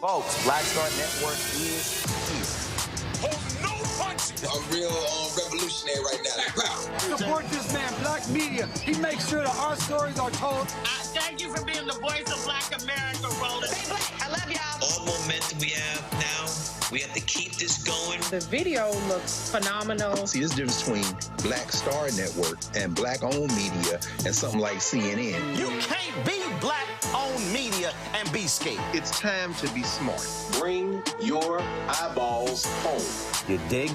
Folks, Black Star Network is here. Hold no punches. I'm real revolutionary right now. Support this man, Black Media. He makes sure that our stories are told. Thank you for being the voice of Black America, Roland. Stay black. I love y'all. All momentum we have now, we have to keep this going. The video looks phenomenal. See, there's a difference between Black Star Network and black-owned media and something like CNN. You can't be black-owned media and be scared. It's time to be smart. Bring your eyeballs home. You dig?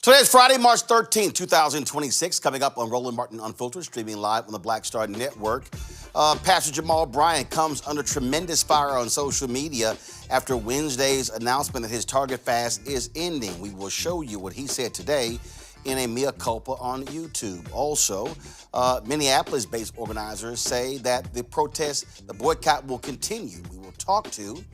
Today is Friday, March 13th, 2026. Coming up on Roland Martin Unfiltered, streaming live on the Black Star Network. Pastor Jamal Bryant comes under tremendous fire on social media after Wednesday's announcement that his Target fast is ending. We will show you what he said today in a mea culpa on YouTube. Also, Minneapolis-based organizers say that the protest, the boycott will continue. We will talk to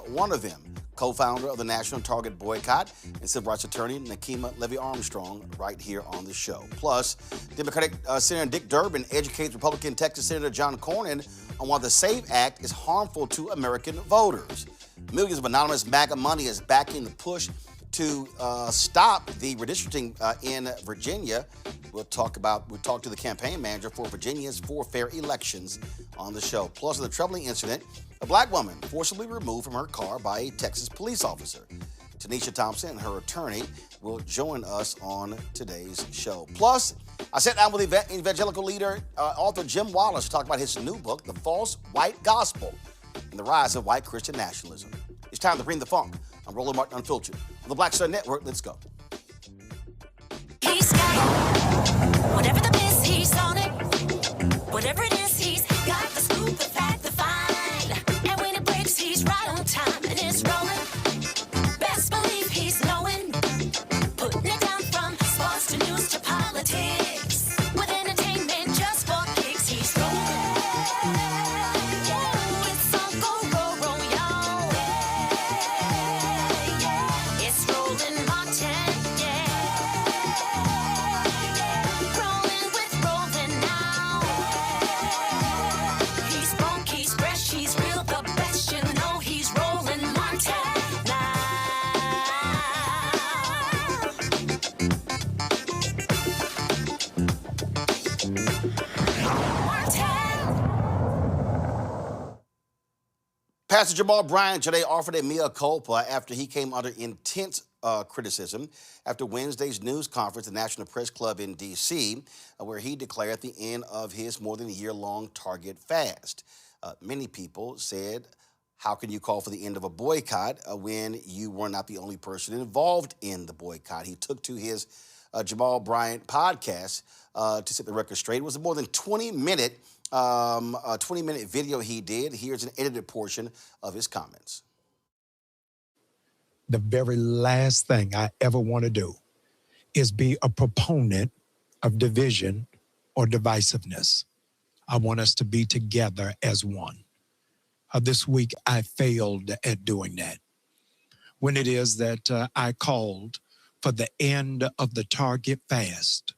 one of them, co-founder of the National Target Boycott and civil rights attorney Nekima Levy Armstrong, right here on the show. Plus, Democratic Senator Dick Durbin educates Republican Texas Senator John Cornyn on why the SAVE Act is harmful to American voters. Millions of anonymous MAGA money is backing the push to stop the redistricting in Virginia. We'll talk to the campaign manager for Virginia's 4 fair elections on the show. Plus, the troubling incident, a black woman forcibly removed from her car by a Texas police officer. Tanisha Thompson and her attorney will join us on today's show. Plus, I sat down with evangelical leader, author Jim Wallace to talk about his new book, The False White Gospel and the Rise of White Christian Nationalism. It's time to bring the funk. I'm Roland Martin Unfiltered on the Black Star Network. Let's go. He's got whatever the miss, he's on it. Whatever it is, he's got the scoop, the fact, the find. And when it breaks, he's right on time and it's rolling. Best believe he's knowing. Putting it down from sports to news to politics. With entertainment just for kicks, he's rolling. Yeah, it's Uncle Roro, y'all. Yeah, it's Roland Martin, yeah. Rolling with Roland now. He's funk, he's fresh, he's real, the best, you know he's Roland Martin now. Pastor Jamal Bryant today offered a mea culpa after he came under intense criticism after Wednesday's news conference at the National Press Club in D.C., where he declared the end of his more than a year-long Target fast. Many people said, how can you call for the end of a boycott when you were not the only person involved in the boycott? He took to his Jamal Bryant podcast to set the record straight. It was a more than 20-minute video he did. Here's an edited portion of his comments. The very last thing I ever want to do is be a proponent of division or divisiveness. I want us to be together as one. This week, I failed at doing that. When it is that I called for the end of the Target fast,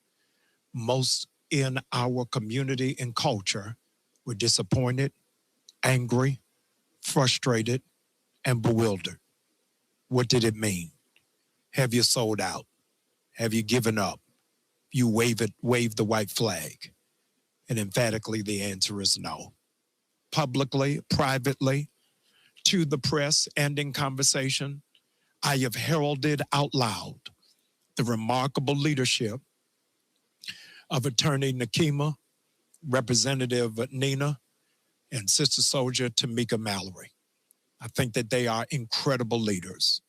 most in our community and culture were disappointed, angry, frustrated, and bewildered. What did it mean? Have you sold out? Have you given up? You waved the white flag? And emphatically, the answer is no. Publicly, privately, to the press and in conversation, I have heralded out loud the remarkable leadership of Attorney Nekima, Representative Nina, and Sister Soldier Tamika Mallory. I think that they are incredible leaders.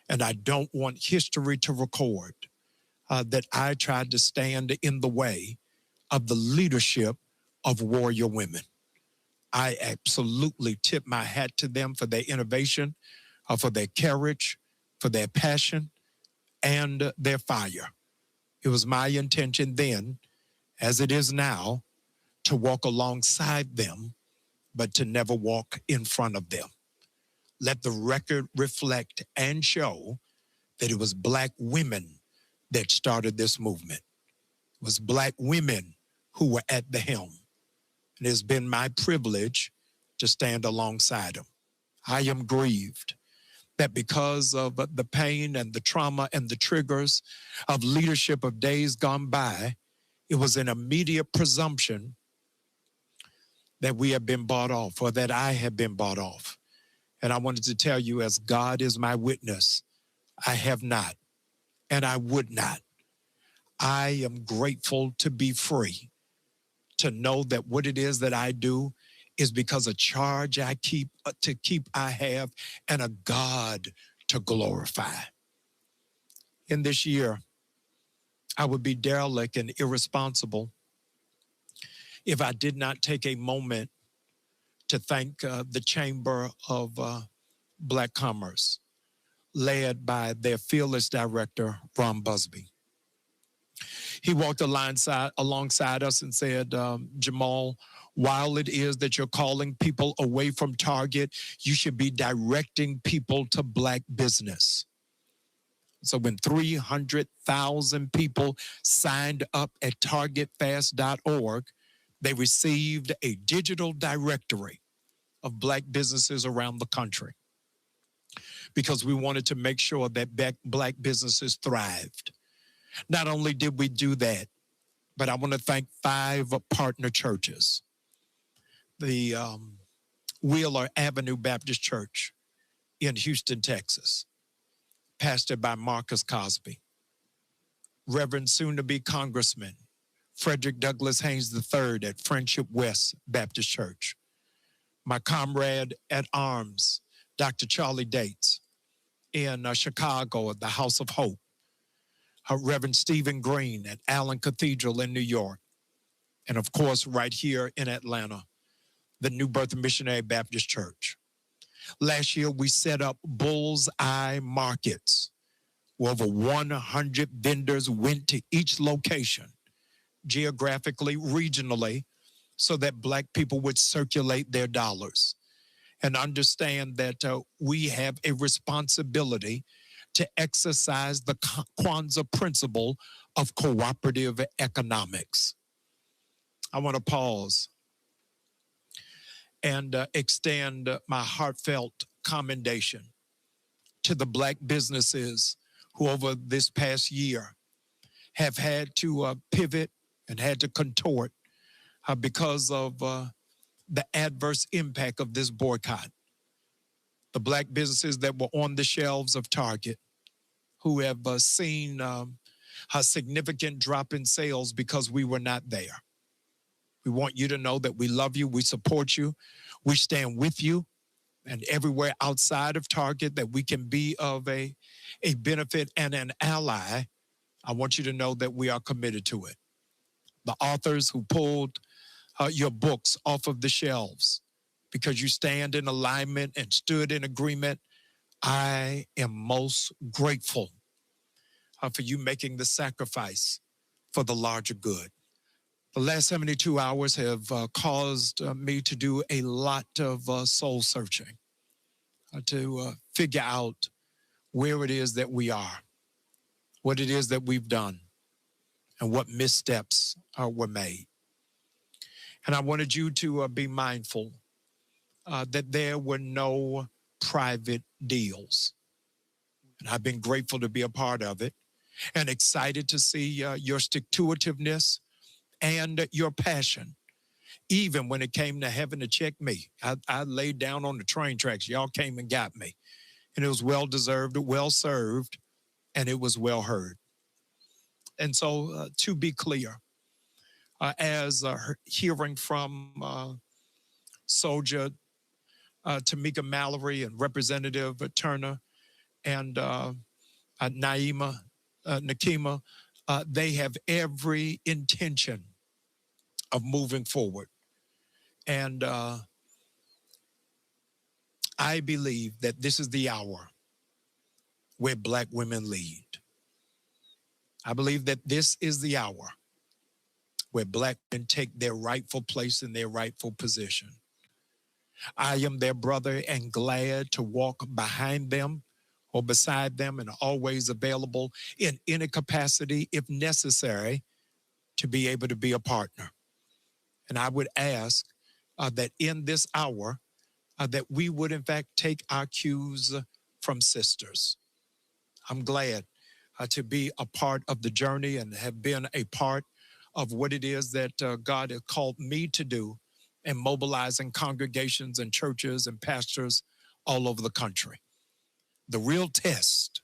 And I don't want history to record that I tried to stand in the way of the leadership of warrior women. I absolutely tip my hat to them for their innovation, for their courage, for their passion, and their fire. It was my intention then, as it is now, to walk alongside them, but to never walk in front of them. Let the record reflect and show that it was Black women that started this movement. It was Black women who were at the helm. It has been my privilege to stand alongside them. I am grieved that because of the pain and the trauma and the triggers of leadership of days gone by, it was an immediate presumption that we have been bought off, or that I have been bought off. And I wanted to tell you, as God is my witness, I have not, and I would not. I am grateful to be free, to know that what it is that I do is because a charge I have, and a God to glorify. In this year, I would be derelict and irresponsible if I did not take a moment to thank the Chamber of Black Commerce, led by their fearless director, Ron Busby. He walked alongside us and said, Jamal, while it is that you're calling people away from Target, you should be directing people to Black business. So when 300,000 people signed up at targetfast.org, they received a digital directory of Black businesses around the country because we wanted to make sure that Black businesses thrived. Not only did we do that, but I want to thank 5 partner churches. The Wheeler Avenue Baptist Church in Houston, Texas, pastored by Marcus Cosby. Reverend soon-to-be Congressman Frederick Douglass Haynes III at Friendship West Baptist Church. My comrade at arms, Dr. Charlie Dates in Chicago at the House of Hope. Reverend Stephen Green at Allen Cathedral in New York. And of course, right here in Atlanta, the New Birth Missionary Baptist Church. Last year, we set up bullseye markets where over 100 vendors went to each location, geographically, regionally, so that Black people would circulate their dollars and understand that we have a responsibility to exercise the Kwanzaa principle of cooperative economics. I want to pause and extend my heartfelt commendation to the Black businesses who over this past year have had to pivot and had to contort because of the adverse impact of this boycott. The Black businesses that were on the shelves of Target who have seen a significant drop in sales because we were not there. We want you to know that we love you, we support you, we stand with you, and everywhere outside of Target that we can be of a benefit and an ally, I want you to know that we are committed to it. The authors who pulled your books off of the shelves because you stand in alignment and stood in agreement, I am most grateful for you making the sacrifice for the larger good. The last 72 hours have caused me to do a lot of soul searching to figure out where it is that we are, what it is that we've done, and what missteps were made. And I wanted you to be mindful that there were no private deals. And I've been grateful to be a part of it and excited to see your stick-to-itiveness and your passion, even when it came to having to check me. I laid down on the train tracks. Y'all came and got me. And it was well-deserved, well-served, and it was well heard. And so to be clear, as hearing from Soldier Tamika Mallory and Representative Turner and Nekima, they have every intention of moving forward. And I believe that this is the hour where Black women lead. I believe that this is the hour where Black men take their rightful place in their rightful position. I am their brother and glad to walk behind them or beside them and always available in any capacity, if necessary, to be able to be a partner. And I would ask that in this hour, that we would in fact take our cues from sisters. I'm glad to be a part of the journey and have been a part of what it is that God has called me to do in mobilizing congregations and churches and pastors all over the country. The real test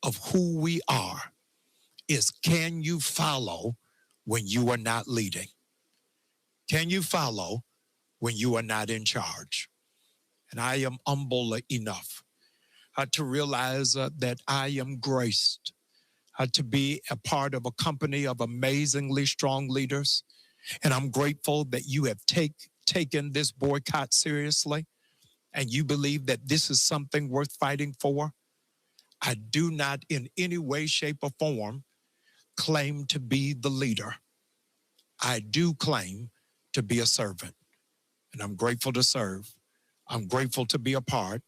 of who we are is, can you follow when you are not leading? Can you follow when you are not in charge? And I am humble enough to realize that I am graced to be a part of a company of amazingly strong leaders. And I'm grateful that you have taken this boycott seriously and you believe that this is something worth fighting for. I do not in any way, shape, or form claim to be the leader. I do claim to be a servant, and I'm grateful to serve. I'm grateful to be a part,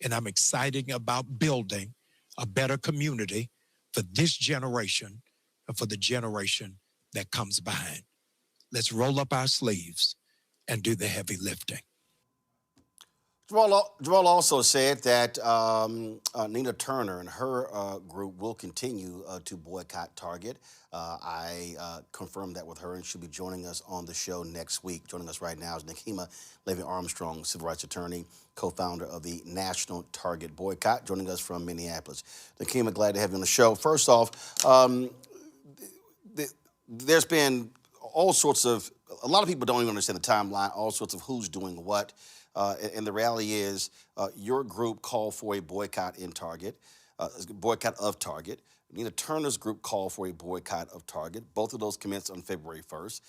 and I'm excited about building a better community for this generation and for the generation that comes behind. Let's roll up our sleeves and do the heavy lifting. Jamal also said that Nina Turner and her group will continue to boycott Target. I confirmed that with her, and she'll be joining us on the show next week. Joining us right now is Nekima Levy Armstrong, civil rights attorney, co-founder of the National Target Boycott, joining us from Minneapolis. Nekima, glad to have you on the show. First off, there's been all sorts of, a lot of people don't even understand the timeline, all sorts of who's doing what. And the reality is your group called for a boycott in Target, boycott of Target. Nina Turner's group called for a boycott of Target. Both of those commenced on February 1st.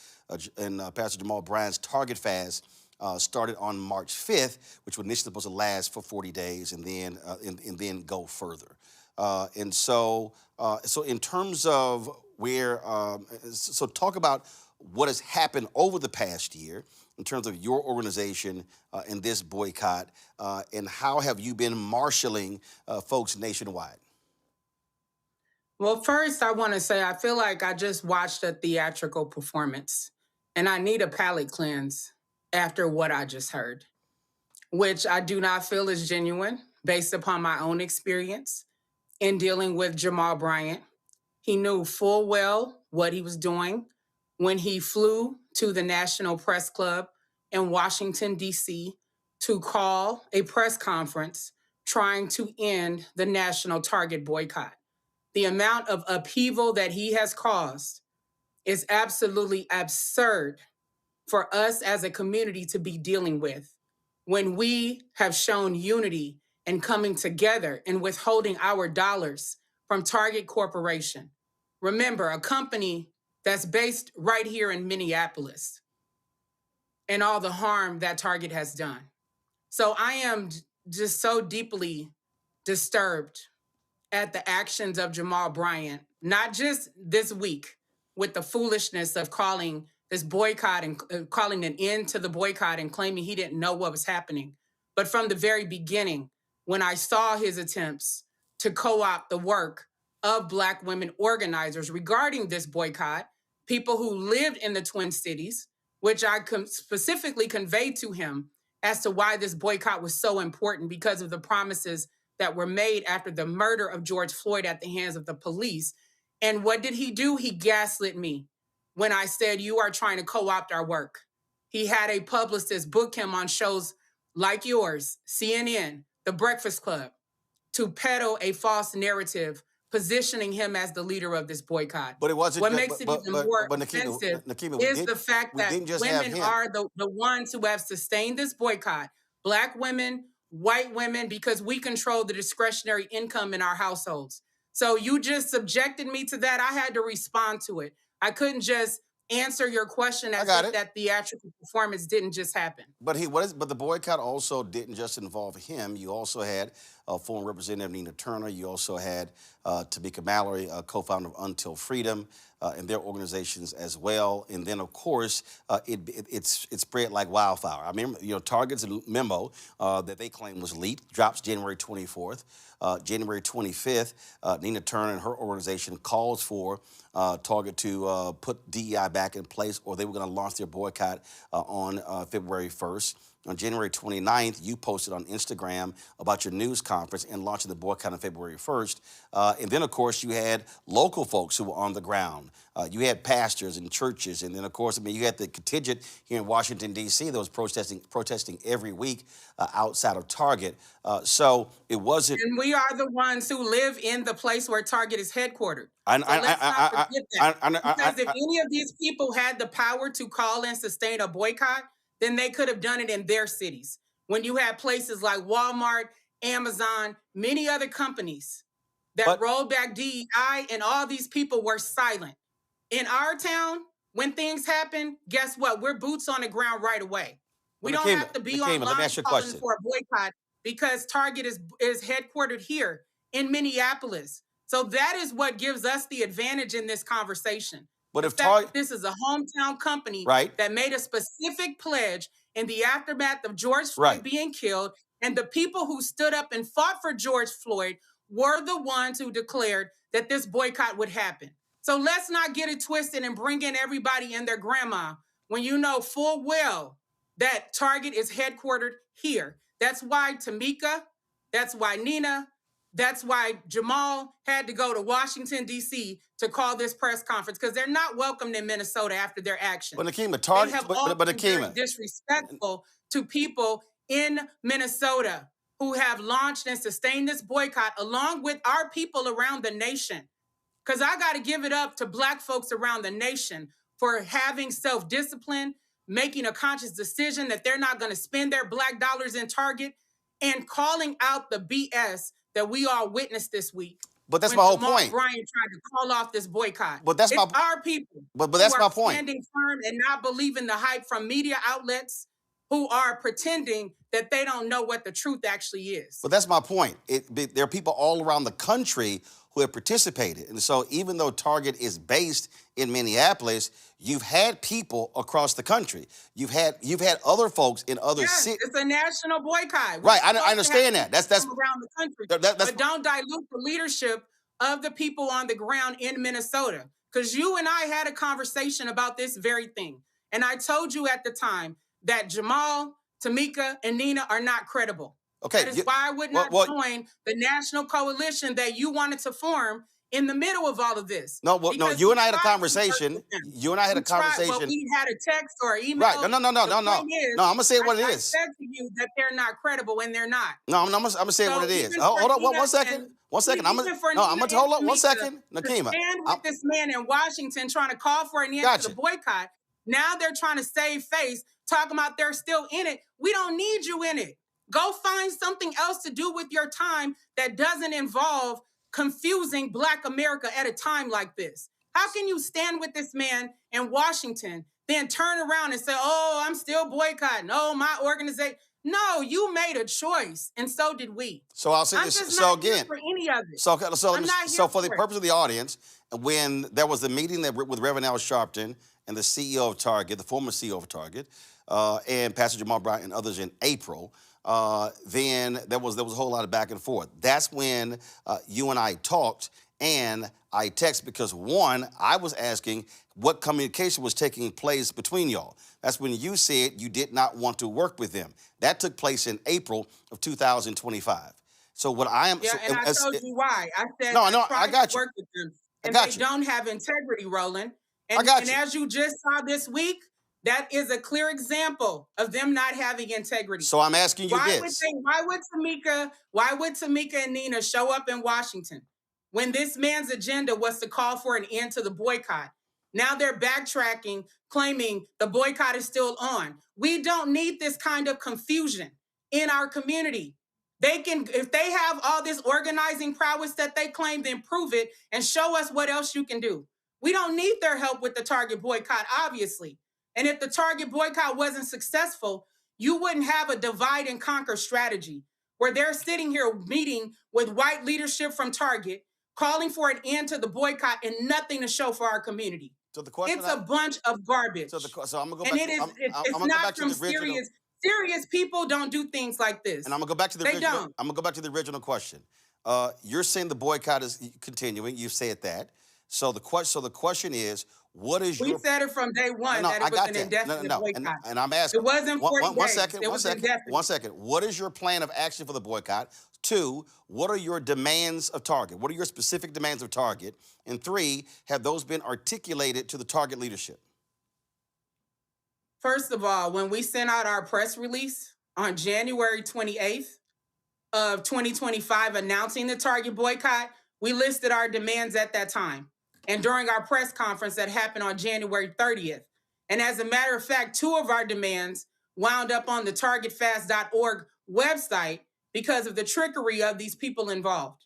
And Pastor Jamal Bryant's Target fast started on March 5th, which was initially supposed to last for 40 days and then go further. So in terms of where, so talk about what has happened over the past year in terms of your organization in this boycott, and how have you been marshaling folks nationwide? Well, first, I want to say I feel like I just watched a theatrical performance, and I need a palate cleanse after what I just heard, which I do not feel is genuine based upon my own experience in dealing with Jamal Bryant. He knew full well what he was doing when he flew to the National Press Club in Washington, D.C. to call a press conference trying to end the National Target boycott. The amount of upheaval that he has caused is absolutely absurd for us as a community to be dealing with when we have shown unity and coming together and withholding our dollars from Target Corporation. Remember, a company that's based right here in Minneapolis, and all the harm that Target has done. So I am just so deeply disturbed at the actions of Jamal Bryant, not just this week with the foolishness of calling this boycott and calling an end to the boycott and claiming he didn't know what was happening, but from the very beginning, when I saw his attempts to co-opt the work of Black women organizers regarding this boycott, people who lived in the Twin Cities, which I specifically conveyed to him as to why this boycott was so important because of the promises that were made after the murder of George Floyd at the hands of the police. And what did he do? He gaslit me when I said, you are trying to co-opt our work. He had a publicist book him on shows like yours, CNN, The Breakfast Club, to peddle a false narrative positioning him as the leader of this boycott. But it wasn't. What makes it even more offensive is the fact that women are the ones who have sustained this boycott. Black women, white women, because we control the discretionary income in our households. So you just subjected me to that. I had to respond to it. I couldn't just answer your question as if that theatrical performance didn't just happen. But the boycott also didn't just involve him. You also had former Representative Nina Turner. You also had Tamika Mallory, co-founder of Until Freedom, and their organizations as well. And then, of course, it spread like wildfire. I remember, Target's memo that they claim was leaked drops January 24th. January 25th, Nina Turner and her organization calls for Target to put DEI back in place, or they were going to launch their boycott on February 1st. On January 29th, you posted on Instagram about your news conference and launching the boycott on February 1st. And then, of course, you had local folks who were on the ground. You had pastors and churches. And then, of course, you had the contingent here in Washington, D.C. that was protesting every week outside of Target. So it wasn't... And we are the ones who live in the place where Target is headquartered. Let's not forget that. Because if any of these people had the power to call and sustain a boycott, then they could have done it in their cities. When you have places like Walmart, Amazon, many other companies that rolled back DEI, and all these people were silent. In our town, when things happen, guess what? We're boots on the ground right away. We don't have to be online calling for a boycott because Target is headquartered here in Minneapolis. So that is what gives us the advantage in this conversation. But if this is a hometown company that made a specific pledge in the aftermath of George Floyd being killed, and the people who stood up and fought for George Floyd were the ones who declared that this boycott would happen. So let's not get it twisted and bring in everybody and their grandma when you know full well that Target is headquartered here. That's why Tamika, that's why Nina, that's why Jamal had to go to Washington, D.C. to call this press conference, because they're not welcomed in Minnesota after their actions. But Nekima, Target, they have all been very disrespectful to people in Minnesota who have launched and sustained this boycott along with our people around the nation. Because I got to give it up to Black folks around the nation for having self-discipline, making a conscious decision that they're not going to spend their Black dollars in Target, and calling out the BS that we all witnessed this week. But that's my whole Jamal point. Bryant tried to call off this boycott. But that's our people. But that's my point. Standing firm and not believing the hype from media outlets who are pretending that they don't know what the truth actually is. But that's my point. There are people all around the country who have participated. And so even though Target is based in Minneapolis, you've had people across the country. You've had other folks in other cities. It's a national boycott. Right, I understand that. That's around the country. But don't dilute the leadership of the people on the ground in Minnesota. Because you and I had a conversation about this very thing. And I told you at the time that Jamal, Tamika, and Nina are not credible. Okay. That is why I would not join the national coalition that you wanted to form in the middle of all of this. No, you and I had a conversation. You and I had a conversation. Well, we had a text or email. Right. No. I'm going to say what it is. I said to you that they're not credible when they're not. No, I'm going to say what it is. Hold on one second. One second. I'm going to hold up 1 second. Nekima. Stand with this man in Washington trying to call for an end to the boycott. Now they're trying to save face, talking about they're still in it. We don't need you in it. Go find something else to do with your time that doesn't involve confusing Black America at a time like this. How can you stand with this man in Washington, then turn around and say, oh, I'm still boycotting. Oh, my organization. No, you made a choice, and so did we. So I'll say this. So again, for any of it. So for the purpose of the audience, when there was the meeting with Reverend Al Sharpton and the CEO of Target, the former CEO of Target, and Pastor Jamal Bryant and others in April, then there was a whole lot of back and forth. That's when you and I talked, and I texted because, one, I was asking what communication was taking place between y'all. That's when you said you did not want to work with them. That took place in April of 2025. So what I am... Yeah, and I told you why. I said I got you. Work with them, and they don't have integrity, Roland. And as you just saw this week, that is a clear example of them not having integrity. So I'm asking you this. Why would Tamika and Nina show up in Washington when this man's agenda was to call for an end to the boycott? Now they're backtracking, claiming the boycott is still on. We don't need this kind of confusion in our community. They can, if they have all this organizing prowess that they claim, then prove it and show us what else you can do. We don't need their help with the Target boycott, obviously. And if the Target boycott wasn't successful, you wouldn't have a divide and conquer strategy where they're sitting here meeting with white leadership from Target, calling for an end to the boycott and nothing to show for our community. So the question it's a bunch of garbage. So I'm gonna go back. And it's not from serious. Serious people don't do things like this. And I'm gonna go back to the original. I'm gonna go back to the original question. You're saying the boycott is continuing. You said that. So the question is, what is we said it from day one that it was an indefinite boycott. And I'm asking. It wasn't 40 days. One second. What is your plan of action for the boycott? 2, what are your demands of Target? What are your specific demands of Target? And 3, have those been articulated to the Target leadership? First of all, when we sent out our press release on January 28th of 2025 announcing the Target boycott, we listed our demands at that time. And during our press conference that happened on January 30th. And as a matter of fact, 2 of our demands wound up on the targetfast.org website because of the trickery of these people involved.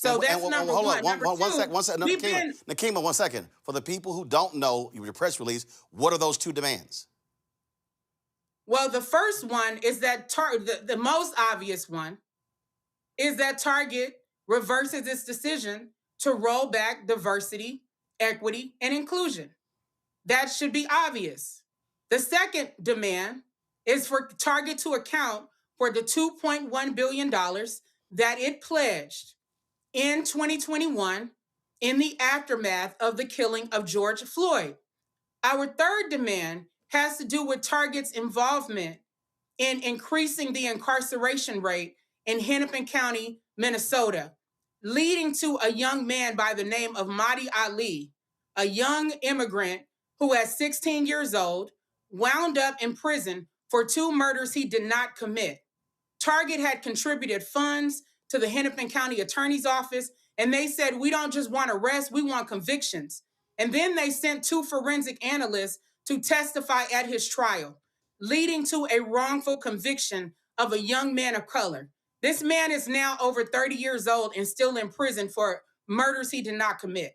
So that's number hold one. on, Number two, one second. No, we've Nekima, 1 second. For the people who don't know your press release, what are those two demands? Well, the first one is that the most obvious one is that Target reverses its decision to roll back diversity, equity, and inclusion. That should be obvious. The second demand is for Target to account for the $2.1 billion that it pledged in 2021 in the aftermath of the killing of George Floyd. Our third demand has to do with Target's involvement in increasing the incarceration rate in Hennepin County, Minnesota, leading to a young man by the name of Mahdi Ali, a young immigrant who, at 16 years old, wound up in prison for 2 murders he did not commit. Target had contributed funds to the Hennepin County Attorney's Office, and they said, we don't just want arrests, we want convictions. And then they sent 2 forensic analysts to testify at his trial, leading to a wrongful conviction of a young man of color. This man is now over 30 years old and still in prison for murders he did not commit.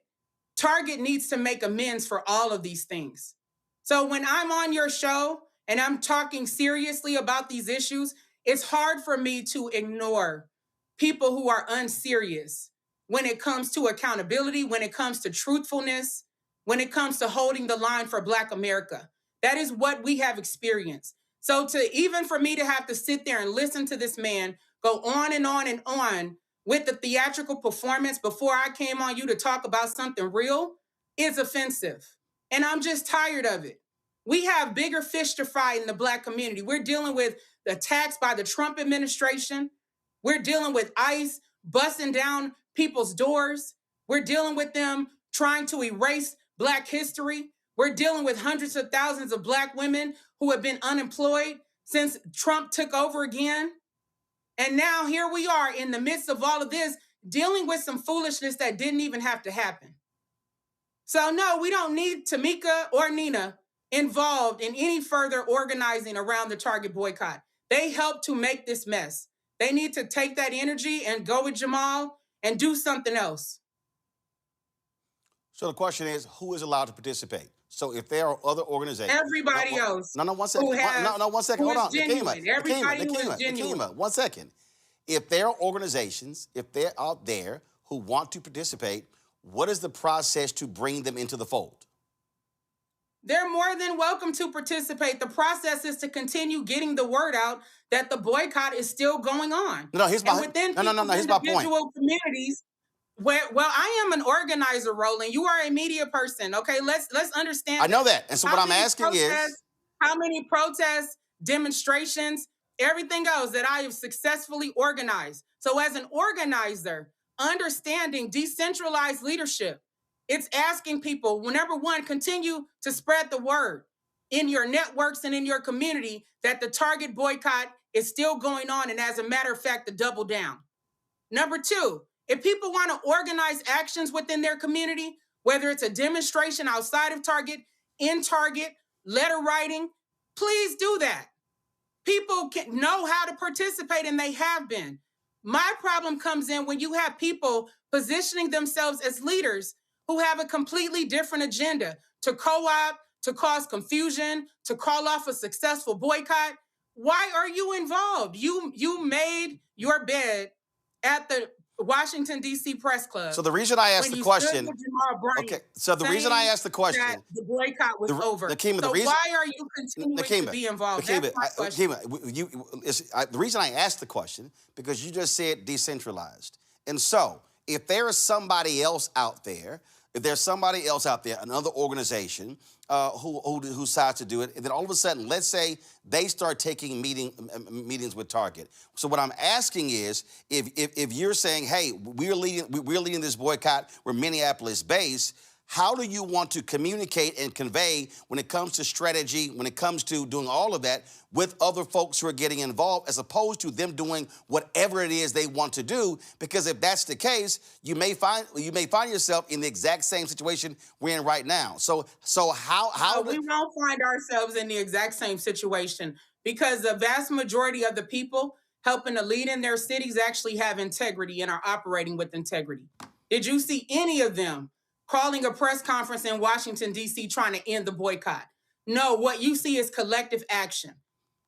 Target needs to make amends for all of these things. So when I'm on your show and I'm talking seriously about these issues, it's hard for me to ignore people who are unserious when it comes to accountability, when it comes to truthfulness, when it comes to holding the line for Black America. That is what we have experienced. So even for me to have to sit there and listen to this man go on and on and on with the theatrical performance before I came on you to talk about something real is offensive. And I'm just tired of it. We have bigger fish to fry in the Black community. We're dealing with the attacks by the Trump administration. We're dealing with ICE busting down people's doors. We're dealing with them trying to erase Black history. We're dealing with hundreds of thousands of Black women who have been unemployed since Trump took over again. And now here we are in the midst of all of this, dealing with some foolishness that didn't even have to happen. So no, we don't need Tamika or Nina involved in any further organizing around the Target boycott. They helped to make this mess. They need to take that energy and go with Jamal and do something else. So the question is, who is allowed to participate? So if there are other organizations, everybody else. No, 1 second. One second. Hold on, Nekima, 1 second. If there are organizations, if they're out there who want to participate, what is the process to bring them into the fold? They're more than welcome to participate. The process is to continue getting the word out that the boycott is still going on. Here's my point. Individual communities. Well, I am an organizer, Roland. You are a media person. Okay, let's understand. I know that. And so what I'm asking is, how many protests, demonstrations, everything else that I have successfully organized. So as an organizer, understanding decentralized leadership, it's asking people, number one, continue to spread the word in your networks and in your community that the Target boycott is still going on. And as a matter of fact, to double down. Number two, if people want to organize actions within their community, whether it's a demonstration outside of Target, in Target, letter writing, please do that. People can know how to participate, and they have been. My problem comes in when you have people positioning themselves as leaders who have a completely different agenda to co-opt, to cause confusion, to call off a successful boycott. Why are you involved? You made your bed at the Washington, D.C. Press Club. So the reason I asked the question, okay, so the reason I asked the question, that the boycott was over. Nekima, so why are you continuing to be involved? That's my question. The reason I asked the question, because you just said decentralized. And so if there is somebody else out there, another organization who decides to do it, and then all of a sudden, let's say they start taking meetings with Target. So what I'm asking is, if you're saying, hey, we're leading this boycott, we're Minneapolis-based, how do you want to communicate and convey when it comes to strategy, when it comes to doing all of that with other folks who are getting involved, as opposed to them doing whatever it is they want to do? Because if that's the case, you may find yourself in the exact same situation we're in right now. So how we won't find ourselves in the exact same situation, because the vast majority of the people helping to lead in their cities actually have integrity and are operating with integrity? Did you see any of them calling a press conference in Washington, D.C. trying to end the boycott? No, what you see is collective action.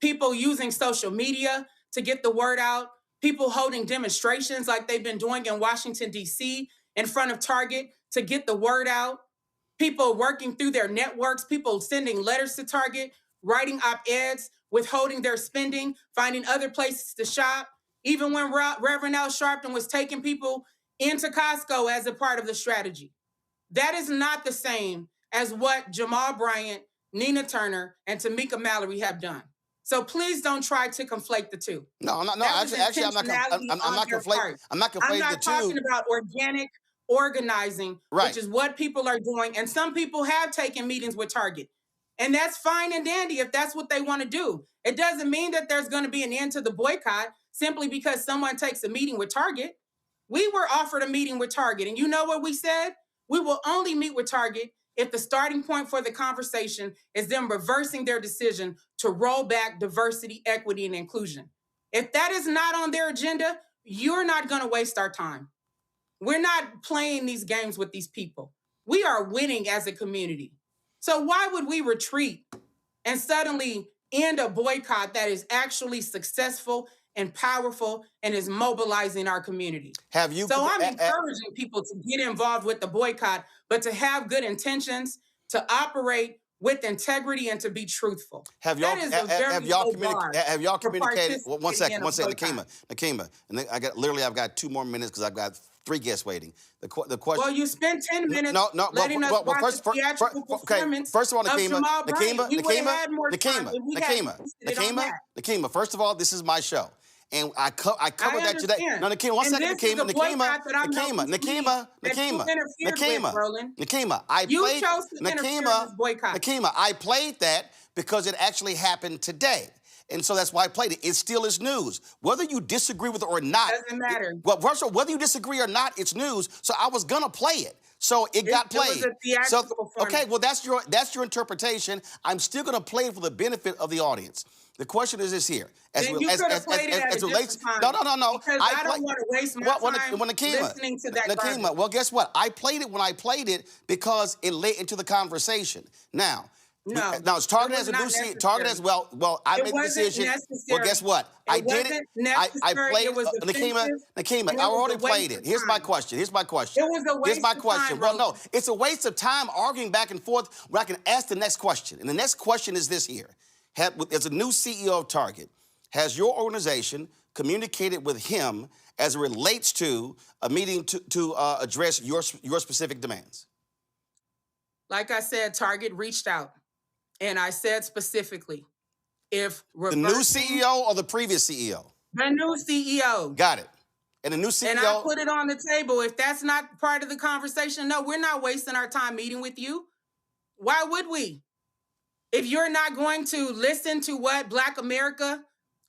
People using social media to get the word out, people holding demonstrations like they've been doing in Washington, D.C. in front of Target to get the word out, people working through their networks, people sending letters to Target, writing op-eds, withholding their spending, finding other places to shop. Even when Reverend Al Sharpton was taking people into Costco as a part of the strategy. That is not the same as what Jamal Bryant, Nina Turner, and Tamika Mallory have done. So please don't try to conflate the two. No, I'm not. No, actually, I'm not conflating. I'm not conflating the two. I'm not talking about organic organizing, which is what people are doing. And some people have taken meetings with Target. And that's fine and dandy if that's what they want to do. It doesn't mean that there's going to be an end to the boycott simply because someone takes a meeting with Target. We were offered a meeting with Target, and you know what we said? We will only meet with Target if the starting point for the conversation is them reversing their decision to roll back diversity, equity, and inclusion. If that is not on their agenda, you're not going to waste our time. We're not playing these games with these people. We are winning as a community. So why would we retreat and suddenly end a boycott that is actually successful and powerful and is mobilizing our community? So I'm encouraging people to get involved with the boycott, but to have good intentions, to operate with integrity, and to be truthful. Have y'all communicated? One second, Nekima, and I've got 2 more minutes because I've got 3 guests waiting. The question. Well, you spent 10 minutes letting us watch the theatrical performance first of all, Nekima, first of all, this is my show. And I covered that today. No, Nekima, one second, Nekima, I played that because it actually happened today. And so that's why I played it. It still is news. Whether you disagree with it or not. Doesn't matter. Well, first of all, whether you disagree or not, it's news. So I was going to play it. So it got played. It was a theatrical performance. Okay, well, that's your interpretation. I'm still going to play it for the benefit of the audience. The question is this here. No. Because I don't want to waste my time listening to that Nekima, well, guess what? I played it when I played it because it led into the conversation. Now, Target has a new CEO. Target has I made the decision. Well, guess what? I did it. I played Nekima. I already played it. Here's my question. It was a waste of time. Well, no, it's a waste of time arguing back and forth where I can ask the next question. And the next question is this here. As a new CEO of Target, has your organization communicated with him as it relates to a meeting to address your specific demands? Like I said, Target reached out. And I said specifically, if the new CEO or the previous CEO? The new CEO. Got it. And the new CEO. And I put it on the table. If that's not part of the conversation, no, we're not wasting our time meeting with you. Why would we? If you're not going to listen to what Black America,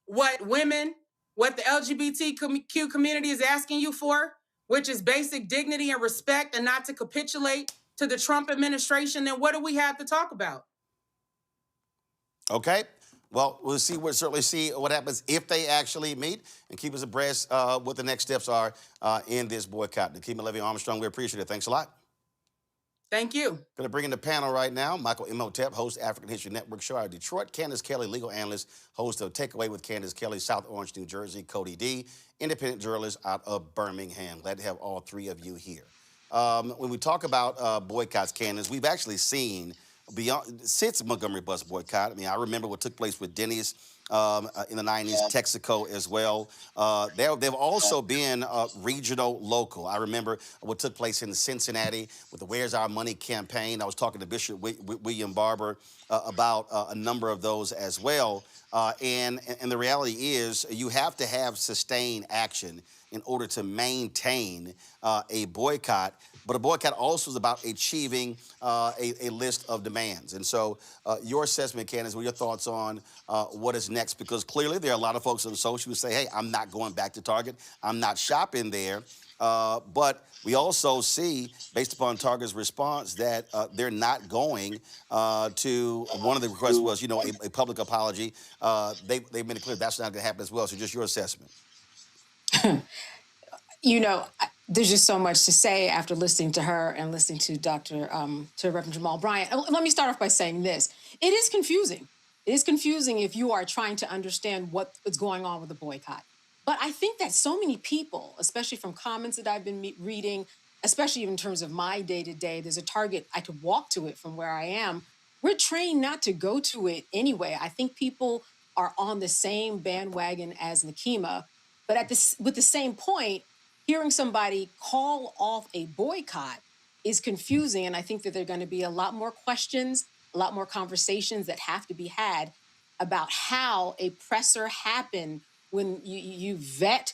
what women, what the LGBTQ community is asking you for, which is basic dignity and respect and not to capitulate to the Trump administration, then what do we have to talk about? Okay. Well, we'll certainly see what happens if they actually meet, and keep us abreast what the next steps are in this boycott. Nekima Levy Armstrong, we appreciate it. Thanks a lot. Thank you. Going to bring in the panel right now. Michael Imhotep, host of African History Network show out of Detroit. Candace Kelly, legal analyst, host of Takeaway with Candace Kelly, South Orange, New Jersey. Cody D, independent journalist out of Birmingham. Glad to have all 3 of you here. When we talk about boycotts, Candace, we've actually seen since Montgomery bus boycott. I mean, I remember what took place with Denny's in the 90s, Texaco as well. They've also been regional, local. I remember what took place in Cincinnati with the Where's Our Money campaign. I was talking to Bishop William Barber about a number of those as well. And the reality is you have to have sustained action in order to maintain a boycott. But a boycott also is about achieving a list of demands. And so your assessment, Candace, what are your thoughts on what is next? next? Because clearly there are a lot of folks on social who say, hey, I'm not going back to Target. I'm not shopping there. But we also see, based upon Target's response, that they're not going to, one of the requests was, a public apology. They've made it clear that's not going to happen as well. So just your assessment. There's just so much to say after listening to her and listening to Reverend Jamal Bryant. Let me start off by saying this. It is confusing. It is confusing if you are trying to understand what is going on with the boycott. But I think that so many people, especially from comments that I've been reading, especially in terms of my day-to-day, there's a Target, I could walk to it from where I am. We're trained not to go to it anyway. I think people are on the same bandwagon as Nekima. But with the same point, hearing somebody call off a boycott is confusing. And I think that there are going to be a lot more questions, a lot more conversations that have to be had about how a presser happened when you vet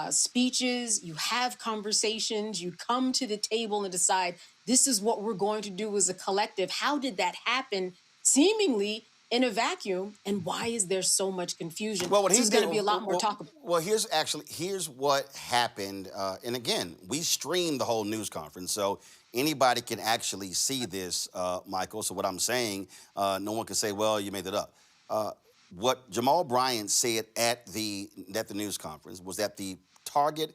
speeches, you have conversations, you come to the table and decide, this is what we're going to do as a collective. How did that happen seemingly in a vacuum, and why is there so much confusion? Well, there's going to be a lot more talk about. Well, here's what happened. And again, we streamed the whole news conference, so anybody can actually see this, Michael. So what I'm saying, no one can say, well, you made it up. What Jamal Bryant said at the news conference was that the Target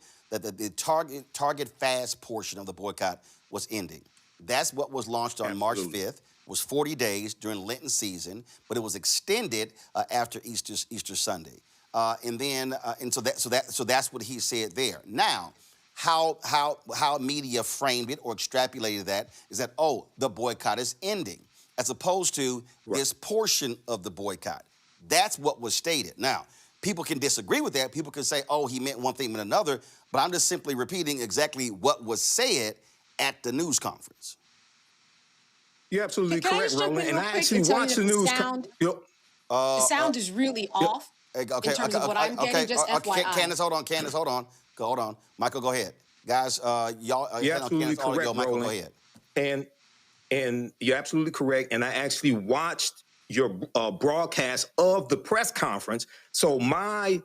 fast portion of the boycott was ending. That's what was launched on March 5th. Was 40 days during Lenten season, but it was extended after Easter Sunday, so that's what he said there. Now, how media framed it or extrapolated that is that the boycott is ending, as opposed to this portion of the boycott. That's what was stated. Now, people can disagree with that. People can say, he meant one thing and another, but I'm just simply repeating exactly what was said at the news conference. You're absolutely correct, Roland. And I actually watched the news. The sound is really off in terms of what I'm getting, just FYI. Candace, hold on. Michael, go ahead. Guys, y'all. You're absolutely correct, Michael, Roland. go ahead. And you're absolutely correct. And I actually watched your broadcast of the press conference. So my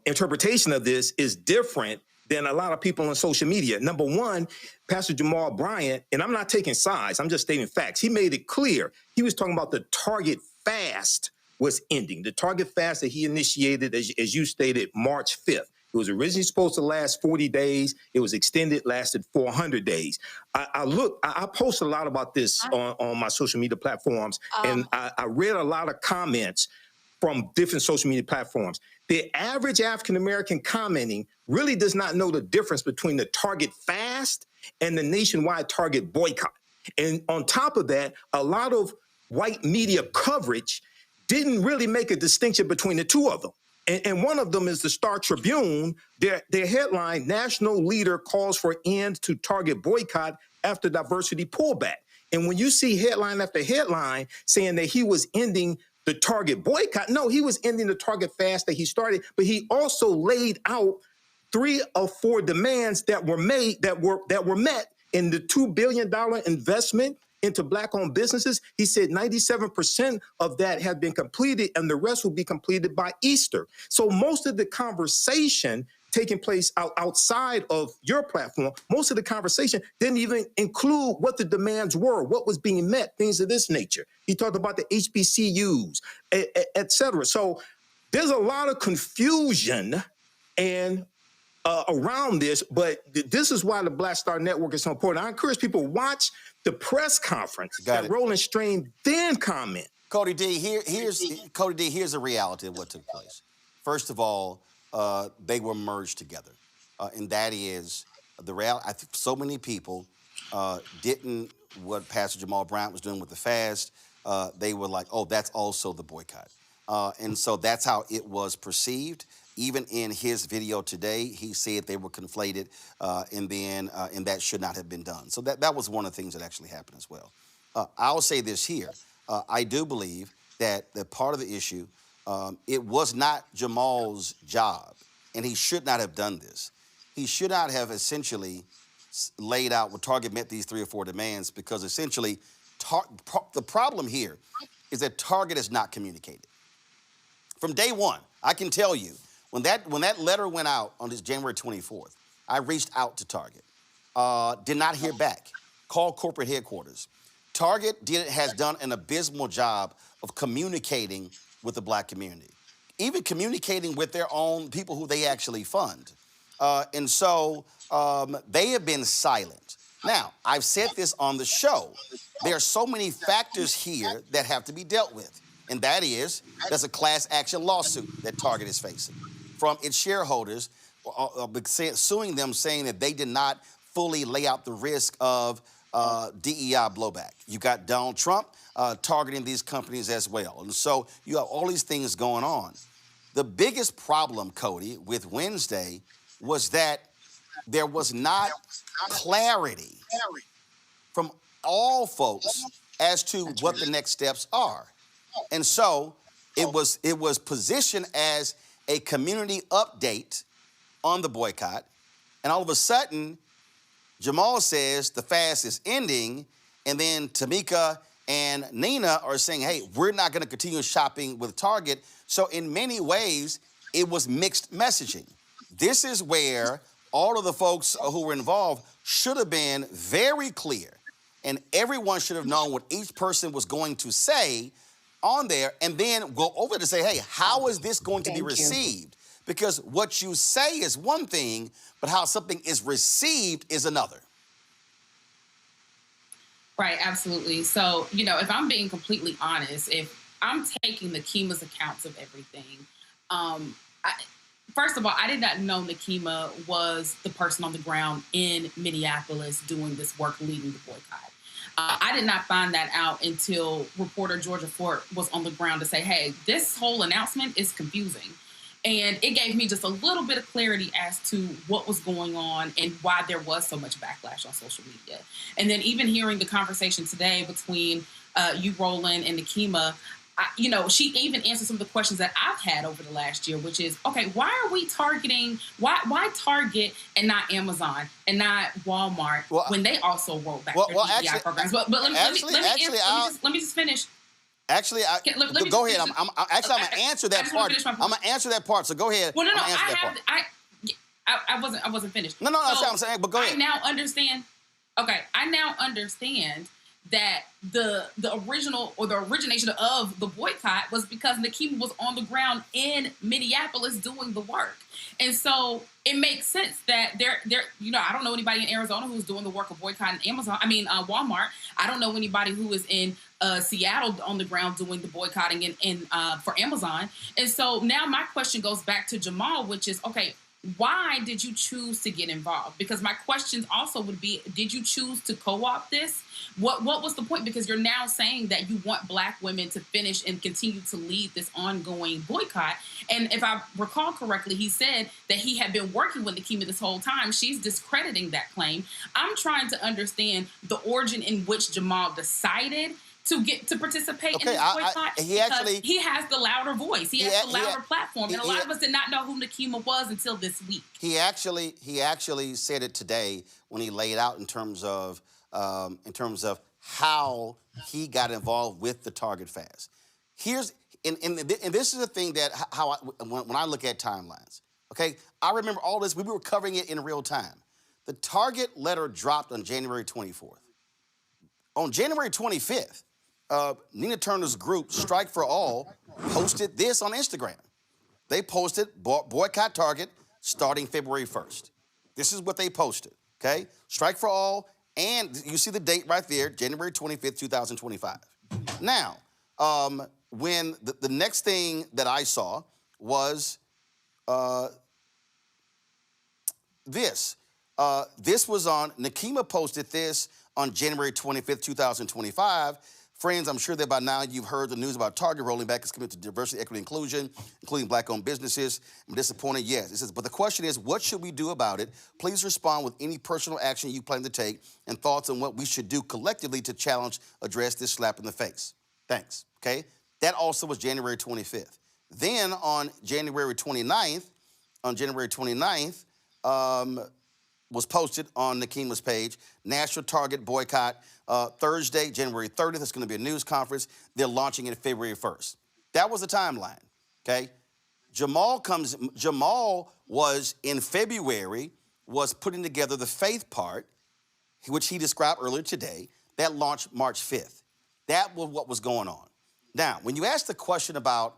interpretation of this is different than a lot of people on social media. Number one, Pastor Jamal Bryant, and I'm not taking sides, I'm just stating facts. He made it clear. He was talking about the Target fast was ending. The Target fast that he initiated, as you stated, March 5th. It was originally supposed to last 40 days. It was extended, lasted 400 days. I post a lot about this on my social media platforms, and I read a lot of comments from different social media platforms. The average African-American commenting really does not know the difference between the Target fast and the nationwide Target boycott. And on top of that, a lot of white media coverage didn't really make a distinction between the two of them. And one of them is the Star Tribune. Their headline, National Leader Calls for End to Target Boycott After Diversity Pullback. And when you see headline after headline saying that he was ending the Target boycott, no, he was ending the Target fast that he started, but he also laid out 3 or 4 demands that were made, that were met in the $2 billion investment into Black-owned businesses. He said 97% of that had been completed, and the rest will be completed by Easter. So most of the conversation taking place outside of your platform, most of the conversation didn't even include what the demands were, what was being met, things of this nature. He talked about the HBCUs, et cetera. So there's a lot of confusion and around this, but this is why the Black Star Network is so important. I encourage people to watch the press conference that Roland Strain then comment. Cody D, here's the reality of what took place. First of all, they were merged together, and that is the reality. I think so many people didn't what Pastor Jamal Bryant was doing with the fast. They were like, oh, that's also the boycott, and so that's how it was perceived. Even in his video today, he said they were conflated, and that should not have been done. So that was one of the things that actually happened as well. I'll say this here. I do believe that part of the issue, it was not Jamal's job, and he should not have done this. He should not have essentially laid out what Target met these 3 or 4 demands, because essentially the problem here is that Target is not communicated. From day one, I can tell you, when that letter went out on this January 24th, I reached out to Target. Did not hear back. Called corporate headquarters. Target has done an abysmal job of communicating with the black community, even communicating with their own people who they actually fund. And so they have been silent. Now, I've said this on the show. There are so many factors here that have to be dealt with. And that is, there's a class action lawsuit that Target is facing from its shareholders suing them, saying that they did not fully lay out the risk of DEI blowback. You got Donald Trump targeting these companies as well. And so you have all these things going on. The biggest problem, Cody, with Wednesday was that there was not clarity from all folks as to what the next steps are. And so it was positioned as a community update on the boycott. And all of a sudden, Jamal says the fast is ending, and then Tamika and Nina are saying, hey, we're not going to continue shopping with Target. So in many ways, it was mixed messaging. This is where all of the folks who were involved should have been very clear, and everyone should have known what each person was going to say on there, and then go over to say, hey, how is this going to be received? Because what you say is one thing, but how something is received is another. Right, absolutely. So, if I'm being completely honest, if I'm taking Nekima's accounts of everything, first of all, I did not know Nekima was the person on the ground in Minneapolis doing this work, leading the boycott. I did not find that out until reporter Georgia Fort was on the ground to say, hey, this whole announcement is confusing. And it gave me just a little bit of clarity as to what was going on and why there was so much backlash on social media. And then even hearing the conversation today between you, Roland, and Nekima, she even answered some of the questions that I've had over the last year, which is, okay, why are we targeting, why Target and not Amazon and not Walmart when they also rolled back their DEI programs? But let me just finish. Actually, go ahead. I'm going to answer that part. I'm going to answer that part. So go ahead. Well, no, I wasn't finished. No, that's what I'm saying. But go ahead. I now understand that the original or the origination of the boycott was because Nekima was on the ground in Minneapolis doing the work. And so it makes sense that they're I don't know anybody in Arizona who's doing the work of boycotting Walmart. I don't know anybody who is in Seattle on the ground doing the boycotting for Amazon. And so now my question goes back to Jamal, which is, okay, why did you choose to get involved? Because my questions also would be, did you choose to co-opt this? What was the point? Because you're now saying that you want Black women to finish and continue to lead this ongoing boycott. And if I recall correctly, he said that he had been working with Nekima this whole time. She's discrediting that claim. I'm trying to understand the origin in which Jamal decided to get to participate in this boycott. He has the louder voice. He has the louder platform. And a lot of us did not know who Nekima was until this week. He actually said it today when he laid out in terms of how he got involved with the Target fast. And this is the thing that when I look at timelines, okay, I remember all this. We were covering it in real time. The Target letter dropped on January 24th. On January 25th, Nina Turner's group, Strike for All, posted this on Instagram. They posted boycott Target starting February 1st. This is what they posted, okay? Strike for All, and you see the date right there, January 25th, 2025. Now, when the next thing that I saw was this. This was on, Nekima posted this on January 25th, 2025. Friends, I'm sure that by now you've heard the news about Target rolling back its commitment to diversity, equity, and inclusion, including Black-owned businesses. I'm disappointed, yes. It says, but the question is, what should we do about it? Please respond with any personal action you plan to take and thoughts on what we should do collectively to address this slap in the face. Thanks, okay? That also was January 25th. Then on January 29th, was posted on Nekima's page, National Target Boycott, Thursday, January 30th. It's going to be a news conference. They're launching it February 1st. That was the timeline. okay? Jamal was, in February, was putting together the faith part, which he described earlier today, that launched March 5th. That was what was going on. Now, when you ask the question about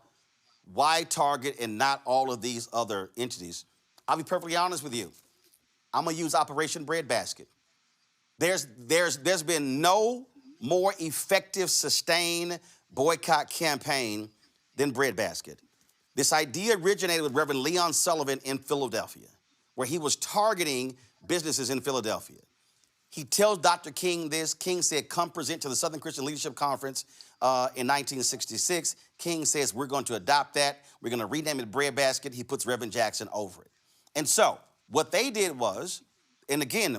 why Target and not all of these other entities, I'll be perfectly honest with you. I'm gonna use Operation Breadbasket. There's been no more effective, sustained boycott campaign than Breadbasket. This idea originated with Reverend Leon Sullivan in Philadelphia, where he was targeting businesses in Philadelphia. He tells Dr. King this. King said, come present to the Southern Christian Leadership Conference in 1966. King says, we're going to adopt that. We're going to rename it Breadbasket. He puts Reverend Jackson over it. And so what they did was, and again,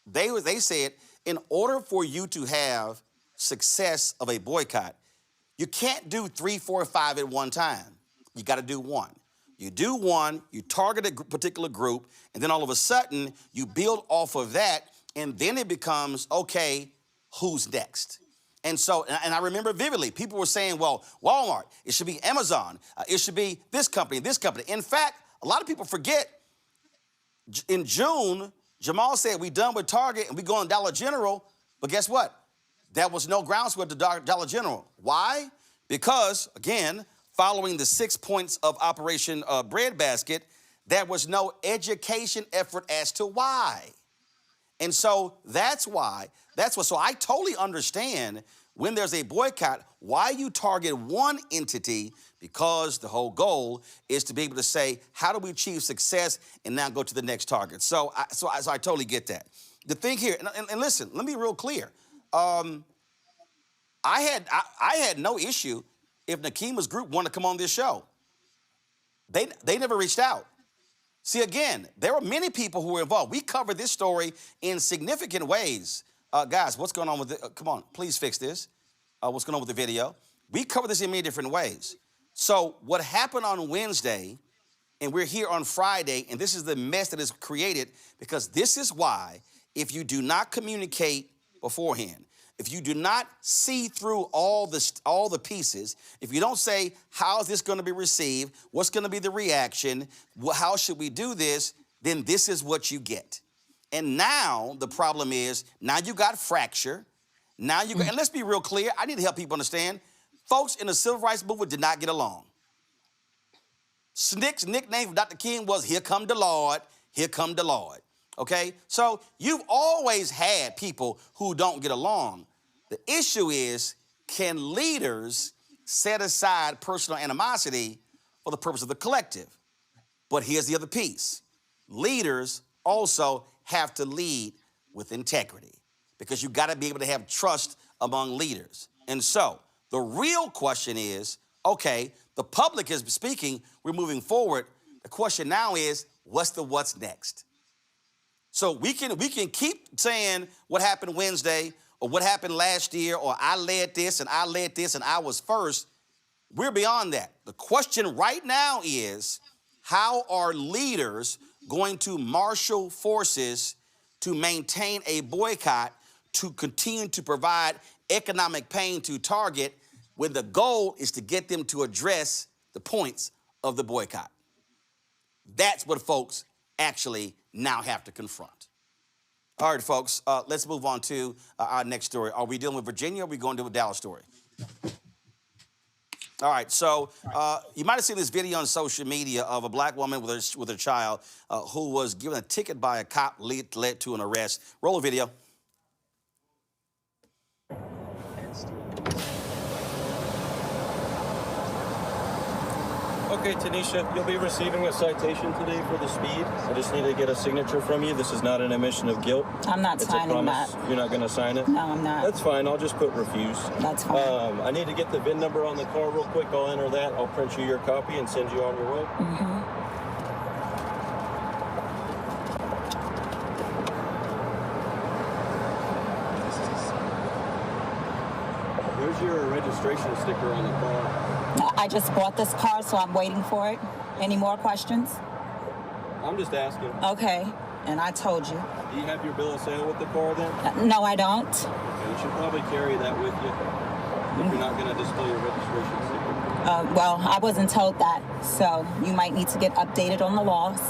they said, in order for you to have success of a boycott, you can't do 3, 4, 5 at one time. You got to do one. You do one, you target a particular group, and then all of a sudden, you build off of that, and then it becomes, okay, who's next? And so, and I remember vividly, people were saying, well, Walmart, it should be Amazon, it should be this company, this company. In fact, a lot of people forget, in June, Jamal said, we done with Target and we going Dollar General, but guess what? There was no groundswell to Dollar General. Why? Because, again, following the 6 points of Operation Breadbasket, there was no education effort as to why. And so that's why, so I totally understand when there's a boycott, why you target one entity, because the whole goal is to be able to say, how do we achieve success and now go to the next target? So I totally get that. The thing here, and listen, let me be real clear. I had no issue if Nekima's group wanted to come on this show. They never reached out. See, again, there were many people who were involved. We covered this story in significant ways. Guys, what's going on with it? Come on, please fix this. What's going on with the video? We covered this in many different ways. So what happened on Wednesday, and we're here on Friday, and this is the mess that is created, because this is why, if you do not communicate beforehand, if you do not see through all the pieces, if you don't say, how is this going to be received? What's going to be the reaction? How should we do this? Then this is what you get. And now the problem is, now you got fracture. Now you got, and let's be real clear. I need to help people understand. Folks in the civil rights movement did not get along. Snick's nickname for Dr. King was, here come the Lord, here come the Lord. Okay? So you've always had people who don't get along. The issue is, can leaders set aside personal animosity for the purpose of the collective? But here's the other piece. Leaders also have to lead with integrity, because you got to be able to have trust among leaders. And so the real question is, okay, the public is speaking, we're moving forward. The question now is, what's next? So we can keep saying what happened Wednesday, or what happened last year, or I led this and I led this and I was first. We're beyond that. The question right now is, how are leaders going to marshal forces to maintain a boycott, to continue to provide economic pain to Target, when the goal is to get them to address the points of the boycott? That's what folks actually now have to confront. All right, folks, let's move on to our next story. Are we dealing with Virginia, or are we going to do a Dallas story? All right, so you might have seen this video on social media of a black woman with her child who was given a ticket by a cop led to an arrest. Roll the video. Okay, Tanisha, you'll be receiving a citation today for the speed. I just need to get a signature from you. This is not an admission of guilt. I'm not signing that. You're not going to sign it? No, I'm not. That's fine. I'll just put refuse. That's fine. I need to get the VIN number on the car real quick. I'll enter that. I'll print you your copy and send you on your way. Mm-hmm. There's your registration sticker on the car. I just bought this car, so I'm waiting for it. Any more questions? I'm just asking. Okay, and I told you. Do you have your bill of sale with the car then? No, I don't. Okay, you should probably carry that with you if you're not going to display your registration sticker. Well, I wasn't told that, so you might need to get updated on the laws.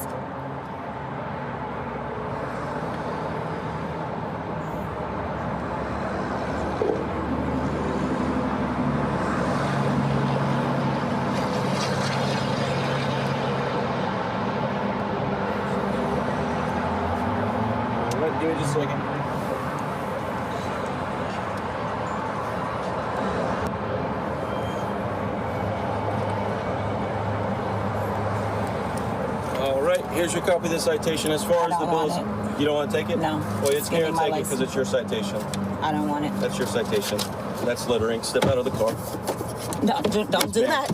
Give me just a second. All right, here's your copy of the citation. As far as the bills, you don't want to take it? No. Well, it's here, take it because it's your citation. I don't want it. That's your citation. That's littering. Step out of the car. No, don't do that.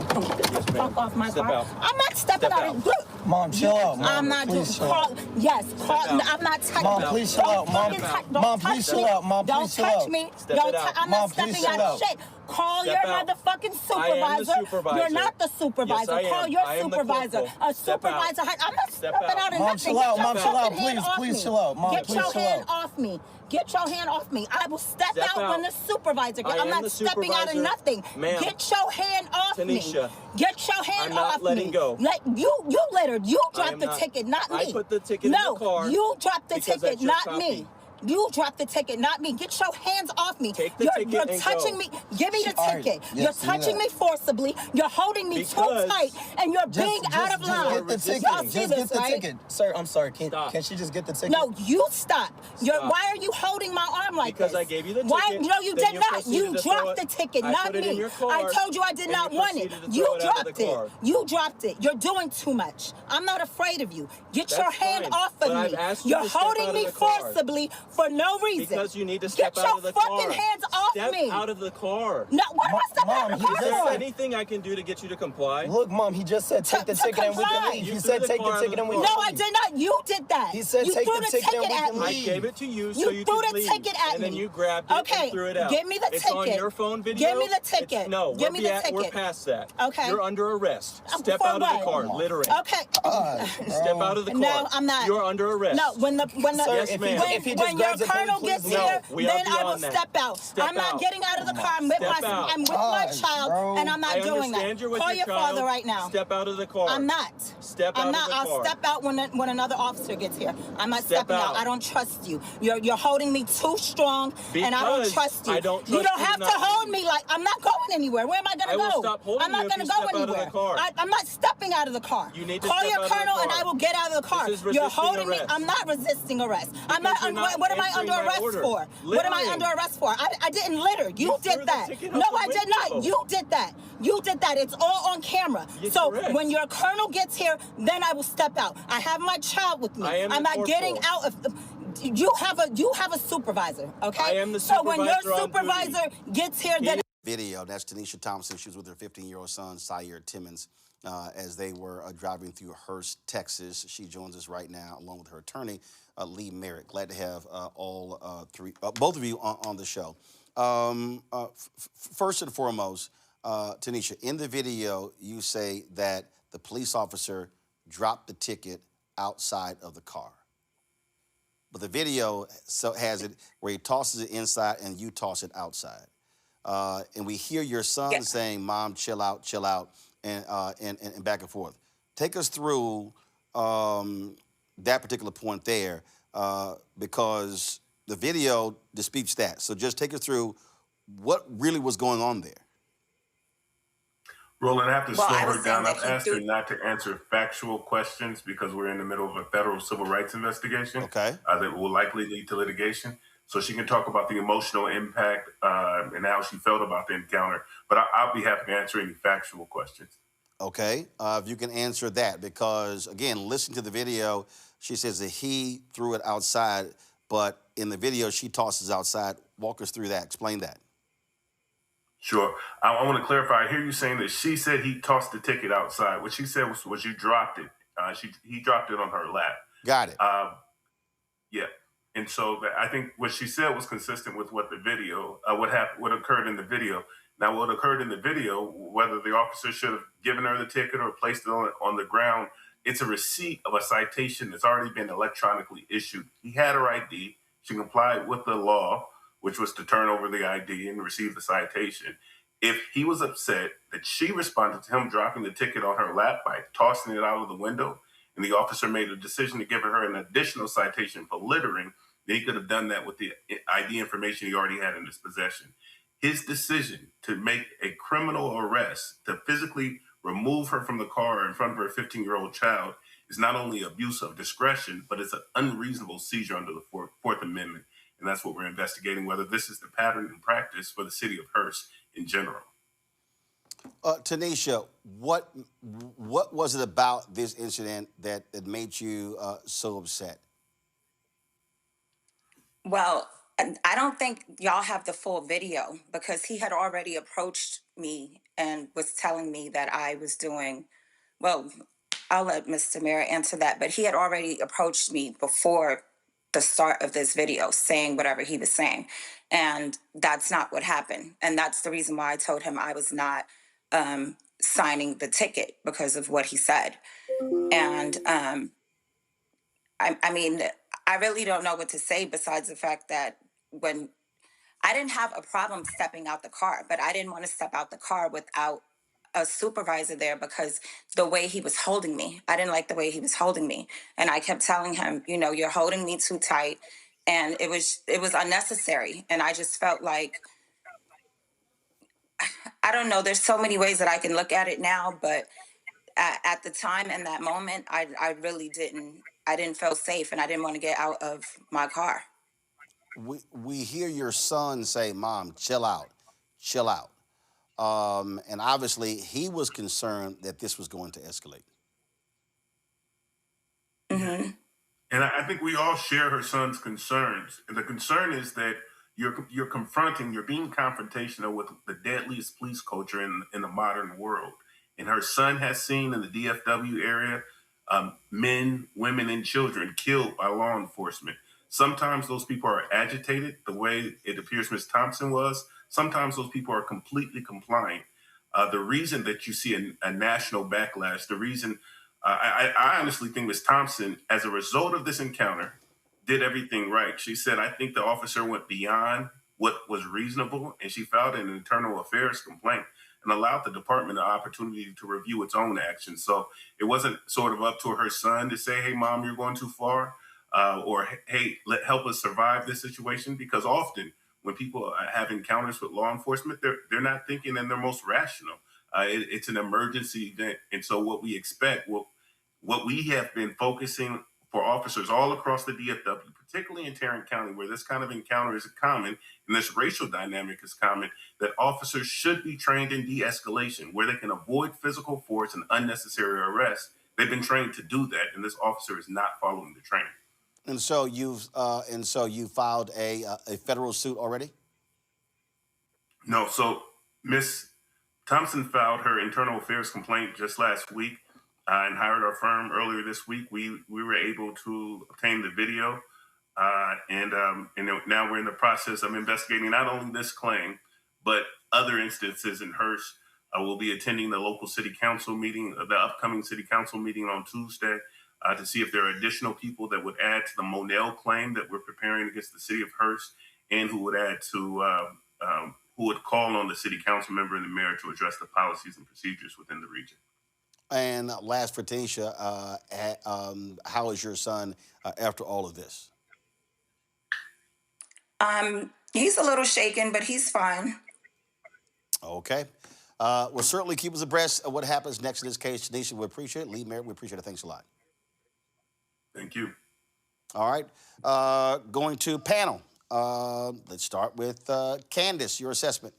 Yes, ma'am. Fuck off my Step car. out. I'm not stepping Step out. out. Look. Mom, chill out. Mom, I'm not doing. please chill out. Yes, out. I'm not touching. Mom, please chill out. Mom, Mom, please chill out. Mom, don't please chill touch out. me. Step Don't it out. I'm Mom, not please stepping chill out of out. shit. Call Step your out. motherfucking I am the supervisor. supervisor. You're not the supervisor. Yes, I am. Call your I am the supervisor. corporal. A Step out. supervisor. I'm not Step stepping out. out of Mom, nothing. chill out. Get Mom, your chill out. fucking hand Please, off please me. chill out. Mom, Get please your chill hand out. off me. Get your hand off me. I will step Step out when out. the supervisor gets. I I'm am not the stepping out of supervisor. nothing. Ma'am. Get your hand off Tanisha. me. Get your hand I'm not off letting me. go. You littered. You I dropped am the not. ticket, not me. I put the ticket in no, the car you dropped the because ticket, that's your not copy. me. You dropped the ticket, not me. Get your hands off me. Take the you're ticket and touching go. me. Give me the All right. ticket. Yes, You're touching me forcibly. You're holding me Because too tight, and you're being out of line. Just get the ticket. Y'all see Just this, get the right? ticket. Sir, I'm sorry. Can Stop. she just get the ticket? No, you stop. Stop. Why are you holding my arm like Because this? I gave you the Why? ticket, No, you then did you not. proceeded You to throw dropped it. the ticket, I not put it me. in your car, I told you I did and not you want it. proceeded to You throw it out of dropped the it. car. You dropped it. You're doing too much. I'm not afraid of you. Get your That's hand fine, off but of I've me. asked you You're to step holding out of me the car. forcibly for no reason. Because you need to step Get out your of the fucking car. hands off Step me. out of the car. No, what am I stepping out of the Is car there for? anything I can do to get you to comply? Look, Mom, he just said take the To ticket and we can comply. leave. You He threw said the take the car out ticket of and we the can No, leave. I did not. You did that. He said you take threw the the ticket and ticket we at can me. I leave. gave it to you so You you threw could the leave. ticket at and then me. you grabbed it Okay, and threw it out. give me the it's ticket. on your phone video. Give me the ticket. No, Give me the we're ticket. past that. Okay. You're under arrest. Step For out of what? the car, littering. Okay. Step out of the car. No, I'm not. You're under arrest. No, when the Yes, ma'am. if he just when your grabs it, can we colonel please gets leave? here, No, we are then I will beyond that. step out. Step I'm not out. getting out of the car. I'm with Step my out. I'm with my Gosh, child, bro. and I'm not I doing understand that. you're with Call your your child. father right now. Step out of the car. I'm not. Step out I'm of not. the I'll car. step out when another officer gets here. I'm not Step stepping out. out. I don't trust you. You're holding me too strong, and I don't Because trust you. I don't you trust don't you have to to not hold leave. me like I'm not going anywhere. Where am I I gonna will go? stop holding I'm not you if gonna you go step out of the anywhere. car. I'm not stepping out of the car. You need to Call step your out of the colonel, and car. I will get out of the car. This is You're resisting holding me. arrest. I'm not resisting arrest. I'm not. you're not What am I answering under my arrest order. for? What am I Littering. under arrest for? I didn't litter. You You threw did the that. ticket No, out the I did not. window. You did that. You did that. It's all on camera. You're So correct. when your colonel gets here, then I will step out. I have my child with me. I am I'm the not getting corporal. out of. You have a supervisor, okay? I am the So when your supervisor on duty. supervisor gets here, then Video. That's Tanisha Thompson. She was with her 15-year-old son, Syer Timmons, as they were driving through Hurst, Texas. She joins us right now, along with her attorney, Lee Merritt. Glad to have both of you on the show. First and foremost, Tanisha, in the video, you say that the police officer dropped the ticket outside of the car. But the video has it where he tosses it inside and you toss it outside. And we hear your son saying, "Mom, chill out," and back and forth. Take us through that particular point there, because the video disputes that. So just take us through what really was going on there. Roland, I have to slow I her was saying down. that I've he asked her threw- not to answer factual questions because we're in the middle of a federal civil rights investigation. Okay. That will likely lead to litigation. So she can talk about the emotional impact and how she felt about the encounter. But I'll be happy to answer any factual questions. Okay, if you can answer that, because again, listen to the video. She says that he threw it outside, but in the video she tosses outside. Walk us through that. Explain that. Sure. I want to clarify. I hear you saying that she said he tossed the ticket outside. What she said was you dropped it. He dropped it on her lap. Got it. Yeah. And so I think what she said was consistent with what the video, what occurred in the video. Now, what occurred in the video, whether the officer should have given her the ticket or placed it on the ground, it's a receipt of a citation that's already been electronically issued. He had her ID. She complied with the law, which was to turn over the ID and receive the citation. If he was upset that she responded to him dropping the ticket on her lap by tossing it out of the window, and the officer made a decision to give her an additional citation for littering, then he could have done that with the ID information he already had in his possession. His decision to make a criminal arrest, to physically remove her from the car in front of her 15-year-old child, is not only abuse of discretion, but it's an unreasonable seizure under the Fourth Amendment. And that's what we're investigating, whether this is the pattern and practice for the city of Hearst in general. Tanisha, what was it about this incident that made you so upset? Well, I don't think y'all have the full video, because he had already approached me and was telling me that I was doing, well, I'll let Mr. Mayor answer that, but he had already approached me before the start of this video saying whatever he was saying. And that's not what happened. And that's the reason why I told him I was not signing the ticket, because of what he said. And I mean, I really don't know what to say besides the fact that when I didn't have a problem stepping out the car, but I didn't want to step out the car without a supervisor there, because the way he was holding me, I didn't like the way he was holding me. And I kept telling him, you know, you're holding me too tight. And it was unnecessary. And I just felt like, I don't know, there's so many ways that I can look at it now, but at the time and that moment, I really didn't feel safe, and I didn't want to get out of my car. We hear your son say, "Mom, chill out, chill out." And obviously, he was concerned that this was going to escalate. Mm-hmm. And I think we all share her son's concerns. And the concern is that you're confronting, you're being confrontational with the deadliest police culture in the modern world. And her son has seen in the DFW area men, women, and children killed by law enforcement. Sometimes those people are agitated, the way it appears Ms. Thompson was. Sometimes those people are completely compliant. The reason that you see a national backlash, the reason I honestly think Ms. Thompson, as a result of this encounter, did everything right. She said, I think the officer went beyond what was reasonable, and she filed an internal affairs complaint and allowed the department an opportunity to review its own actions. So it wasn't sort of up to her son to say, hey, Mom, you're going too far, or hey, help us survive this situation, because often when people have encounters with law enforcement, they're not thinking in their most rational. It's an emergency event. And so what we expect, what we have been focusing for officers all across the DFW, particularly in Tarrant County, where this kind of encounter is common and this racial dynamic is common, that officers should be trained in de-escalation, where they can avoid physical force and unnecessary arrest. They've been trained to do that, and this officer is not following the training. And so you filed a federal suit already? No. So Ms. Thompson filed her internal affairs complaint just last week and hired our firm earlier this week. We were able to obtain the video, and now we're in the process of investigating not only this claim, but other instances in Hearst. We'll be attending the local city council meeting, the upcoming city council meeting on Tuesday, to see if there are additional people that would add to the Monell claim that we're preparing against the city of Hearst, and who would add to, who would call on the city council member and the mayor to address the policies and procedures within the region. And last for Tanisha, how is your son after all of this? He's a little shaken, but he's fine. Okay. Well, certainly keep us abreast of what happens next in this case. Tanisha, we appreciate it. Lee, Mayor, we appreciate it. Thanks a lot. Thank you. All right. Going to panel. Let's start with Candace, your assessment.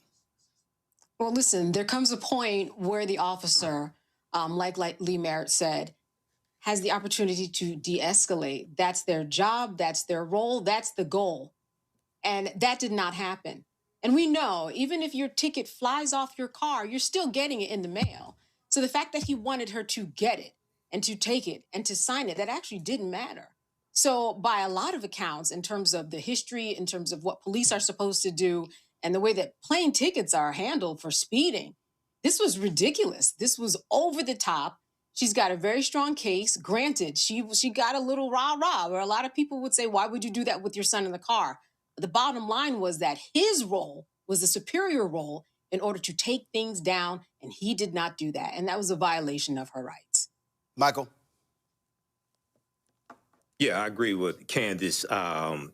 Well, listen, there comes a point where the officer, like Lee Merritt said, has the opportunity to de-escalate. That's their job, that's their role, that's the goal. And that did not happen. And we know, even if your ticket flies off your car, you're still getting it in the mail. So the fact that he wanted her to get it and to take it and to sign it, that actually didn't matter. So by a lot of accounts, in terms of the history, in terms of what police are supposed to do, and the way that plane tickets are handled for speeding, this was ridiculous. This was over the top. She's got a very strong case. Granted, she got a little rah-rah, where a lot of people would say, why would you do that with your son in the car? The bottom line was that his role was the superior role, in order to take things down, and he did not do that. And that was a violation of her rights. Michael? Yeah, I agree with Candace.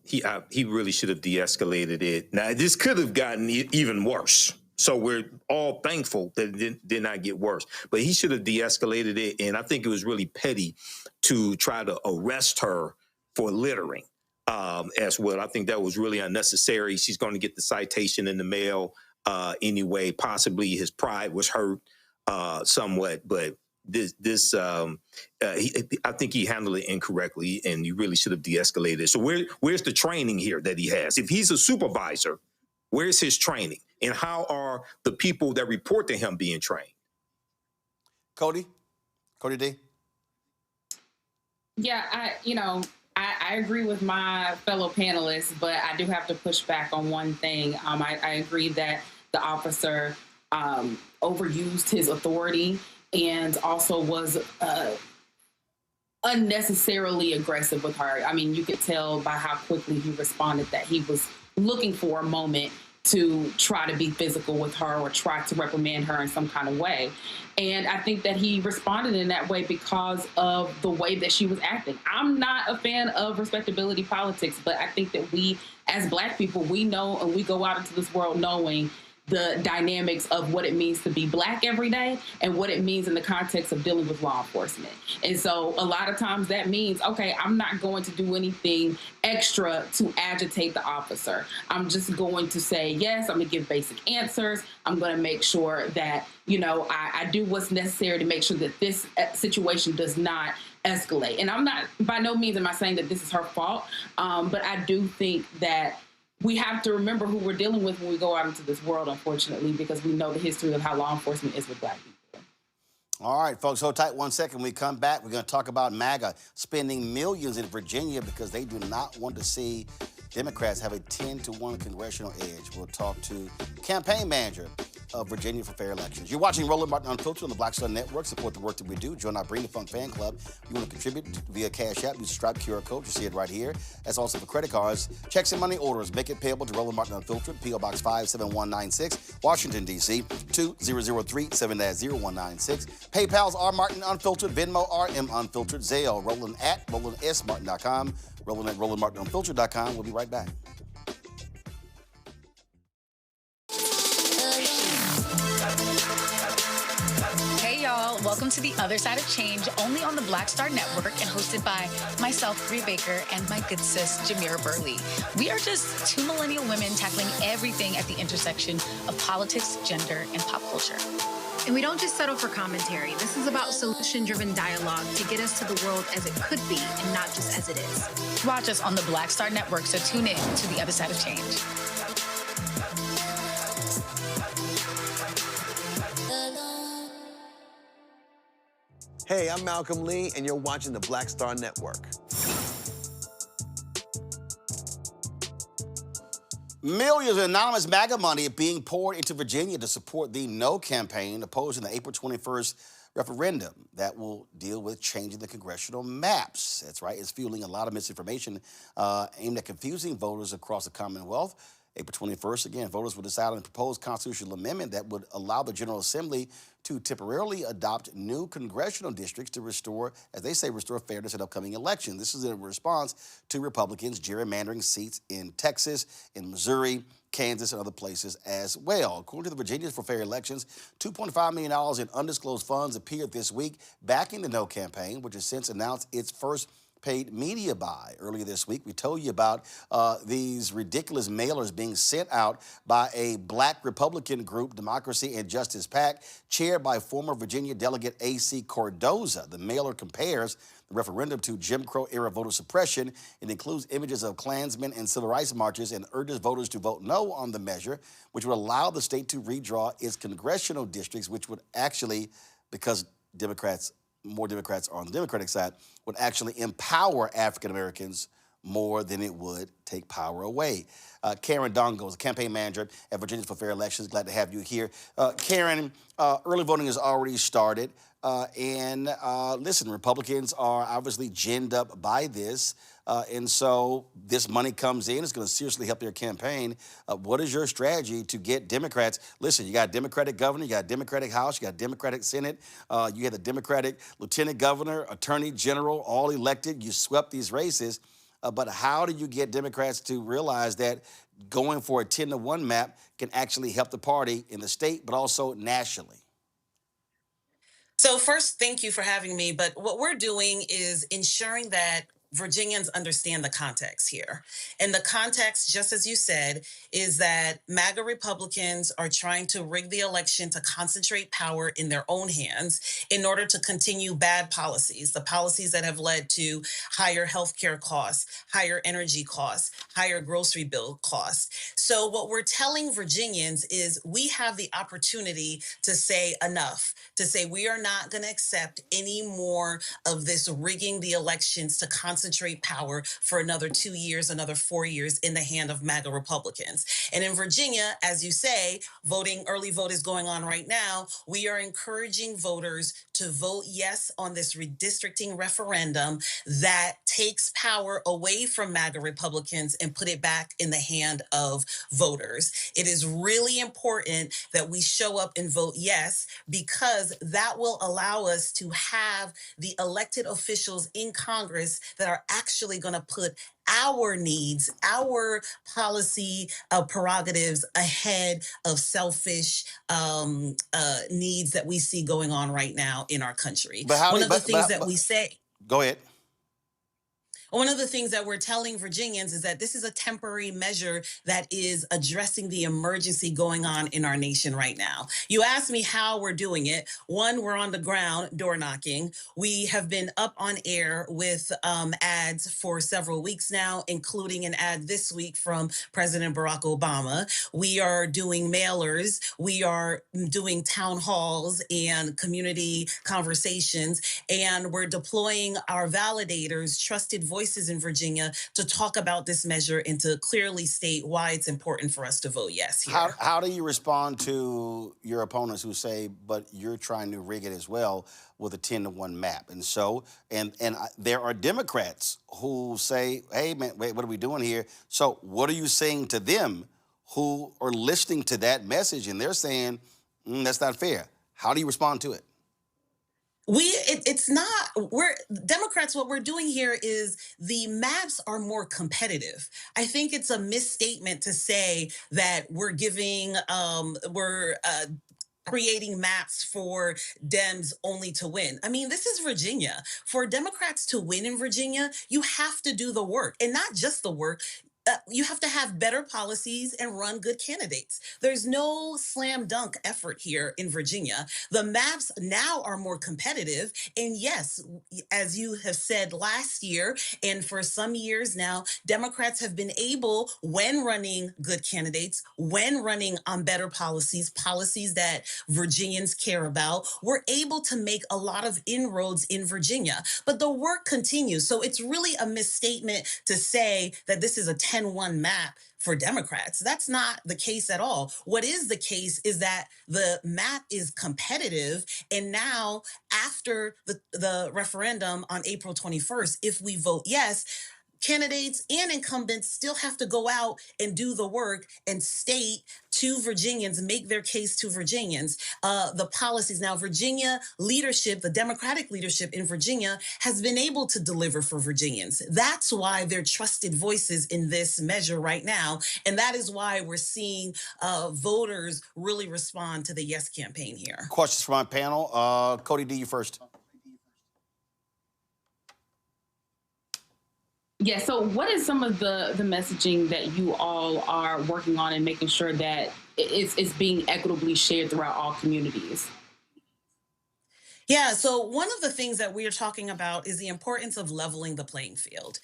He really should have de-escalated it. Now, this could have gotten even worse. So we're all thankful that it did not get worse. But he should have de-escalated it, and I think it was really petty to try to arrest her for littering as well. I think that was really unnecessary. She's going to get the citation in the mail anyway. Possibly his pride was hurt somewhat, but I think he handled it incorrectly, and he really should have de-escalated. So where's the training here that he has? If he's a supervisor, where's his training? And how are the people that report to him being trained? Cody D? Yeah, I agree with my fellow panelists, but I do have to push back on one thing. I agree that the officer overused his authority and also was unnecessarily aggressive with her. I mean, you could tell by how quickly he responded that he was looking for a moment to try to be physical with her or try to reprimand her in some kind of way. And I think that he responded in that way because of the way that she was acting. I'm not a fan of respectability politics, but I think that we, as Black people, we know and we go out into this world knowing the dynamics of what it means to be Black every day and what it means in the context of dealing with law enforcement. And so a lot of times that means, okay, I'm not going to do anything extra to agitate the officer. I'm just going to say, yes, I'm going to give basic answers. I'm going to make sure that, I do what's necessary to make sure that this situation does not escalate. And I'm not, by no means am I saying that this is her fault, but I do think that we have to remember who we're dealing with when we go out into this world, unfortunately, because we know the history of how law enforcement is with Black people. All right, folks, hold tight 1 second. When we come back, we're going to talk about MAGA spending millions in Virginia because they do not want to see Democrats have a 10-1 congressional edge. We'll talk to campaign manager of Virginia for Fair Elections. You're watching Roland Martin Unfiltered on the Black Star Network. Support the work that we do. Join our Bring the Funk fan club. You want to contribute via Cash App, use the Stripe QR code. You see it right here. That's also for credit cards. Checks and money orders. Make it payable to Roland Martin Unfiltered, P.O. Box 57196, Washington, D.C. 20037 0196. PayPal's R Martin Unfiltered, Venmo RM Unfiltered, Zelle, Roland at RolandSMartin.com, Roland at RolandMartinUnfiltered.com. We'll be right back. Hey y'all, welcome to The Other Side of Change, only on the Black Star Network and hosted by myself, Bree Baker, and my good sis, Jamira Burley. We are just two millennial women tackling everything at the intersection of politics, gender, and pop culture. And we don't just settle for commentary. This is about solution-driven dialogue to get us to the world as it could be and not just as it is. Watch us on the Black Star Network, so tune in to The Other Side of Change. Hey, I'm Malcolm Lee, and you're watching the Black Star Network. Millions of anonymous MAGA money being poured into Virginia to support the No campaign opposing the April 21st referendum that will deal with changing the congressional maps. That's right, it's fueling a lot of misinformation aimed at confusing voters across the Commonwealth. April 21st, again, voters will decide on a proposed constitutional amendment that would allow the General Assembly to temporarily adopt new congressional districts to restore, as they say, restore fairness in upcoming elections. This is in response to Republicans gerrymandering seats in Texas, in Missouri, Kansas, and other places as well. According to the Virginians for Fair Elections, $2.5 million in undisclosed funds appeared this week backing the No campaign, which has since announced its first paid media buy. Earlier this week, we told you about these ridiculous mailers being sent out by a Black Republican group, Democracy and Justice PAC, chaired by former Virginia Delegate A.C. Cordoza. The mailer compares the referendum to Jim Crow-era voter suppression. It includes images of Klansmen and civil rights marches and urges voters to vote no on the measure, which would allow the state to redraw its congressional districts, which would actually, because more Democrats are on the Democratic side, would actually empower African Americans more than it would take power away. Karen Dongo is a campaign manager at Virginia for Fair Elections. Glad to have you here. Karen, early voting has already started. Listen, Republicans are obviously ginned up by this. And so this money comes in. It's going to seriously help your campaign. What is your strategy to get Democrats? Listen, you got a Democratic governor, you got a Democratic House, you got a Democratic Senate, you had the Democratic Lieutenant Governor, Attorney General, all elected. You swept these races. But how do you get Democrats to realize that going for a 10-to-1 map can actually help the party in the state, but also nationally? So first, thank you for having me. But what we're doing is ensuring that Virginians understand the context here. And the context, just as you said, is that MAGA Republicans are trying to rig the election to concentrate power in their own hands in order to continue bad policies, the policies that have led to higher healthcare costs, higher energy costs, higher grocery bill costs. So what we're telling Virginians is we have the opportunity to say enough, to say we are not going to accept any more of this rigging the elections to concentrate power for another 2 years, another 4 years in the hand of MAGA Republicans. And in Virginia, as you say, early vote is going on right now. We are encouraging voters to vote yes on this redistricting referendum that takes power away from MAGA Republicans and put it back in the hand of voters. It is really important that we show up and vote yes, because that will allow us to have the elected officials in Congress that are actually going to put our needs, our policy prerogatives ahead of selfish needs that we see going on right now in our country. One of the things that we say. Go ahead. One of the things that we're telling Virginians is that this is a temporary measure that is addressing the emergency going on in our nation right now. You asked me how we're doing it. One, we're on the ground door knocking. We have been up on air with ads for several weeks now, including an ad this week from President Barack Obama. We are doing mailers. We are doing town halls and community conversations, and we're deploying our validators, trusted voices in Virginia, to talk about this measure and to clearly state why it's important for us to vote yes here. How do you respond to your opponents who say, but you're trying to rig it as well with a 10-to-1 map? And so, and there are Democrats who say, hey, man, wait, what are we doing here? So what are you saying to them who are listening to that message and they're saying, that's not fair? How do you respond to it? It's not, we're Democrats, what we're doing here is the maps are more competitive. I think it's a misstatement to say that we're giving, creating maps for Dems only to win. I mean, this is Virginia. For Democrats to win in Virginia, you have to do the work, and not just the work. You have to have better policies and run good candidates. There's no slam dunk effort here in Virginia. The maps now are more competitive. And yes, as you have said last year, and for some years now, Democrats have been able, when running good candidates, when running on better policies, policies that Virginians care about, we're able to make a lot of inroads in Virginia. But the work continues. So it's really a misstatement to say that this is a 10-1 map for Democrats. That's not the case at all. What is the case is that the map is competitive. And now, after the referendum on April 21st, if we vote yes, candidates and incumbents still have to go out and do the work and state to Virginians, make their case to Virginians, the policies. Now, Virginia leadership, the Democratic leadership in Virginia, has been able to deliver for Virginians. That's why they're trusted voices in this measure right now. And that is why we're seeing voters really respond to the yes campaign here. Questions from my panel. Cody D, you first. Yeah, so what is some of the messaging that you all are working on and making sure that it's being equitably shared throughout all communities? Yeah, so one of the things that we are talking about is the importance of leveling the playing field.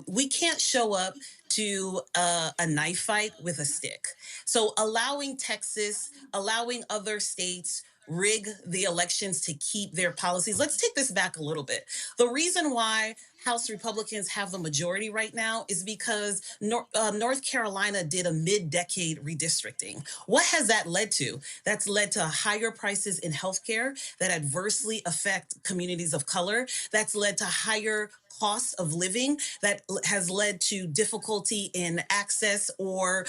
We can't show up to a knife fight with a stick. So allowing Texas, allowing other states rig the elections to keep their policies. Let's take this back a little bit. The reason why House Republicans have the majority right now is because North Carolina did a mid-decade redistricting. What has that led to? That's led to higher prices in healthcare that adversely affect communities of color. That's led to higher cost of living that has led to difficulty in access or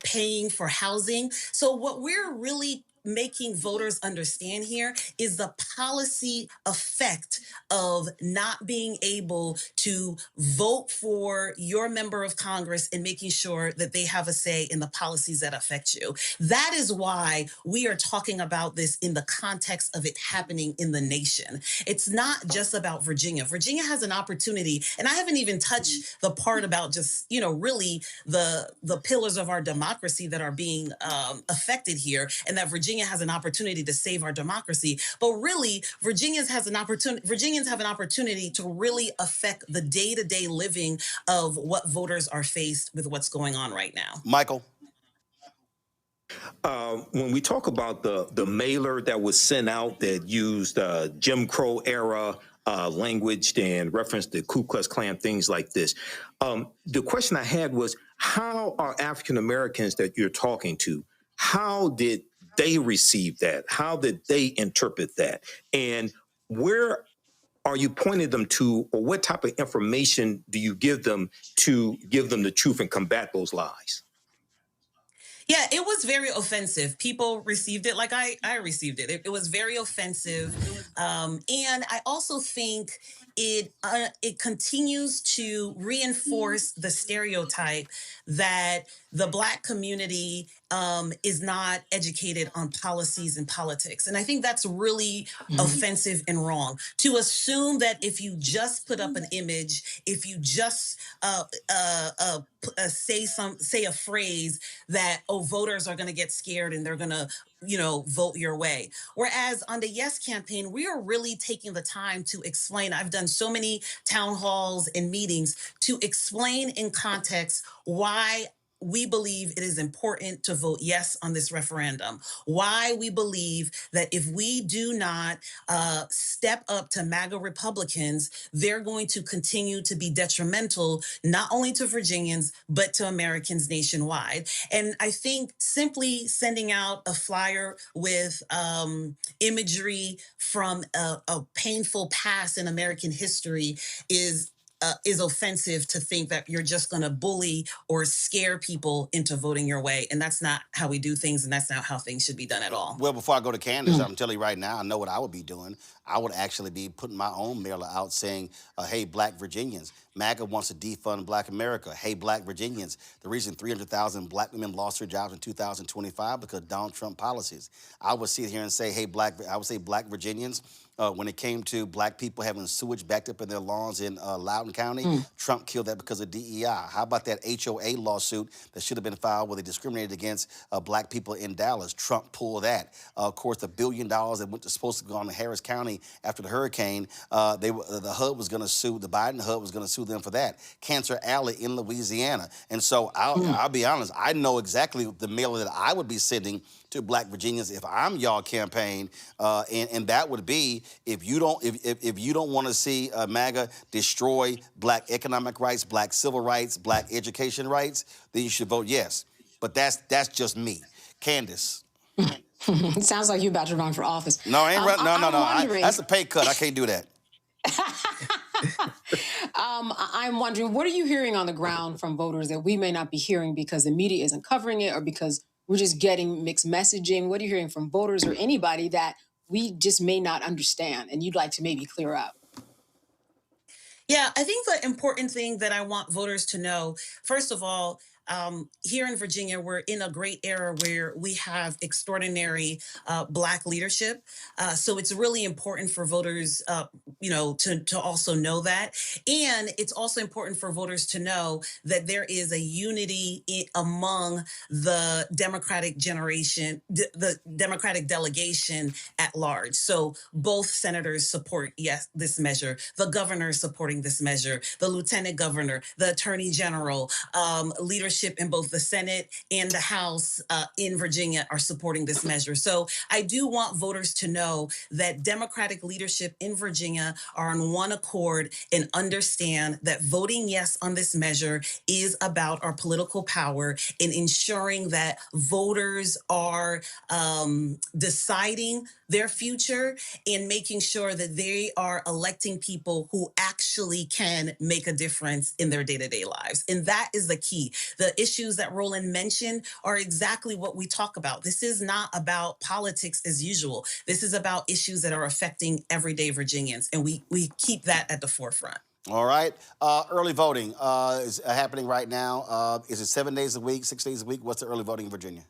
paying for housing. So what we're really making voters understand here is the policy effect of not being able to vote for your member of Congress and making sure that they have a say in the policies that affect you. That is why we are talking about this in the context of it happening in the nation. It's not just about Virginia. Virginia has an opportunity, and I haven't even touched the part about just, really the pillars of our democracy that are being affected here, and that Virginia has an opportunity to save our democracy. But really, Virginians have an opportunity to really affect the day-to-day living of what voters are faced with what's going on right now. Michael? When we talk about the mailer that was sent out that used Jim Crow era language and referenced the Ku Klux Klan, things like this, the question I had was, how are African Americans that you're talking to, how did they receive that? How did they interpret that? And where are you pointing them to, or what type of information do you give them to give them the truth and combat those lies? Yeah, it was very offensive. People received it like I received it. It was very offensive. And I also think it continues to reinforce the stereotype that the Black community is not educated on policies and politics. And I think that's really offensive and wrong. To assume that if you just put up an image, if you just say a phrase that, voters are going to get scared and they're going to, vote your way. Whereas on the Yes campaign, we are really taking the time to explain. I've done so many town halls and meetings to explain in context why we believe it is important to vote yes on this referendum. Why we believe that if we do not step up to MAGA Republicans, they're going to continue to be detrimental, not only to Virginians, but to Americans nationwide. And I think simply sending out a flyer with imagery from a painful past in American history is offensive to think that you're just going to bully or scare people into voting your way. And that's not how we do things, and that's not how things should be done at all. Well, before I go to Candace, I'm telling you right now, I know what I would be doing. I would actually be putting my own mailer out saying, hey, Black Virginians, MAGA wants to defund Black America. Hey, Black Virginians, the reason 300,000 Black women lost their jobs in 2025 because of Donald Trump policies. I would sit here and say, hey, Black Virginians, when it came to Black people having sewage backed up in their lawns in Loudoun County, Trump killed that because of DEI. How about that HOA lawsuit that should have been filed where they discriminated against Black people in Dallas? Trump pulled that. Of course, the $1 billion that supposed to go on to Harris County after the hurricane, the HUD was going to sue, the Biden HUD was going to sue them for that. Cancer Alley in Louisiana. And so I'll be honest, I know exactly the mailer that I would be sending to Black Virginians if I'm y'all campaign, and that would be if you don't want to see MAGA destroy Black economic rights, Black civil rights, Black education rights, then you should vote yes. But that's just me. Candace. It sounds like you're about to run for office. No, I ain't run. No. That's a pay cut. I can't do that. I'm wondering, what are you hearing on the ground from voters that we may not be hearing because the media isn't covering it or because we're just getting mixed messaging? What are you hearing from voters or anybody that we just may not understand and you'd like to maybe clear up? Yeah, I think the important thing that I want voters to know, first of all, here in Virginia, we're in a great era where we have extraordinary Black leadership. So it's really important for voters, to also know that. And it's also important for voters to know that there is a unity among the Democratic the Democratic delegation at large. So both senators support, yes, this measure. The governor is supporting this measure. The lieutenant governor, the attorney general, leadership leadership in both the Senate and the House in Virginia are supporting this measure. So I do want voters to know that Democratic leadership in Virginia are on one accord and understand that voting yes on this measure is about our political power and ensuring that voters are deciding their future and making sure that they are electing people who actually can make a difference in their day-to-day lives. And that is the key. The issues that Roland mentioned are exactly what we talk about. This is not about politics as usual. This is about issues that are affecting everyday Virginians, and we keep that at the forefront. All right. Early voting is happening right now. Is it 7 days a week, 6 days a week? What's the early voting in Virginia?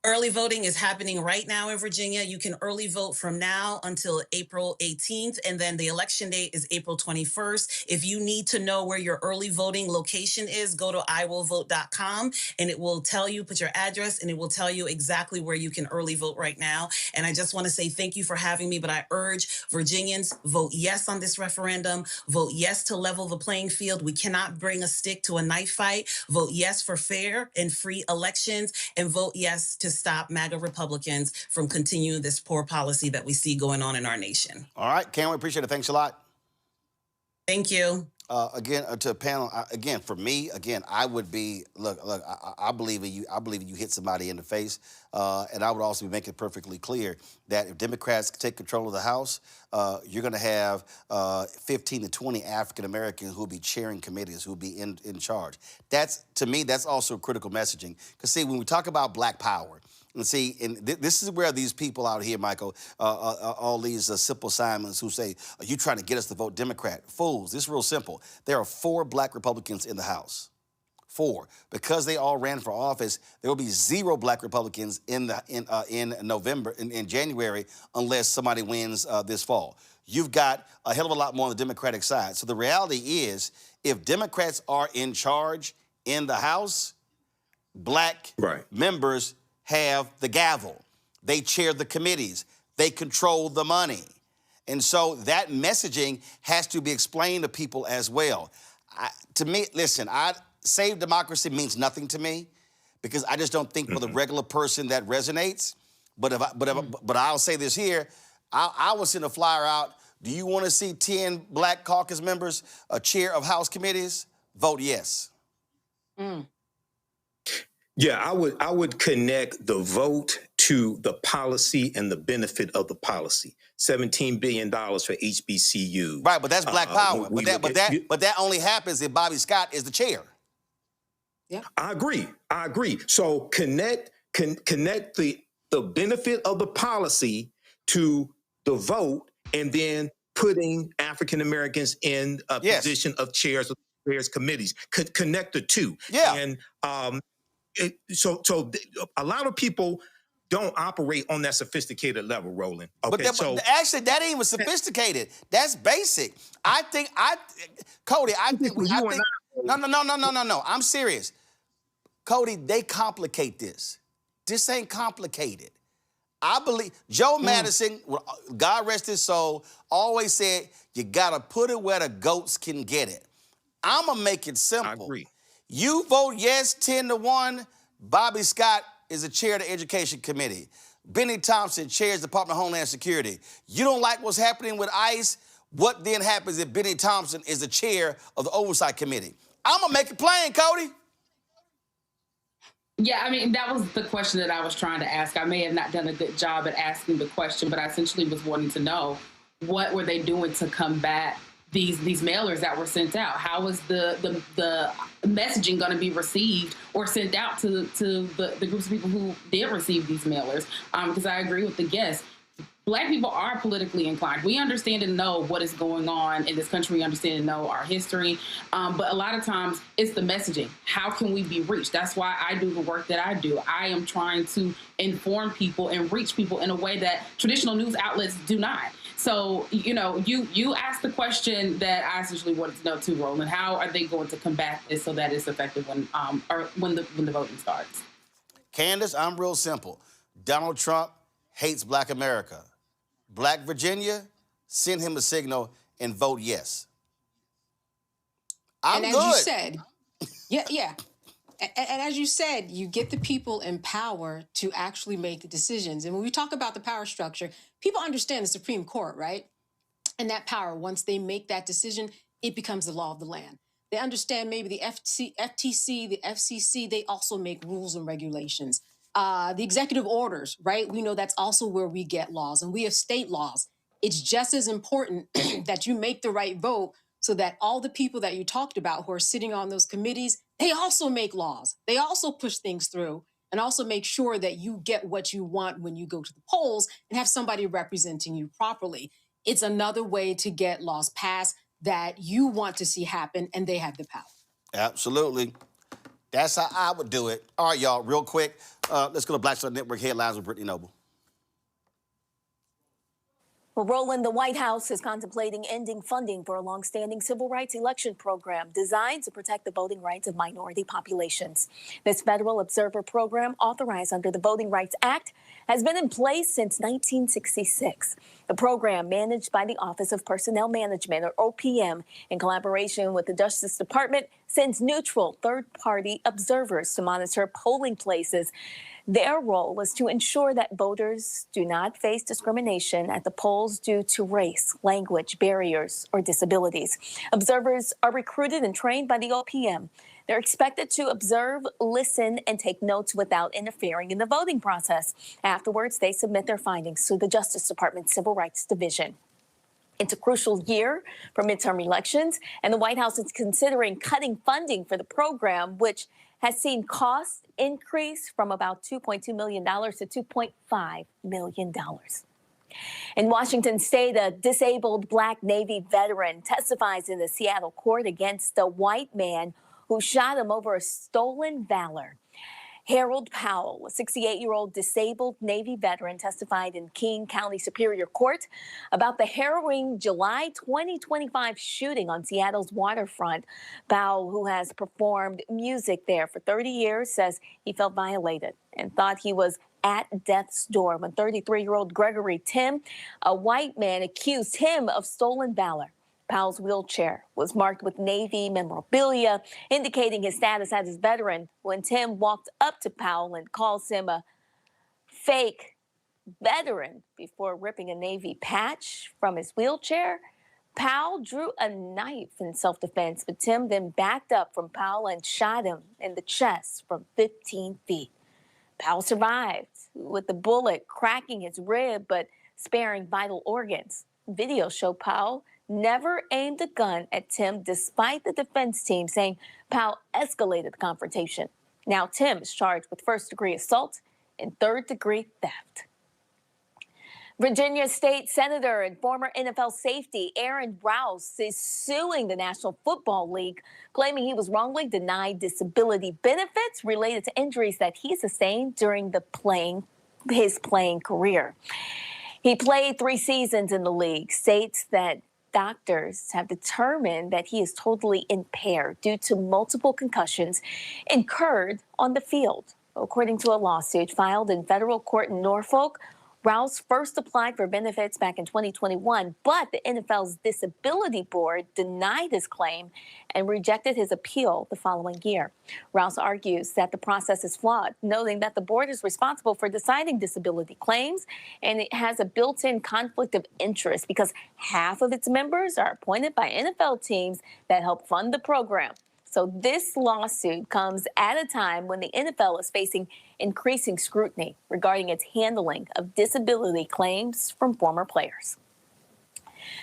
Early voting is happening right now in Virginia. You can early vote from now until April 18th, and then the election date is April 21st. If you need to know where your early voting location is, go to iwillvote.com, and it will tell you, put your address, and it will tell you exactly where you can early vote right now. And I just want to say thank you for having me, but I urge Virginians, vote yes on this referendum. Vote yes to level the playing field. We cannot bring a stick to a knife fight. Vote yes for fair and free elections, and vote yes to stop MAGA Republicans from continuing this poor policy that we see going on in our nation. All right, Karen, we appreciate it. Thanks a lot. Thank you. Again, to the panel, again, for me, again, I would be, look, I believe in you. I believe you hit somebody in the face. And I would also make it perfectly clear that if Democrats take control of the House, you're going to have 15 to 20 African-Americans who will be chairing committees, who will be in charge. That's, to me, that's also critical messaging. Because, see, when we talk about black power, and see, and this is where these people out here, Michael, all these simple Simons who say, are you trying to get us to vote Democrat? Fools, this is real simple. There are 4 black Republicans in the House. 4. Because they all ran for office, there will be 0 black Republicans in November, in January, unless somebody wins this fall. You've got a hell of a lot more on the Democratic side. So the reality is, if Democrats are in charge in the House, black members have the gavel. They chair the committees. They control the money. And so that messaging has to be explained to people as well. To me, listen, save democracy means nothing to me because I just don't think for the regular person that resonates. But I'll say this here. I will send a flyer out. Do you want to see 10 black caucus members, a chair of House committees? Vote yes. Yeah, I would connect the vote to the policy and the benefit of the policy. $17 billion for HBCU. Right, but that's black power. But that only happens if Bobby Scott is the chair. Yeah, I agree. So connect the benefit of the policy to the vote, and then putting African Americans in a position of chairs of various committees. Connect the two. Yeah. And so a lot of people don't operate on that sophisticated level, Roland. Okay, but actually, that ain't even sophisticated. That's basic. Cody, no. I'm serious. Cody, they complicate this. This ain't complicated. I believe Joe Madison, God rest his soul, always said, you gotta put it where the goats can get it. I'ma make it simple. I agree. You vote yes 10-1, Bobby Scott is the chair of the Education Committee. Benny Thompson chairs the Department of Homeland Security. You don't like what's happening with ICE? What then happens if Benny Thompson is the chair of the Oversight Committee? I'm gonna make it plain, Cody. Yeah, I mean, that was the question that I was trying to ask. I may have not done a good job at asking the question, but I essentially was wanting to know what were they doing to combat these mailers that were sent out? How was the messaging going to be received or sent out to the groups of people who did receive these mailers? Because I agree with the guest. Black people are politically inclined. We understand and know what is going on in this country. We understand and know our history. But a lot of times it's the messaging. How can we be reached? That's why I do the work that I do. I am trying to inform people and reach people in a way that traditional news outlets do not. So, you know, you asked the question that I essentially wanted to know too, Roland. How are they going to combat this so that it's effective when the voting starts? Candace, I'm real simple. Donald Trump hates Black America. Black Virginia, send him a signal and vote yes. I'm and good. As you said, yeah. And as you said, you get the people in power to actually make the decisions. And when we talk about the power structure, people understand the Supreme Court, right? And that power, once they make that decision, it becomes the law of the land. They understand maybe the FTC, the FCC, they also make rules and regulations. The executive orders, right? We know that's also where we get laws, and we have state laws. It's just as important that you make the right vote so that all the people that you talked about who are sitting on those committees, they also make laws. They also push things through and also make sure that you get what you want when you go to the polls and have somebody representing you properly. It's another way to get laws passed that you want to see happen, and they have the power. Absolutely. That's how I would do it. All right, y'all, real quick. Let's go to Black Star Network headlines with Brittany Noble. Well, Roland, the White House is contemplating ending funding for a longstanding civil rights election program designed to protect the voting rights of minority populations. This federal observer program, authorized under the Voting Rights Act, has been in place since 1966. The program, managed by the Office of Personnel Management, or OPM, in collaboration with the Justice Department, sends neutral third-party observers to monitor polling places. Their role is to ensure that voters do not face discrimination at the polls due to race, language, barriers, or disabilities. Observers are recruited and trained by the OPM. They're expected to observe, listen, and take notes without interfering in the voting process. Afterwards, they submit their findings to the Justice Department Civil Rights Division. It's a crucial year for midterm elections, and the White House is considering cutting funding for the program, which has seen costs increase from about $2.2 million to $2.5 million. In Washington state, a disabled Black Navy veteran testifies in the Seattle court against a white man who shot him over a stolen valor. Harold Powell, a 68-year-old disabled Navy veteran, testified in King County Superior Court about the harrowing July 2025 shooting on Seattle's waterfront. Powell, who has performed music there for 30 years, says he felt violated and thought he was at death's door when 33-year-old Gregory Tim, a white man, accused him of stolen valor. Powell's wheelchair was marked with Navy memorabilia, indicating his status as a veteran. When Tim walked up to Powell and calls him a fake veteran before ripping a Navy patch from his wheelchair, Powell drew a knife in self-defense, but Tim then backed up from Powell and shot him in the chest from 15 feet. Powell survived, with the bullet cracking his rib but sparing vital organs. Video show Powell never aimed a gun at Tim, despite the defense team saying Powell escalated the confrontation. Now Tim is charged with first-degree assault and third-degree theft. Virginia State Senator and former NFL safety Aaron Rouse is suing the National Football League, claiming he was wrongly denied disability benefits related to injuries that he sustained during his playing career. He played 3 seasons in the league, states that doctors have determined that he is totally impaired due to multiple concussions incurred on the field. According to a lawsuit filed in federal court in Norfolk, Rouse first applied for benefits back in 2021, but the NFL's Disability Board denied his claim and rejected his appeal the following year. Rouse argues that the process is flawed, noting that the board is responsible for deciding disability claims, and it has a built-in conflict of interest because half of its members are appointed by NFL teams that help fund the program. So this lawsuit comes at a time when the NFL is facing increasing scrutiny regarding its handling of disability claims from former players.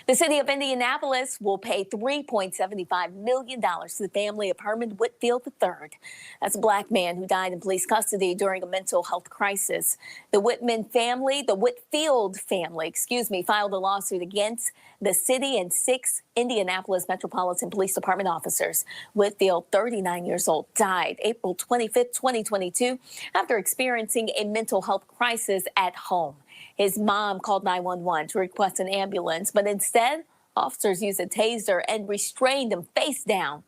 The city of Indianapolis will pay $3.75 million to the family of Herman Whitfield III. That's a Black man who died in police custody during a mental health crisis. The Whitfield family, filed a lawsuit against the city and 6 Indianapolis Metropolitan Police Department officers. Whitfield, 39 years old, died April 25, 2022, after experiencing a mental health crisis at home. His mom called 911 to request an ambulance, but instead, officers used a taser and restrained him face down.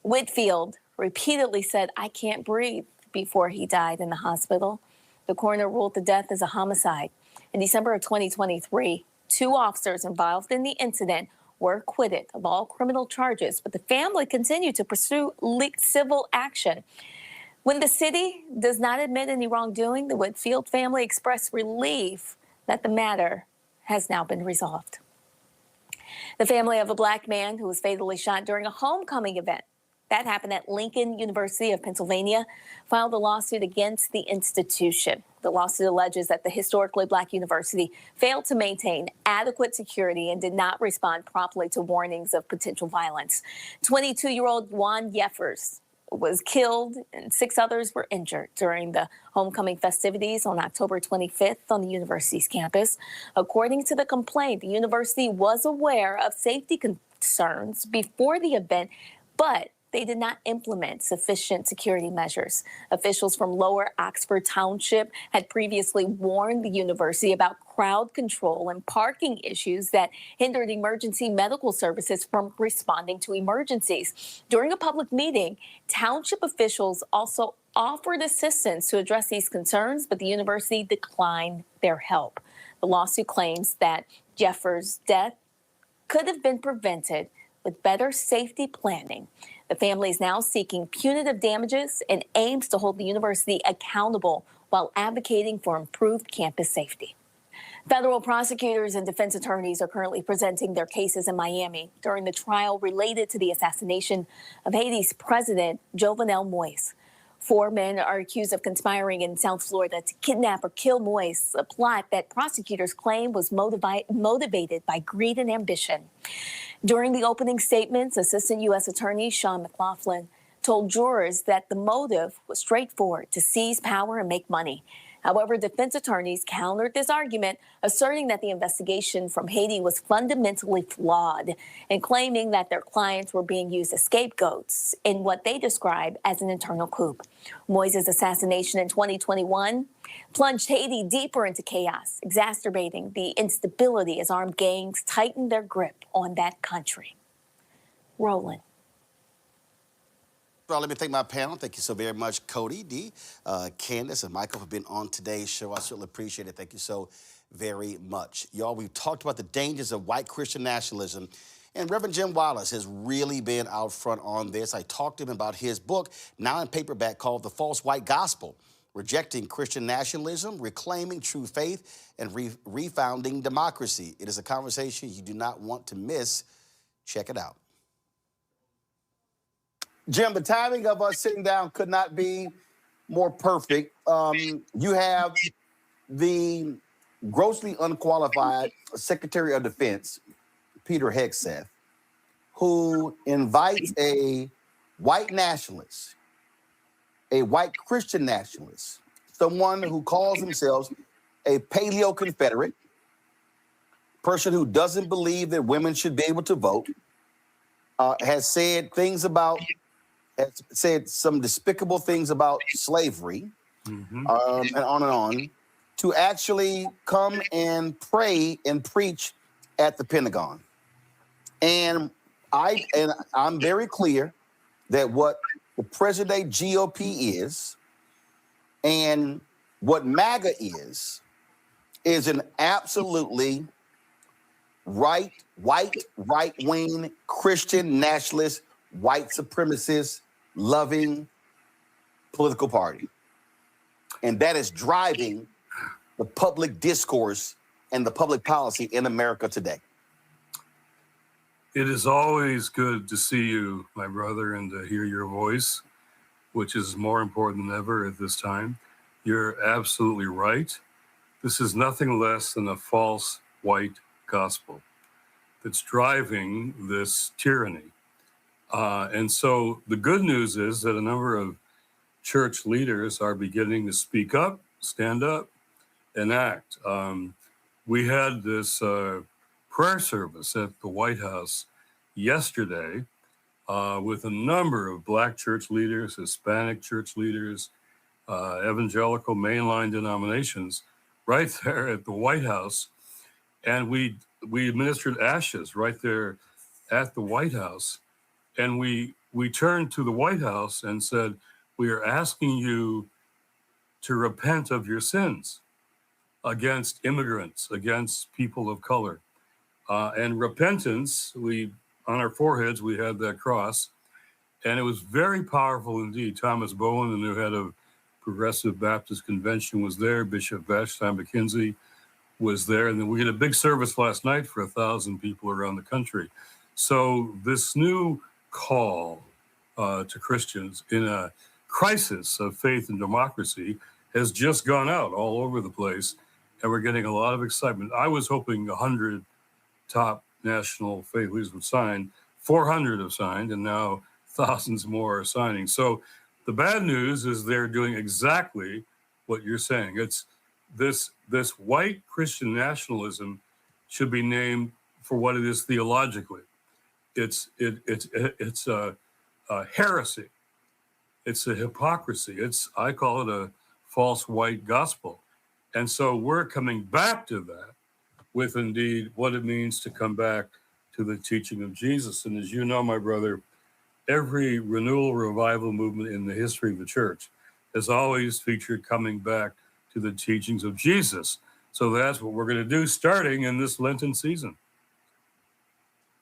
Whitfield repeatedly said, "I can't breathe," before he died in the hospital. The coroner ruled the death as a homicide. In December of 2023, 2 officers involved in the incident were acquitted of all criminal charges, but the family continued to pursue civil action. When the city does not admit any wrongdoing, the Whitfield family expressed relief that the matter has now been resolved. The family of a black man who was fatally shot during a homecoming event that happened at Lincoln University of Pennsylvania filed a lawsuit against the institution. The lawsuit alleges that the historically black university failed to maintain adequate security and did not respond promptly to warnings of potential violence. 22-year-old Juan Jeffers was killed and 6 others were injured during the homecoming festivities on October 25th on the university's campus. According to the complaint, the university was aware of safety concerns before the event, but they did not implement sufficient security measures. Officials from Lower Oxford Township had previously warned the university about crowd control and parking issues that hindered emergency medical services from responding to emergencies. During a public meeting, township officials also offered assistance to address these concerns, but the university declined their help. The lawsuit claims that Jeffers' death could have been prevented with better safety planning. The family is now seeking punitive damages and aims to hold the university accountable while advocating for improved campus safety. Federal prosecutors and defense attorneys are currently presenting their cases in Miami during the trial related to the assassination of Haiti's president, Jovenel Moïse. 4 men are accused of conspiring in South Florida to kidnap or kill Moïse, a plot that prosecutors claim was motivated by greed and ambition. During the opening statements, Assistant U.S. Attorney Sean McLaughlin told jurors that the motive was straightforward: to seize power and make money. However, defense attorneys countered this argument, asserting that the investigation from Haiti was fundamentally flawed and claiming that their clients were being used as scapegoats in what they describe as an internal coup. Moïse's assassination in 2021 plunged Haiti deeper into chaos, exacerbating the instability as armed gangs tightened their grip on that country. Roland. Well, let me thank my panel. Thank you so very much, Cody, Dee, Candace, and Michael for being on today's show. I certainly appreciate it. Thank you so very much. Y'all, we've talked about the dangers of white Christian nationalism, and Reverend Jim Wallace has really been out front on this. I talked to him about his book, now in paperback, called The False White Gospel: Rejecting Christian Nationalism, Reclaiming True Faith, and Refounding Democracy. It is a conversation you do not want to miss. Check it out. Jim, the timing of us sitting down could not be more perfect. You have the grossly unqualified Secretary of Defense, Peter Hegseth, who invites a white nationalist, a white Christian nationalist, someone who calls themselves a paleo-Confederate, person who doesn't believe that women should be able to vote, has said some despicable things about slavery, and on, to actually come and pray and preach at the Pentagon. And I'm very clear that what the present-day GOP is and what MAGA is an absolutely right-wing, Christian nationalist, white supremacist, loving political party. And that is driving the public discourse and the public policy in America today. It is always good to see you, my brother, and to hear your voice, which is more important than ever at this time. You're absolutely right. This is nothing less than a false white gospel that's driving this tyranny. And so the good news is that a number of church leaders are beginning to speak up, stand up, and act. We had this prayer service at the White House yesterday with a number of Black church leaders, Hispanic church leaders, evangelical mainline denominations right there at the White House. And we administered ashes right there at the White House. And we turned to the White House and said, we are asking you to repent of your sins against immigrants, against people of color. And repentance, on our foreheads, we had that cross. And it was very powerful indeed. Thomas Bowen, the new head of Progressive Baptist Convention, was there. Bishop Vashti McKenzie was there. And then we had a big service last night for 1,000 people around the country. So this new call to Christians in a crisis of faith and democracy has just gone out all over the place. And we're getting a lot of excitement. I was hoping 100 top national faith leaders would sign. 400 have signed, and now thousands more are signing. So the bad news is they're doing exactly what you're saying. It's this white Christian nationalism should be named for what it is theologically. It's a heresy. It's a hypocrisy. I call it a false white gospel. And so we're coming back to that with indeed what it means to come back to the teaching of Jesus. And as you know, my brother, every renewal revival movement in the history of the church has always featured coming back to the teachings of Jesus. So that's what we're going to do starting in this Lenten season.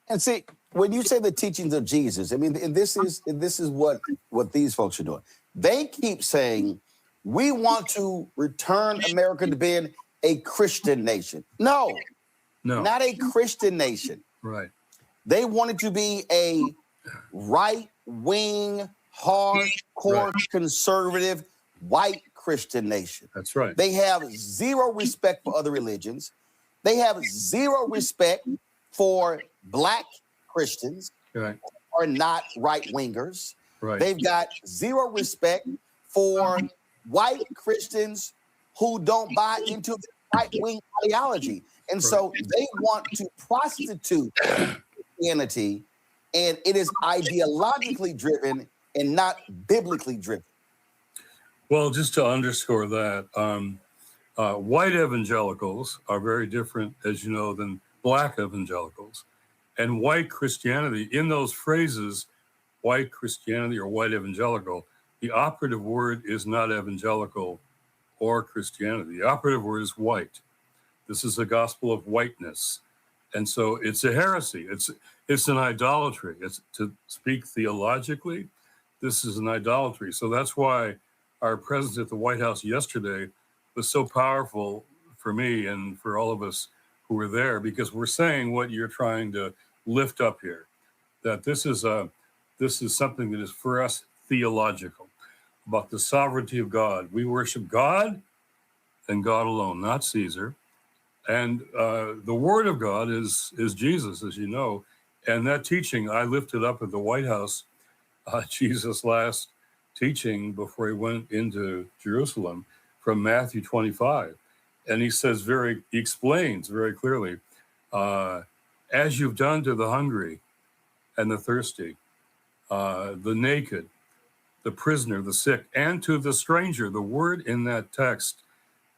And see, when you say the teachings of Jesus, I mean, and this is what these folks are doing. They keep saying, we want to return America to being a Christian nation. No, not a Christian nation. Right. They wanted to be a right-wing, hardcore, conservative, white Christian nation. That's right. They have zero respect for other religions. They have zero respect for Black Christians right. who are not right-wingers. Right. They've got zero respect for white Christians who don't buy into the right-wing ideology. And so they want to prostitute Christianity, and it is ideologically driven and not biblically driven. Well, just to underscore that, white evangelicals are very different, as you know, than Black evangelicals. And white Christianity, in those phrases, white Christianity or white evangelical, the operative word is not evangelical or Christianity. The operative word is white. This is a gospel of whiteness. And so it's a heresy. It's an idolatry. It's to speak theologically, this is an idolatry. So that's why our presence at the White House yesterday was so powerful for me and for all of us who were there, because we're saying what you're trying to lift up here, that this is something that is for us theological, about the sovereignty of God. We worship God and God alone, not Caesar. And the word of God is Jesus, as you know. And that teaching, I lifted up at the White House, Jesus' last teaching before he went into Jerusalem, from Matthew 25. And he explains very clearly, as you've done to the hungry and the thirsty, the naked, the prisoner, the sick, and to the stranger. The word in that text,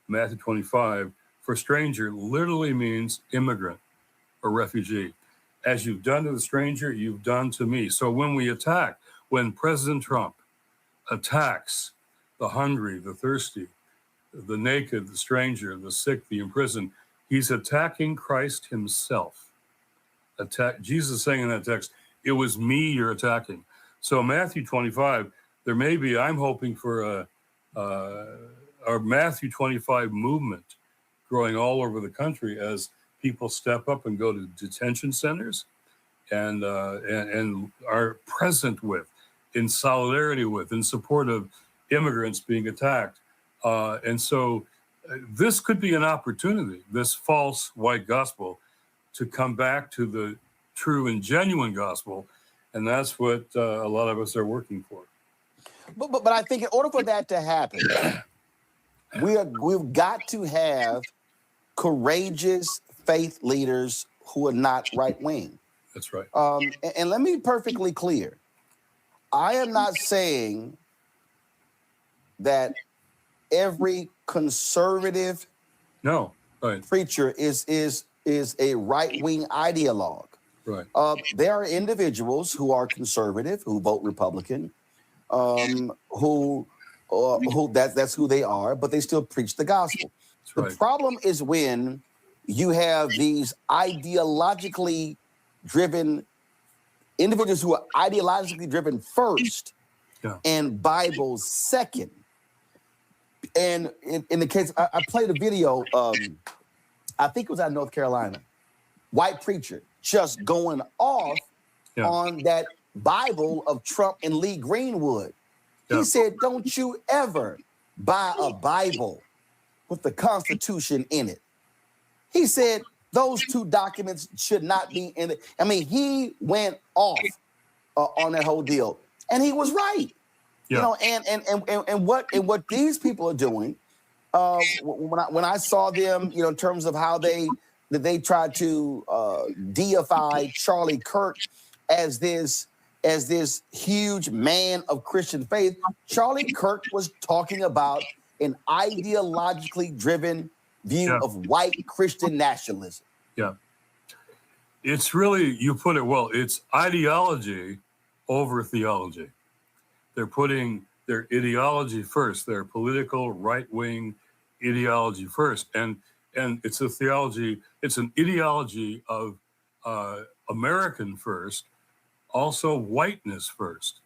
Matthew 25, for stranger literally means immigrant or refugee. As you've done to the stranger, you've done to me. So when President Trump attacks the hungry, the thirsty, the naked, the stranger, the sick, the imprisoned, he's attacking Christ himself. Jesus saying in that text, it was me you're attacking. So Matthew 25, there may be, I'm hoping for a Matthew 25 movement growing all over the country as people step up and go to detention centers and are present with, in solidarity with, in support of immigrants being attacked. And so this could be an opportunity, this false white gospel, to come back to the true and genuine gospel. And that's what a lot of us are working for. But I think in order for that to happen, we've got to have courageous faith leaders who are not right-wing. That's right. And let me be perfectly clear. I am not saying that every conservative preacher is a right-wing ideologue. Right. There are individuals who are conservative, who vote Republican, who that's who they are, but they still preach the gospel. Right. The problem is when you have these ideologically driven individuals who are ideologically driven first and Bible second. And in the case, I played a video, I think it was out of North Carolina, white preacher just going off on that Bible of Trump and Lee Greenwood. He said, don't you ever buy a Bible with the Constitution in it. He said those two documents should not be in it. I mean, he went off on that whole deal, and he was right. You know, and what these people are doing, when I saw them, you know, in terms of how they tried to deify Charlie Kirk as this huge man of Christian faith. Charlie Kirk was talking about an ideologically driven view of white Christian nationalism. Yeah. It's really, you put it well, it's ideology over theology. They're putting their ideology first, their political right-wing ideology first. And it's a theology, it's an ideology of American first, also whiteness first.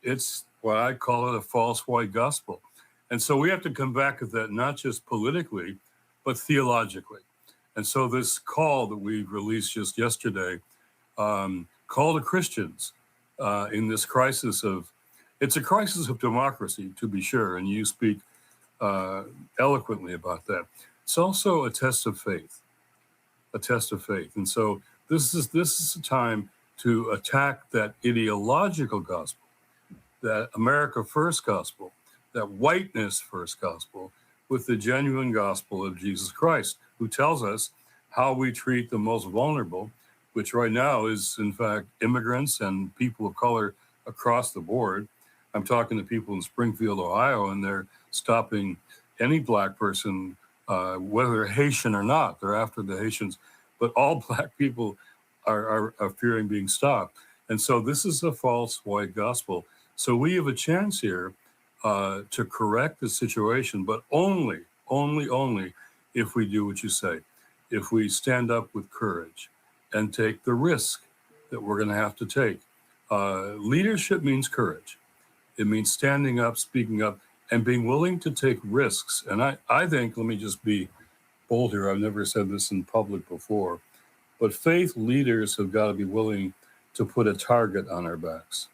It's what I call it a false white gospel. And so we have to come back at that, not just politically, but theologically. And so this call that we released just yesterday, call to Christians in this crisis of, it's a crisis of democracy, to be sure, and you speak eloquently about that. It's also a test of faith, And so this is a time to attack that ideological gospel, that America first gospel, that whiteness first gospel, with the genuine gospel of Jesus Christ, who tells us how we treat the most vulnerable, which right now is, in fact, immigrants and people of color across the board. I'm talking to people in Springfield, Ohio, and they're stopping any black person, whether they're Haitian or not. They're after the Haitians, but all black people are fearing being stopped. And so this is a false white gospel. So we have a chance here to correct the situation, but only if we do what you say, if we stand up with courage and take the risk that we're going to have to take. Leadership means courage. It means standing up, speaking up, and being willing to take risks. And I think, let me just be bold here, I've never said this in public before, but faith leaders have got to be willing to put a target on our backs,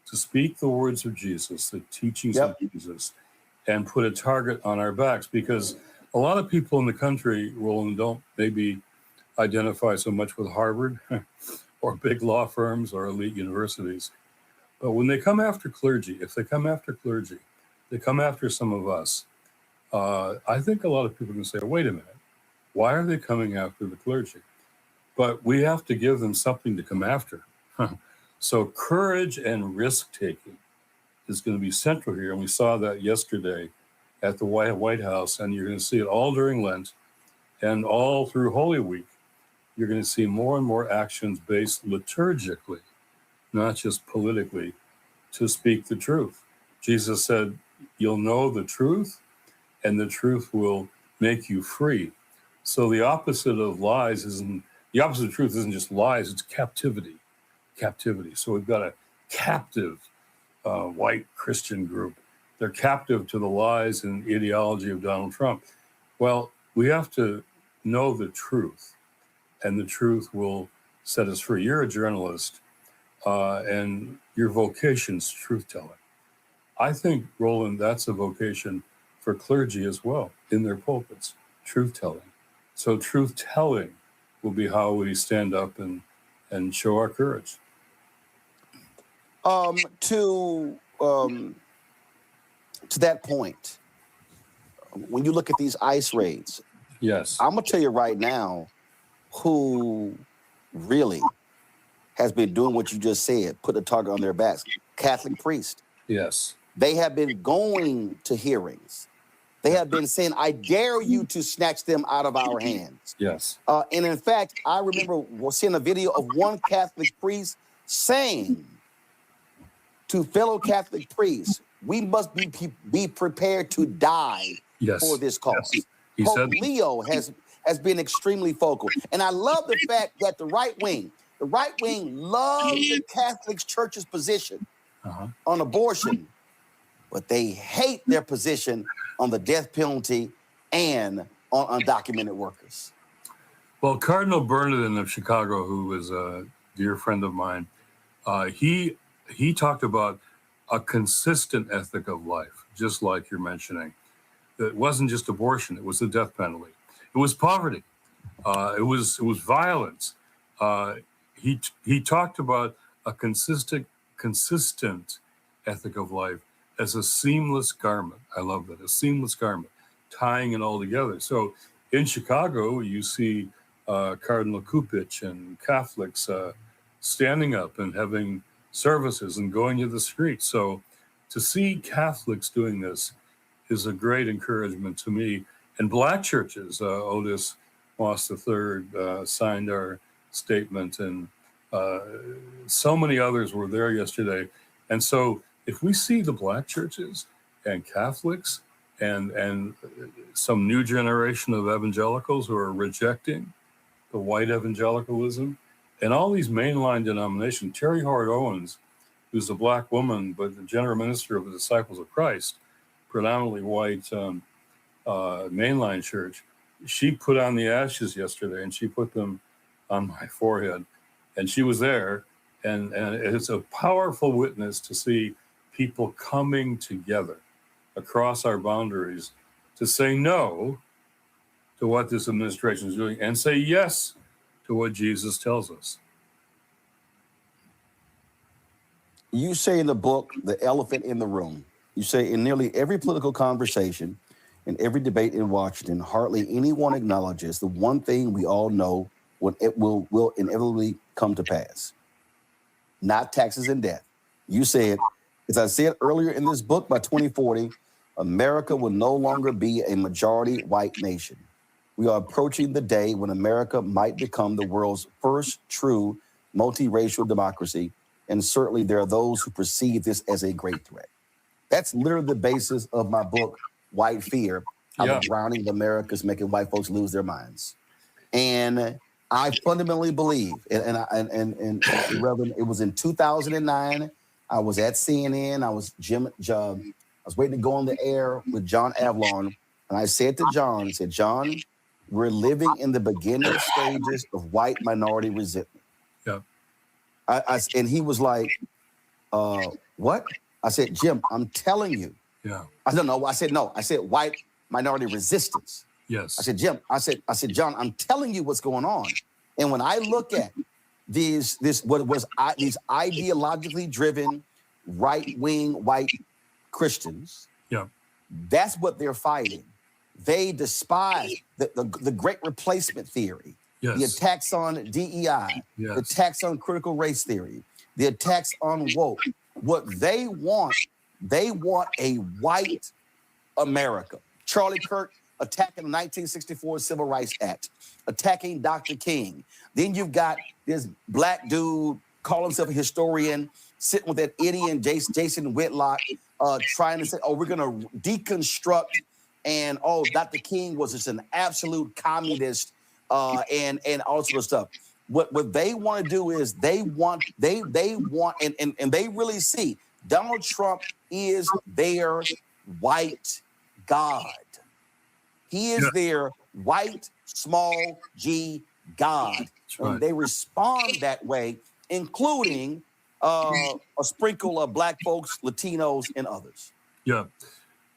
to speak the words of Jesus, the teachings of Jesus, and put a target on our backs. Because a lot of people in the country, Roland, don't maybe identify so much with Harvard or big law firms or elite universities. But when they come after clergy, if they come after clergy, they come after some of us. I think a lot of people can say, wait a minute, why are they coming after the clergy? But we have to give them something to come after. So courage and risk-taking is going to be central here. And we saw that yesterday at the White House, and you're going to see it all during Lent and all through Holy Week. You're going to see more and more actions based liturgically, not just politically, to speak the truth. Jesus said, you'll know the truth, and the truth will make you free. So the opposite of lies isn't, the opposite of truth isn't just lies, it's captivity. So we've got a captive white Christian group. They're captive to the lies and ideology of Donald Trump. Well, we have to know the truth, and the truth will set us free. You're a journalist, and your vocation's truth-telling. I think, Roland, that's a vocation for clergy as well, in their pulpits, truth-telling. So truth-telling will be how we stand up and show our courage. To that point, when you look at these ICE raids, yes, I'm gonna tell you right now who really has been doing what you just said, put a target on their backs. Catholic priests. Yes. They have been going to hearings. They have been saying, I dare you to snatch them out of our hands. Yes. And in fact, I remember seeing a video of one Catholic priest saying to fellow Catholic priests, we must be prepared to die for this cause. Yes. He Pope said, Leo has been extremely vocal. And I love the fact that the right wing, The right wing loves the Catholic Church's position on abortion, but they hate their position on the death penalty and on undocumented workers. Well, Cardinal Bernardin of Chicago, who was a dear friend of mine, he talked about a consistent ethic of life, just like you're mentioning. It wasn't just abortion; it was the death penalty. It was poverty. It was violence. He talked about a consistent ethic of life as a seamless garment. I love that, a seamless garment, tying it all together. So in Chicago, you see Cardinal Kupich and Catholics standing up and having services and going to the streets. So to see Catholics doing this is a great encouragement to me. And Black churches, Otis Moss III signed our statement, and so many others were there yesterday. And so if we see the Black churches and Catholics and some new generation of evangelicals who are rejecting the white evangelicalism and all these mainline denominations, Terry Howard Owens, who's a Black woman, but the general minister of the Disciples of Christ, predominantly white mainline church, she put on the ashes yesterday and she put them on my forehead, and she was there, and it's a powerful witness to see people coming together across our boundaries to say no to what this administration is doing and say yes to what Jesus tells us. You say in the book, the elephant in the room, you say in nearly every political conversation, in every debate in Washington, hardly anyone acknowledges the one thing we all know will inevitably come to pass. Not taxes and debt. You said, as I said earlier in this book, by 2040, America will no longer be a majority white nation. We are approaching the day when America might become the world's first true multiracial democracy, and certainly there are those who perceive this as a great threat. That's literally the basis of my book, White Fear, how the drowning of America is making white folks lose their minds. And I fundamentally believe, and Reverend, it was in 2009. I was at CNN. I was waiting to go on the air with John Avlon, and I said to John, I said, John, we're living in the beginning stages of white minority resentment. Yeah. And he was like, what? I said, Jim, I'm telling you. Yeah. I said, no. I said white minority resistance. Yes. I said, Jim, I said, John, I'm telling you what's going on. And when I look at these ideologically driven right-wing white Christians, that's what they're fighting. They despise the great replacement theory, the attacks on DEI, the attacks on critical race theory, the attacks on woke. What they want a white America. Charlie Kirk attacking the 1964 Civil Rights Act, attacking Dr. King. Then you've got this Black dude calling himself a historian, sitting with that idiot Jason Whitlock, trying to say, oh, we're going to deconstruct, and oh, Dr. King was just an absolute communist, and all sorts of stuff. What they want to do is they want, and they really see Donald Trump is their white God. He is their white, small g God. Right. And they respond that way, including a sprinkle of Black folks, Latinos, and others. Yeah.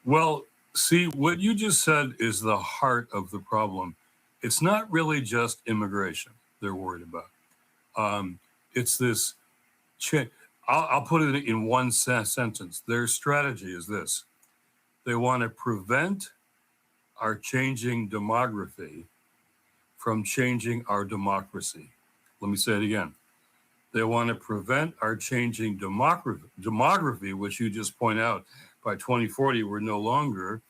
Well, see, what you just said is the heart of the problem. It's not really just immigration they're worried about. It's this change. I'll put it in one sentence. Their strategy is this. They want to prevent our changing demography from changing our democracy. Let me say it again. They want to prevent our changing demography, which you just point out, by 2040, we're no longer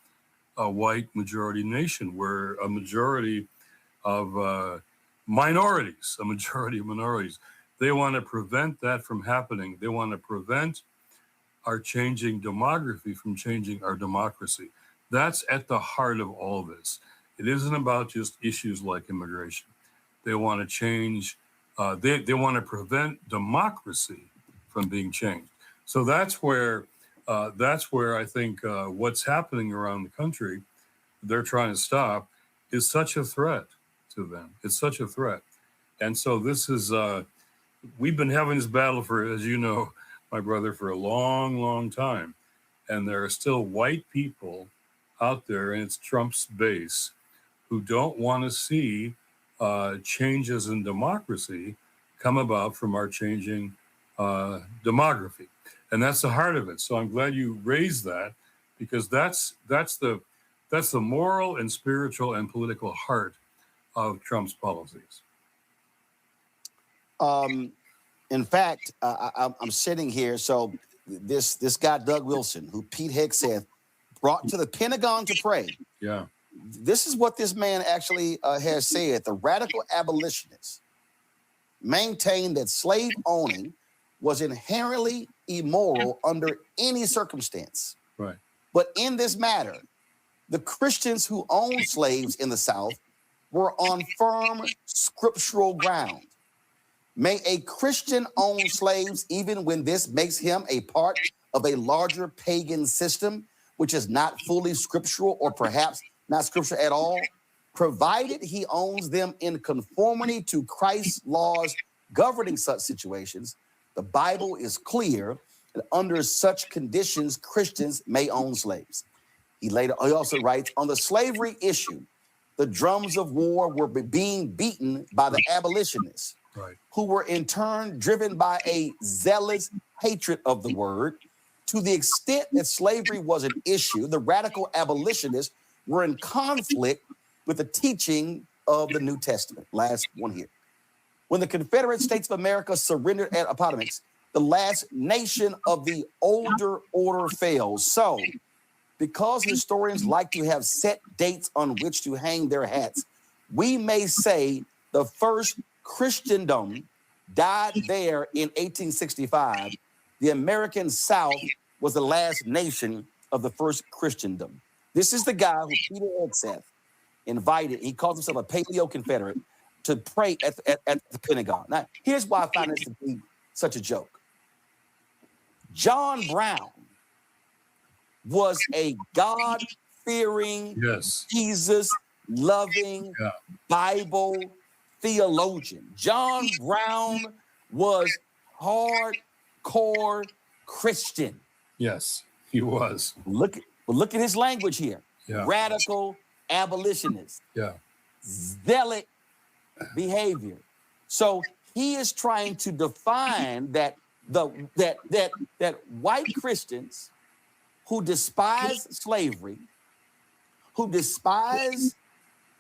a white majority nation. We're a majority of minorities, a majority of minorities. They want to prevent that from happening. They want to prevent our changing demography from changing our democracy. That's at the heart of all this. It isn't about just issues like immigration. They want to change They want to prevent democracy from being changed. So that's where I think what's happening around the country, they're trying to stop, is such a threat to them. It's such a threat. And so this is, we've been having this battle for, as you know, my brother, for a long, long time. And there are still white people out there, and it's Trump's base, who don't want to see changes in democracy come about from our changing demography. And that's the heart of it. So I'm glad you raised that, because that's the moral and spiritual and political heart of Trump's policies. In fact, I'm sitting here. So this guy, Doug Wilson, who Pete Hegseth brought to the Pentagon to pray. Yeah. This is what this man actually has said. The radical abolitionists maintained that slave owning was inherently immoral under any circumstance. Right. But in this matter, the Christians who owned slaves in the South were on firm scriptural ground. May a Christian own slaves even when this makes him a part of a larger pagan system, which is not fully scriptural or perhaps not scriptural at all, provided he owns them in conformity to Christ's laws governing such situations. The Bible is clear that under such conditions, Christians may own slaves. He also writes, on the slavery issue, the drums of war were being beaten by the abolitionists, right, who were in turn driven by a zealous hatred of the word. To the extent that slavery was an issue, the radical abolitionists were in conflict with the teaching of the New Testament. Last one here. When the Confederate States of America surrendered at Appomattox, the last nation of the older order failed. So, because historians like to have set dates on which to hang their hats, we may say the first Christendom died there in 1865. The American South was the last nation of the first Christendom. This is the guy who Peter Hegseth invited. He calls himself a Paleo-Confederate to pray at the Pentagon. Now, here's why I find this to be such a joke. John Brown was a God-fearing, yes, Jesus-loving, Bible theologian. John Brown was hardcore Christian. Yes, he was. Look at his language here. Yeah. Radical abolitionist. Yeah. Zealot behavior. So he is trying to define that that white Christians who despise slavery, who despise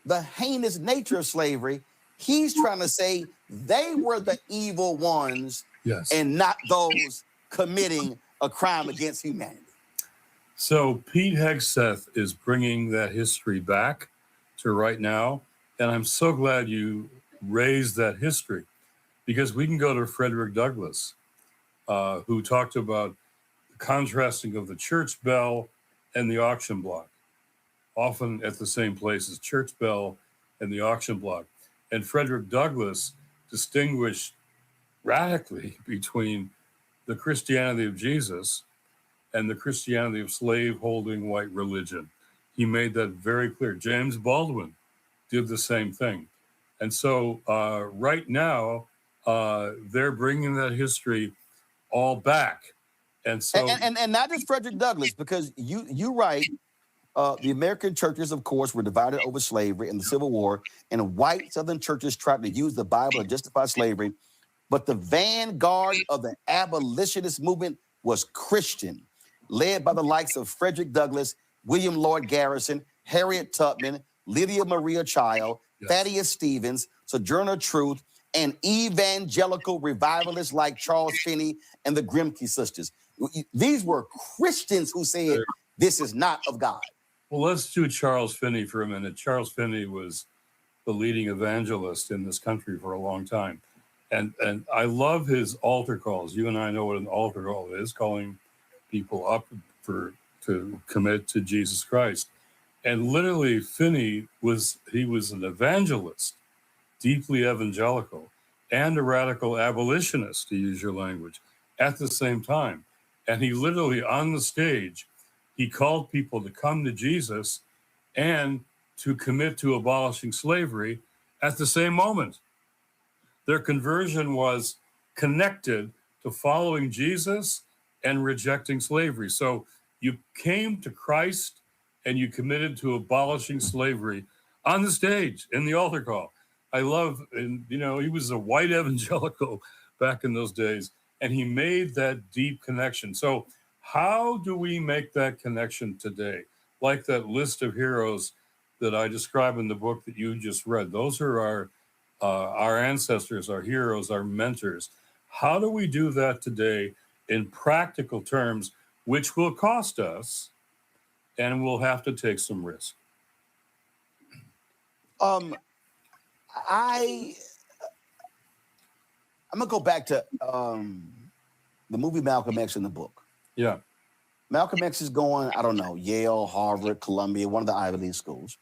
the heinous nature of slavery, he's trying to say they were the evil ones, yes, and not those committing a crime against humanity. So Pete Hegseth is bringing that history back to right now, and I'm so glad you raised that history, because we can go to Frederick Douglass, who talked about the contrasting of the church bell and the auction block, often at the same places, church bell and the auction block. And Frederick Douglass distinguished radically between the Christianity of Jesus and the Christianity of slave-holding white religion. He made that very clear. James Baldwin did the same thing. And so right now, they're bringing that history all back. And so, and not just Frederick Douglass, because you write, the American churches, of course, were divided over slavery in the Civil War, and white Southern churches tried to use the Bible to justify slavery. But the vanguard of the abolitionist movement was Christian, led by the likes of Frederick Douglass, William Lloyd Garrison, Harriet Tubman, Lydia Maria Child, Thaddeus Stevens, Sojourner Truth, and evangelical revivalists like Charles Finney and the Grimke sisters. These were Christians who said, this is not of God. Well, let's do Charles Finney for a minute. Charles Finney was the leading evangelist in this country for a long time. And I love his altar calls. You and I know what an altar call is, calling people up to commit to Jesus Christ. And literally, Finney was an evangelist, deeply evangelical. and a radical abolitionist, to use your language, at the same time. And he literally, on the stage, he called people to come to Jesus and to commit to abolishing slavery at the same moment. Their conversion was connected to following Jesus and rejecting slavery. So you came to Christ and you committed to abolishing slavery on the stage in the altar call. I love, and you know, he was a white evangelical back in those days, and he made that deep connection. So how do we make that connection today? Like that list of heroes that I describe in the book that you just read. Those are our ancestors, our heroes, our mentors. How do we do that today in practical terms, which will cost us, and we'll have to take some risk? I'm gonna go back to the movie Malcolm X in the book. Yeah. Malcolm X is going, I don't know, Yale, Harvard, Columbia, one of the Ivy League schools.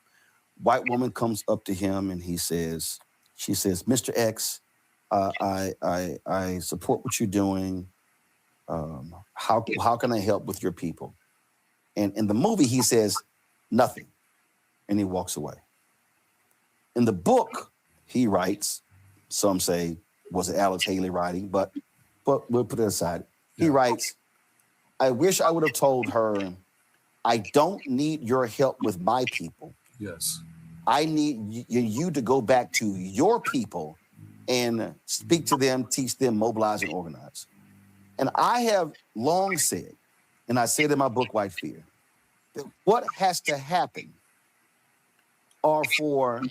White woman comes up to him and she says, Mr. X, I support what you're doing. How can I help with your people? And in the movie, he says, nothing. And he walks away. In the book, he writes, some say, was it Alex Haley writing? But we'll put it aside. He writes, I wish I would have told her, I don't need your help with my people. Yes. I need you to go back to your people and speak to them, teach them, mobilize, and organize. And I have long said, and I say it in my book, White Fear, that what has to happen are for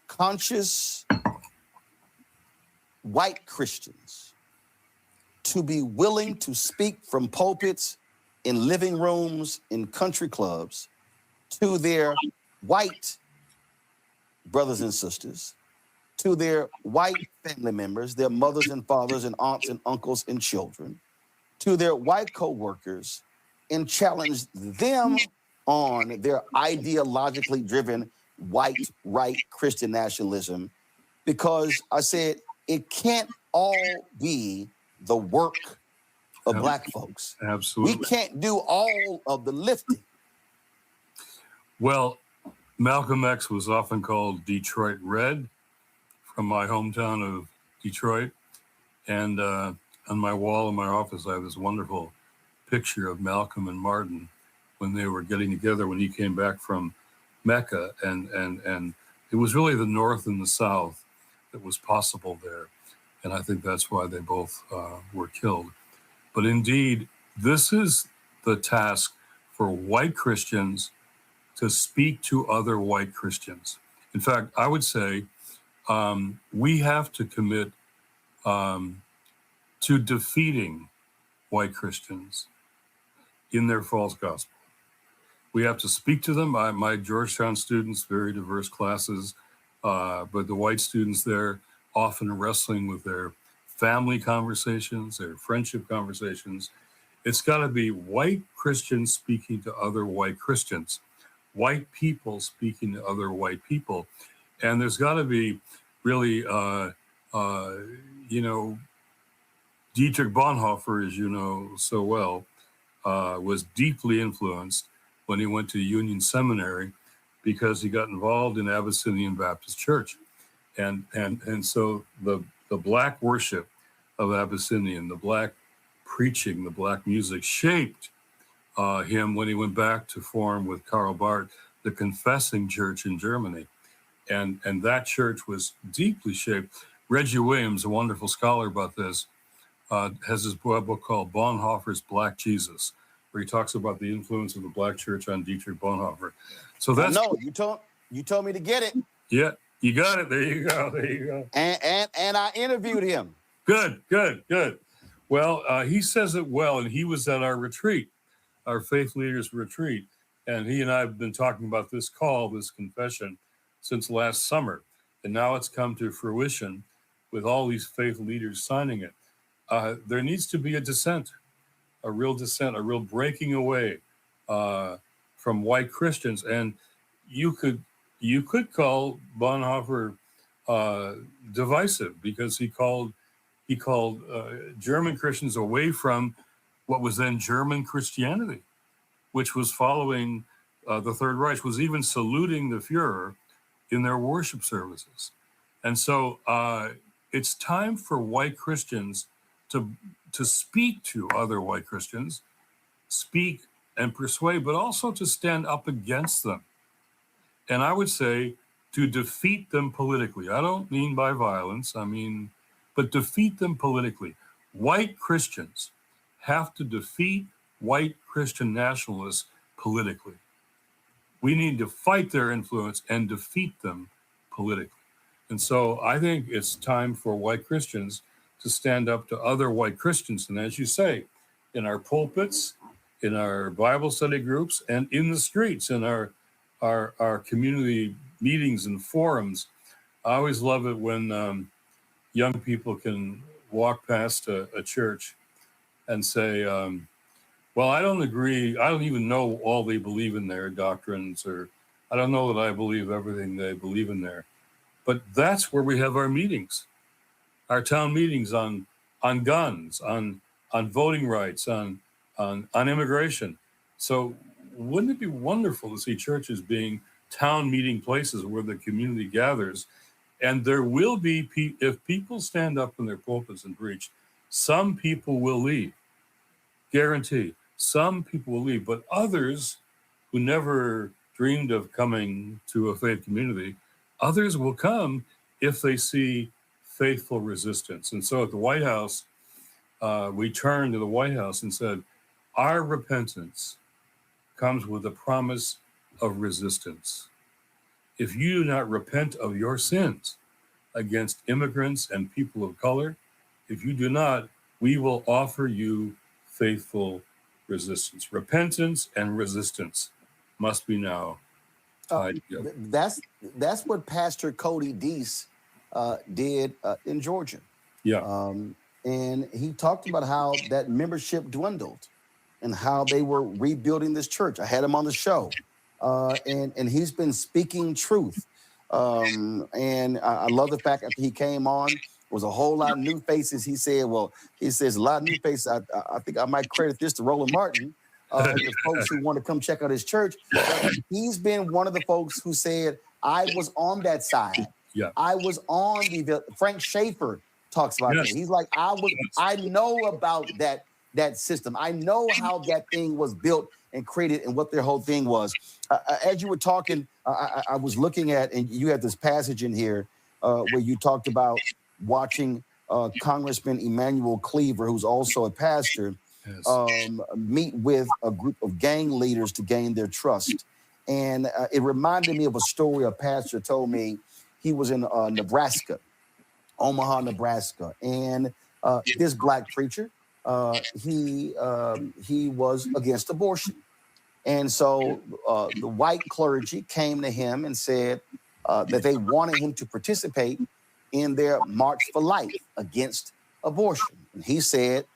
conscious white Christians to be willing to speak from pulpits, in living rooms, in country clubs, to their white brothers and sisters, to their white family members, their mothers and fathers and aunts and uncles and children, to their white co-workers, and challenge them on their ideologically driven white right Christian nationalism, because I said it can't all be the work of Black folks. Absolutely. We can't do all of the lifting. Well, Malcolm X was often called Detroit Red, from my hometown of Detroit. And on my wall in my office, I have this wonderful picture of Malcolm and Martin when they were getting together when he came back from Mecca. And it was really the North and the South that was possible there. And I think that's why they both were killed. But indeed, this is the task for white Christians to speak to other white Christians. In fact, I would say we have to commit to defeating white Christians in their false gospel. We have to speak to them. My Georgetown students, very diverse classes, but the white students there often wrestling with their family conversations, their friendship conversations. It's got to be white Christians speaking to other white Christians, white people speaking to other white people. And there's got to be really, Dietrich Bonhoeffer, as you know so well, was deeply influenced when he went to Union Seminary because he got involved in Abyssinian Baptist Church. And so the Black worship of Abyssinian, the Black preaching, the Black music shaped him when he went back to form with Karl Barth, the Confessing Church in Germany. And that church was deeply shaped. Reggie Williams, a wonderful scholar about this, has this book called Bonhoeffer's Black Jesus, where he talks about the influence of the Black church on Dietrich Bonhoeffer. So that's No, you told me to get it. Yeah, you got it. There you go. And I interviewed him. Good. Well, he says it well, and he was at our retreat, our faith leaders retreat, and he and I have been talking about this call, this confession, since last summer, and now it's come to fruition with all these faith leaders signing it. There needs to be a dissent, a real breaking away from white Christians, and you could call Bonhoeffer divisive because he called German Christians away from what was then German Christianity, which was following the Third Reich, was even saluting the Fuhrer in their worship services. And so it's time for white Christians to speak to other white Christians, speak and persuade, but also to stand up against them. And I would say to defeat them politically. I don't mean by violence, but defeat them politically. White Christians have to defeat white Christian nationalists politically. We need to fight their influence and defeat them politically. And so I think it's time for white Christians to stand up to other white Christians. And as you say, in our pulpits, in our Bible study groups, and in the streets, in our community meetings and forums. I always love it when young people can walk past a church and say, well, I don't agree. I don't even know all they believe in their doctrines, or I don't know that I believe everything they believe in there. But that's where we have our meetings, our town meetings on guns, on voting rights, on immigration. So wouldn't it be wonderful to see churches being town meeting places where the community gathers? And there will be, if people stand up in their pulpits and preach, some people will leave. Guarantee. Some people will leave, but others who never dreamed of coming to a faith community, others will come if they see faithful resistance. And so at the White House, we turned to the White House and said, our repentance comes with the promise of resistance. If you do not repent of your sins against immigrants and people of color, if you do not, we will offer you faithful resistance. Repentance and resistance must be now tied together. That's what Pastor Cody Deese did in Georgia. Yeah. And he talked about how that membership dwindled and how they were rebuilding this church. I had him on the show, and he's been speaking truth. And I love the fact after he came on, was a whole lot of new faces. He said, a lot of new faces. I think I might credit this to Roland Martin, the folks who want to come check out his church. But he's been one of the folks who said, I was on that side. Yeah. I was on Frank Schaefer talks about that. He's like, I know about that system. I know how that thing was built and created and what their whole thing was. As you were talking, I was looking at, and you had this passage in here where you talked about watching Congressman Emmanuel Cleaver, who's also a pastor, meet with a group of gang leaders to gain their trust. And it reminded me of a story a pastor told me. He was in Nebraska, Omaha, Nebraska. And this black preacher, he was against abortion. And so the white clergy came to him and said that they wanted him to participate in their March for Life against abortion. And he said,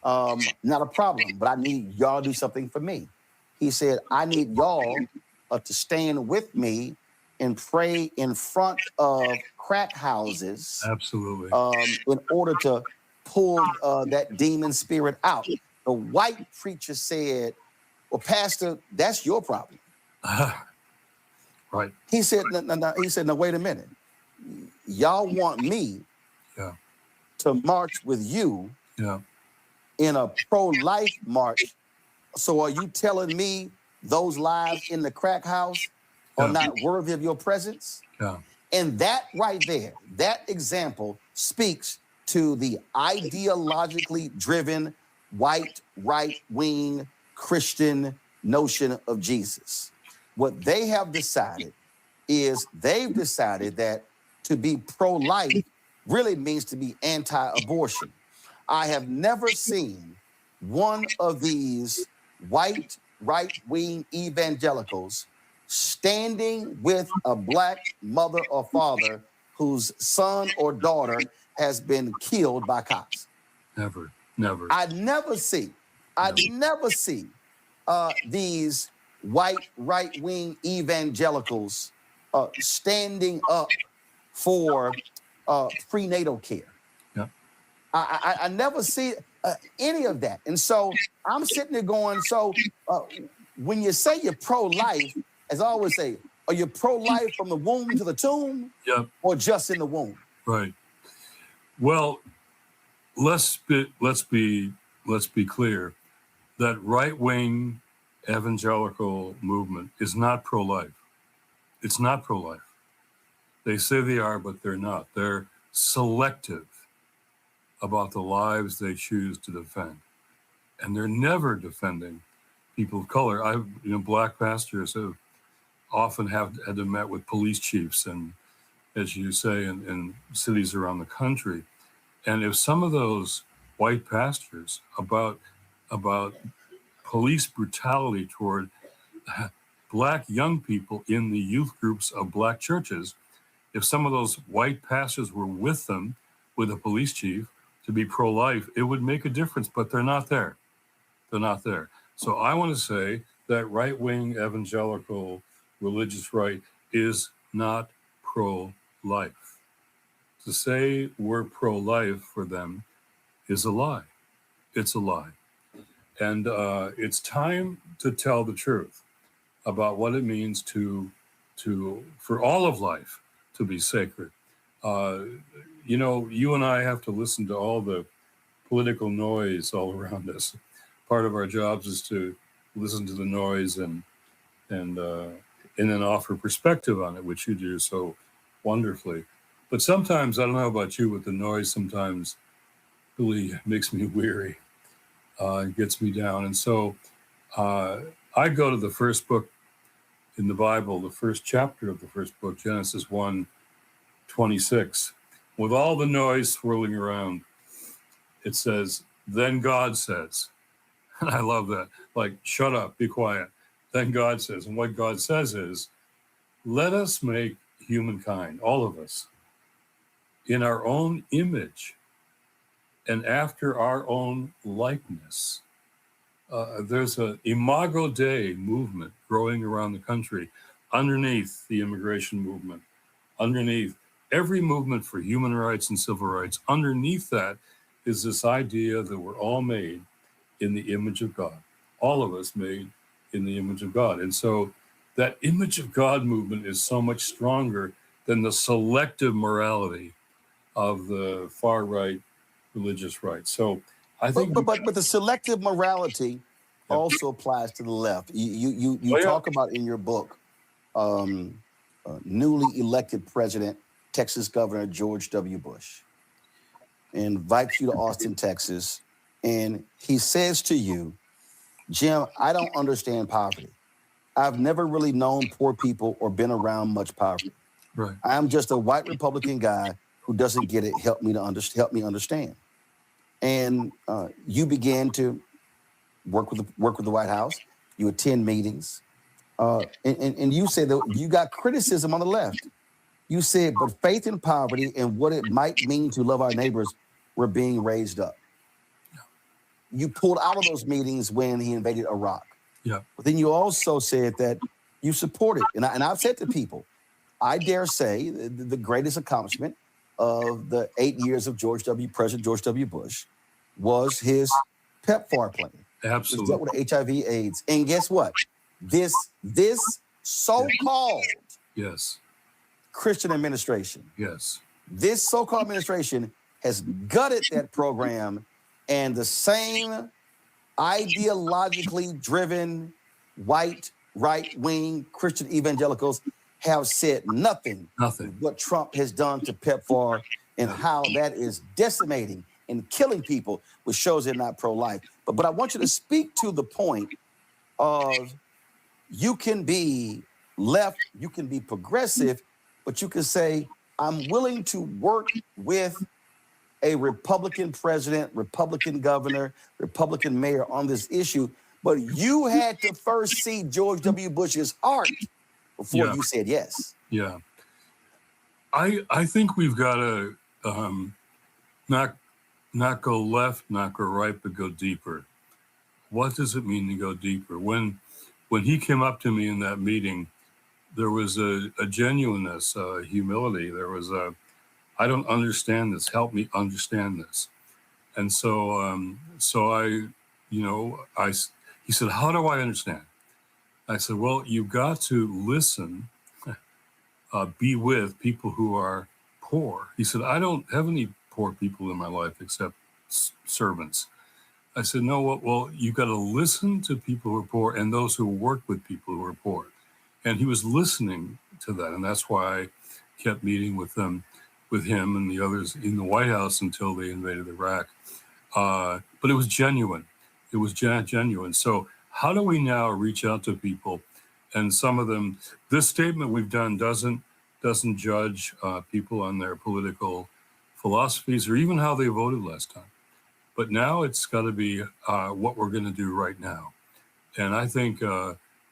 not a problem, but I need y'all to do something for me. He said, I need y'all to stand with me and pray in front of crack houses. Absolutely. In order to pull that demon spirit out. The white preacher said, well, Pastor, that's your problem. Right. He said, no, wait a minute. Y'all want me to march with you in a pro-life march. So are you telling me those lives in the crack house are not worthy of your presence? Yeah. And that right there, that example speaks to the ideologically driven white right-wing Christian notion of Jesus. What they have decided is they've decided that to be pro-life really means to be anti-abortion. I have never seen one of these white right-wing evangelicals standing with a black mother or father whose son or daughter has been killed by cops. Never. I never see these white right-wing evangelicals standing up for prenatal care. Yeah. I never see any of that. And so I'm sitting there going, so when you say you're pro-life, as I always say, are you pro-life from the womb to the tomb? Yeah. Or just in the womb? Right. Well, let's be clear that right-wing evangelical movement is not pro-life. It's not pro-life. They say they are, but they're not. They're selective about the lives they choose to defend. And they're never defending people of color. Black pastors have often had to met with police chiefs and, as you say, in cities around the country. And if some of those white pastors about police brutality toward Black young people in the youth groups of Black churches, if some of those white pastors were with them, with a police chief, to be pro-life, it would make a difference, but they're not there. They're not there. So I want to say that right-wing evangelical religious right is not pro-life. To say we're pro-life for them is a lie. It's a lie. And it's time to tell the truth about what it means for all of life to be sacred. You and I have to listen to all the political noise all around us. Part of our jobs is to listen to the noise and then offer perspective on it, which you do so wonderfully. But sometimes, I don't know about you, but the noise sometimes really makes me weary. It gets me down. And so I go to the first book in the Bible, the first chapter of the first book, Genesis 1:26. With all the noise swirling around, it says, then God says, and I love that, like, shut up, be quiet. Then God says, and what God says is, let us make humankind, all of us, in our own image and after our own likeness. There's an Imago Dei movement growing around the country underneath the immigration movement, underneath every movement for human rights and civil rights. Underneath that is this idea that we're all made in the image of God, all of us made in the image of God. And so that image of God movement is so much stronger than the selective morality of the far right religious right. So I think, but the selective morality also applies to the left. You talk about in your book, newly elected president, Texas Governor George W. Bush, invites you to Austin, Texas, and he says to you, Jim, I don't understand poverty. I've never really known poor people or been around much poverty. Right. I'm just a white Republican guy who doesn't get it. Help me understand. And you began to work with the White House. You attend meetings, and you say that you got criticism on the left. You said, but faith in poverty and what it might mean to love our neighbors were being raised up. Yeah. You pulled out of those meetings when he invaded Iraq. Yeah. But then you also said that you supported, and I've said to people, I dare say the greatest accomplishment of the 8 years of President George W. Bush was his PEPFAR plan. Absolutely. Dealt with HIV/AIDS. And guess what? This so-called Christian administration. Yes. This so-called administration has gutted that program, and the same ideologically driven white right-wing Christian evangelicals have said nothing. What Trump has done to PEPFAR and how that is decimating and killing people, which shows they're not pro-life. But I want you to speak to the point of you can be left, you can be progressive, but you can say, I'm willing to work with a Republican president, Republican governor, Republican mayor on this issue, but you had to first see George W. Bush's heart before you said yes. Yeah. I think we've got to not go left, not go right, but go deeper. What does it mean to go deeper? When he came up to me in that meeting, there was a genuineness, humility. There was I don't understand this. Help me understand this. And so I, he said, how do I understand? I said, well, you've got to listen, be with people who are poor. He said, I don't have any poor people in my life except servants. I said, no, well, you've got to listen to people who are poor and those who work with people who are poor. And he was listening to that. And that's why I kept meeting with him and the others in the White House until they invaded Iraq. But it was genuine. It was genuine. So how do we now reach out to people? And some of them, this statement we've done doesn't judge people on their political philosophies or even how they voted last time. But now it's got to be what we're going to do right now. And I think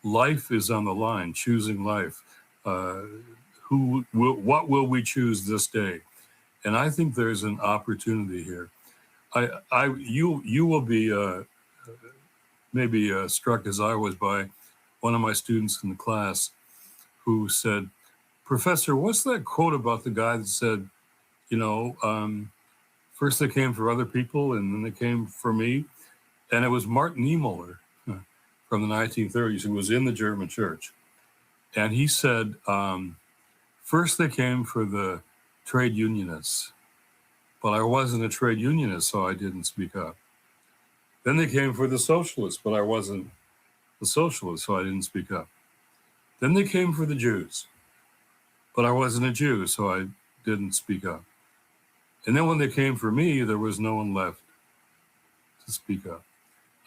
life is on the line, choosing life. What will we choose this day? And I think there's an opportunity here. You will be maybe struck as I was by one of my students in the class who said, Professor, what's that quote about the guy that said, first they came for other people and then they came for me? And it was Martin Niemöller from the 1930s, who was in the German church. And he said, first they came for the trade unionists, but I wasn't a trade unionist, so I didn't speak up. Then they came for the socialists, but I wasn't a socialist, so I didn't speak up. Then they came for the Jews, but I wasn't a Jew, so I didn't speak up. And then when they came for me, there was no one left to speak up.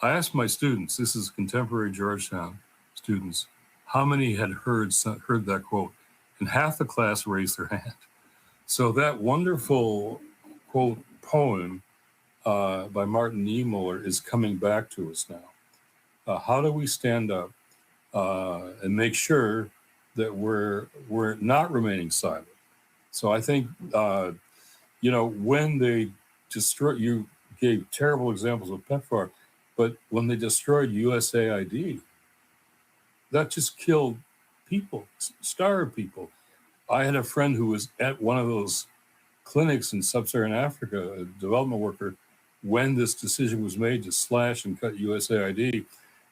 I asked my students, this is contemporary Georgetown students, how many had heard that quote? And half the class raised their hand. So that wonderful, quote, poem by Martin Niemöller is coming back to us now. How do we stand up and make sure that we're not remaining silent? So I think, when they you gave terrible examples of PEPFAR, but when they destroyed USAID, that just killed people, starved people. I had a friend who was at one of those clinics in sub-Saharan Africa, a development worker, when this decision was made to slash and cut USAID,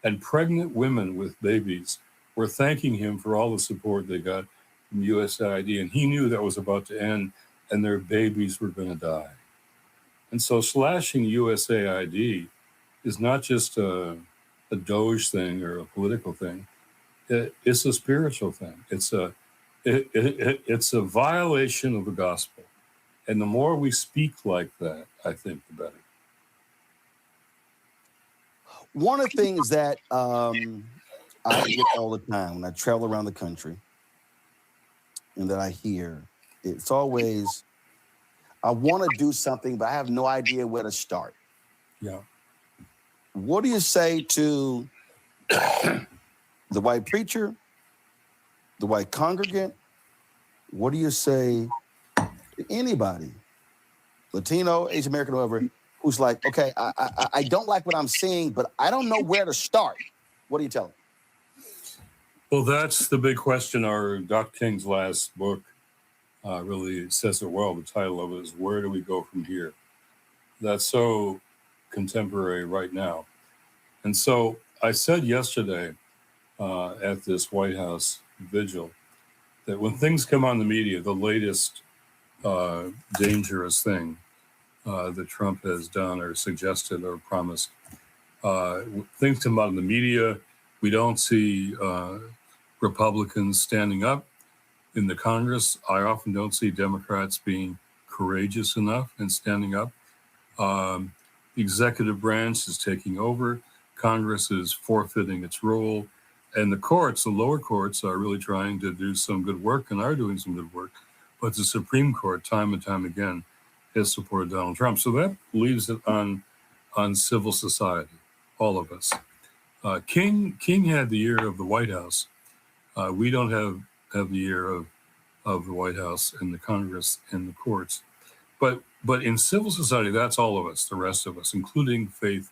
and pregnant women with babies were thanking him for all the support they got from USAID, and he knew that was about to end and their babies were going to die. And so slashing USAID is not just a Doge thing or a political thing. It's a spiritual thing. It's a violation of the gospel. And the more we speak like that, I think the better. One of the things that I get all the time when I travel around the country and that I hear, it's always, I want to do something, but I have no idea where to start. Yeah. What do you say to the white preacher, the white congregant? What do you say to anybody, Latino, Asian American, whoever, who's like, okay, I don't like what I'm seeing, but I don't know where to start? What do you tell them? Well, that's the big question. Our Dr. King's last book really says it well. The title of it is Where Do We Go From Here? That's so contemporary right now. And so I said yesterday at this White House vigil that when things come on the media, the latest dangerous thing that Trump has done or suggested or promised, things come out in the media, we don't see Republicans standing up in the Congress. I often don't see Democrats being courageous enough and standing up. The executive branch is taking over. Congress is forfeiting its role. And the courts, the lower courts, are really trying to do some good work and are doing some good work. But the Supreme Court, time and time again, has supported Donald Trump. So that leaves it on civil society, all of us. King had the year of the White House. We don't have the year of the White House and the Congress and the courts. But in civil society, that's all of us, the rest of us, including faith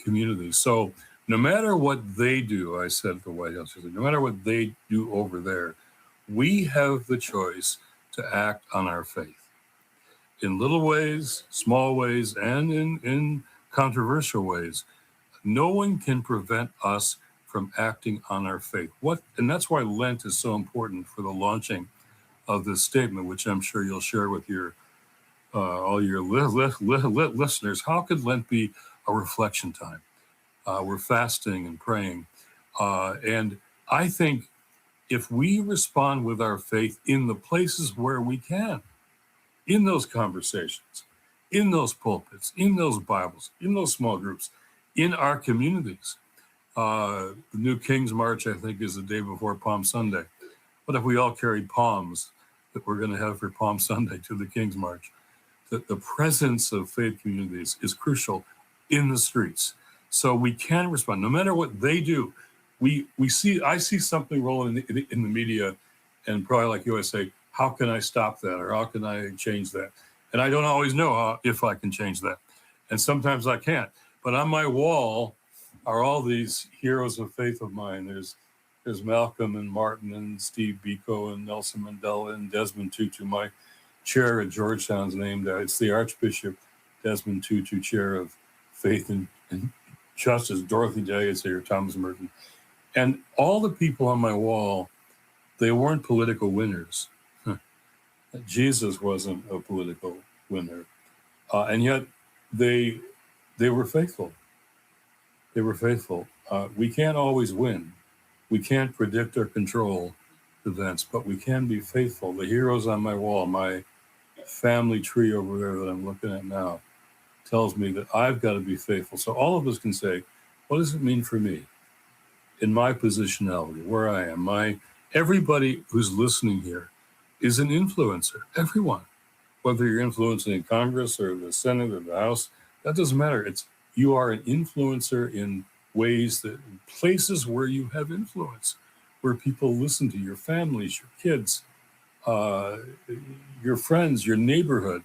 communities. So no matter what they do, I said at the White House, no matter what they do over there, We have the choice to act on our faith in little ways, small ways, and in controversial ways. No one can prevent us from acting on our faith. And that's why Lent is so important for the launching of this statement, which I'm sure you'll share with your all your listeners. How could Lent be a reflection time? We're fasting and praying. And I think if we respond with our faith in the places where we can, in those conversations, in those pulpits, in those Bibles, in those small groups, in our communities. The new King's March, I think, is the day before Palm Sunday. What if we all carried palms that we're going to have for Palm Sunday to the King's March? The presence of faith communities is crucial in the streets. So we can respond, no matter what they do. I see something rolling in the media, and probably like you, I say, how can I stop that? Or how can I change that? And I don't always know if I can change that. And sometimes I can't. But on my wall are all these heroes of faith of mine. There's Malcolm and Martin and Steve Biko and Nelson Mandela and Desmond Tutu. My chair at Georgetown's named, it's the Archbishop Desmond Tutu Chair of Faith and Justice. Dorothy Day is here, Thomas Merton. And all the people on my wall, they weren't political winners. Jesus wasn't a political winner. And yet they were faithful. They were faithful. We can't always win. We can't predict or control events, but we can be faithful. The heroes on my wall, my family tree over there that I'm looking at now, tells me that I've got to be faithful. So all of us can say, what does it mean for me in my positionality, where I am? Everybody who's listening here is an influencer, everyone. Whether you're influencing in Congress or the Senate or the House, that doesn't matter. You are an influencer in places where you have influence, where people listen to your families, your kids, your friends, your neighborhood,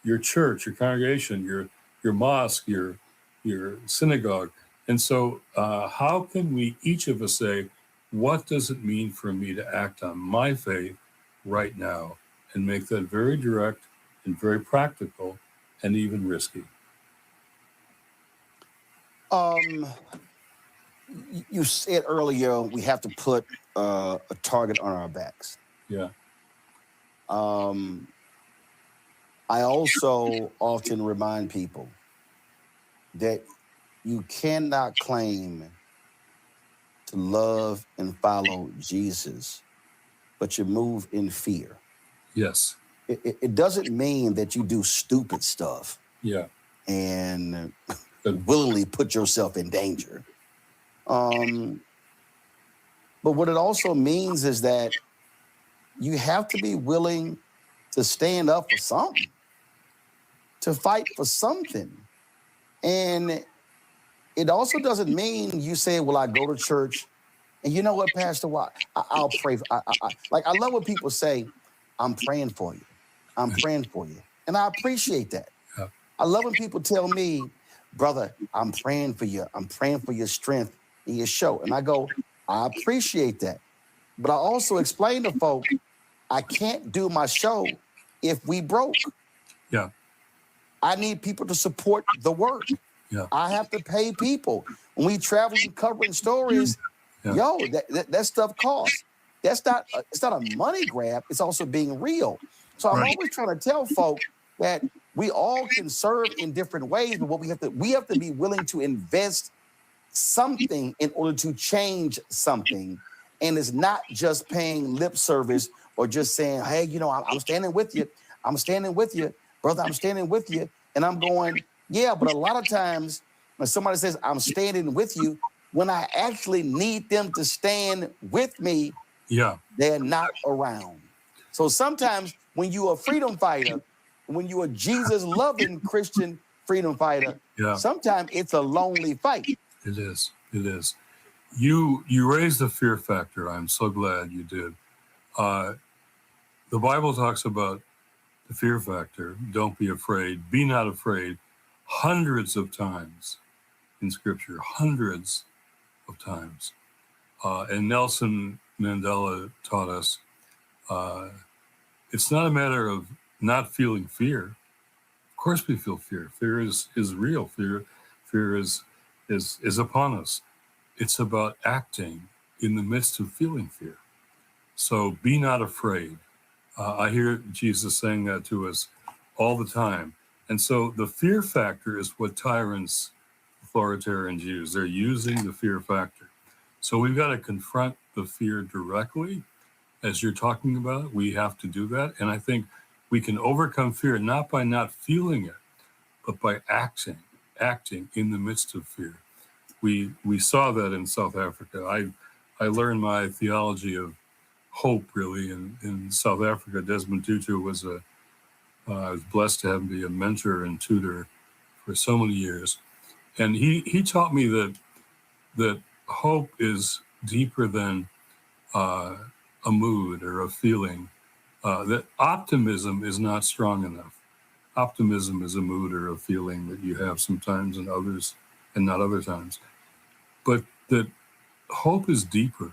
your church, your congregation, your mosque, your synagogue. And so how can we, each of us, say, what does it mean for me to act on my faith right now, and make that very direct and very practical and even risky? You said earlier we have to put a target on our backs. Yeah. I also often remind people that you cannot claim to love and follow Jesus, but you move in fear. Yes. It doesn't mean that you do stupid stuff. Yeah. And willingly put yourself in danger. But what it also means is that you have to be willing to stand up for something, to fight for something. And it also doesn't mean you say, well, I go to church, and you know what, Pastor Watt, I'll pray. I love when people say, I'm praying for you. I'm praying for you. And I appreciate that. Yeah. I love when people tell me, brother, I'm praying for you. I'm praying for your strength in your show. And I go, I appreciate that. But I also explain to folk, I can't do my show if we broke. Yeah. I need people to support the work. Yeah. I have to pay people. When we travel and covering stories, that stuff costs. It's not a money grab. It's also being real. So I'm always trying to tell folk that we all can serve in different ways, but what we have to be willing to invest something in order to change something. And it's not just paying lip service or just saying, hey, I'm standing with you. I'm standing with you, brother. I'm standing with you. And I'm going, yeah, but a lot of times when somebody says I'm standing with you, when I actually need them to stand with me, they're not around. So sometimes when you're a freedom fighter, when you're a Jesus-loving Christian freedom fighter, sometimes it's a lonely fight. It is. It is. You raised the fear factor. I'm so glad you did. The Bible talks about the fear factor. Don't be afraid. Be not afraid. Hundreds of times in Scripture. Hundreds of times. And Nelson Mandela taught us It's not a matter of not feeling fear. Of course we feel fear. Fear is real. Fear is upon us. It's about acting in the midst of feeling fear. So be not afraid. I hear Jesus saying that to us all the time. And so the fear factor is what tyrants, authoritarians use. They're using the fear factor. So we've got to confront the fear directly. As you're talking about, we have to do that. And I think we can overcome fear not by not feeling it, but by acting in the midst of fear. We saw that in South Africa. I learned my theology of hope really in South Africa. Desmond Tutu was I was blessed to have him be a mentor and tutor for so many years. And he taught me that hope is deeper than a mood or a feeling, that optimism is not strong enough. Optimism is a mood or a feeling that you have sometimes and others and not other times. But that hope is deeper.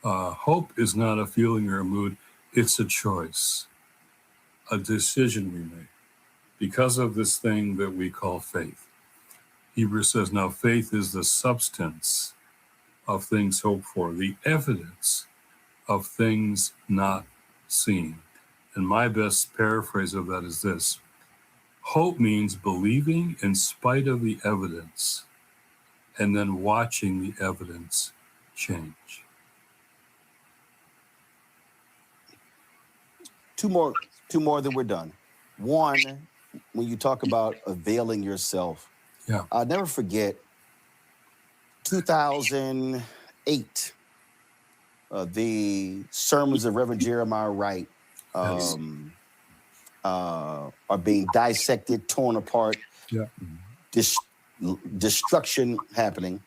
Hope is not a feeling or a mood. It's a choice, a decision we make because of this thing that we call faith. Hebrews says, now faith is the substance of things hoped for, the evidence of things not seen. And my best paraphrase of that is this: hope means believing in spite of the evidence and then watching the evidence change. Two more, then we're done. One, when you talk about availing yourself, I'll never forget 2008, the sermons of Reverend Jeremiah Wright are being dissected, torn apart, destruction happening.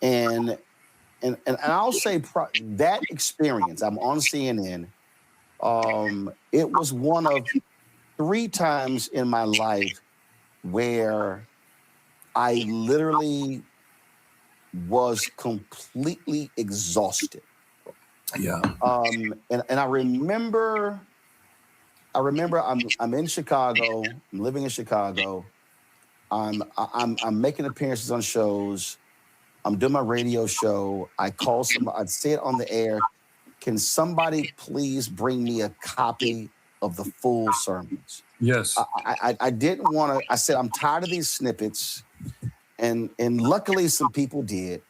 And I'll say that experience, I'm on CNN, it was one of 3 times in my life where I literally was completely exhausted. Yeah. And I remember I'm in Chicago, I'm living in Chicago. I'm making appearances on shows. I'm doing my radio show. I call somebody, I'd say it on the air. Can somebody please bring me a copy of the full sermons? Yes. I didn't want to. I said, I'm tired of these snippets. And luckily some people did.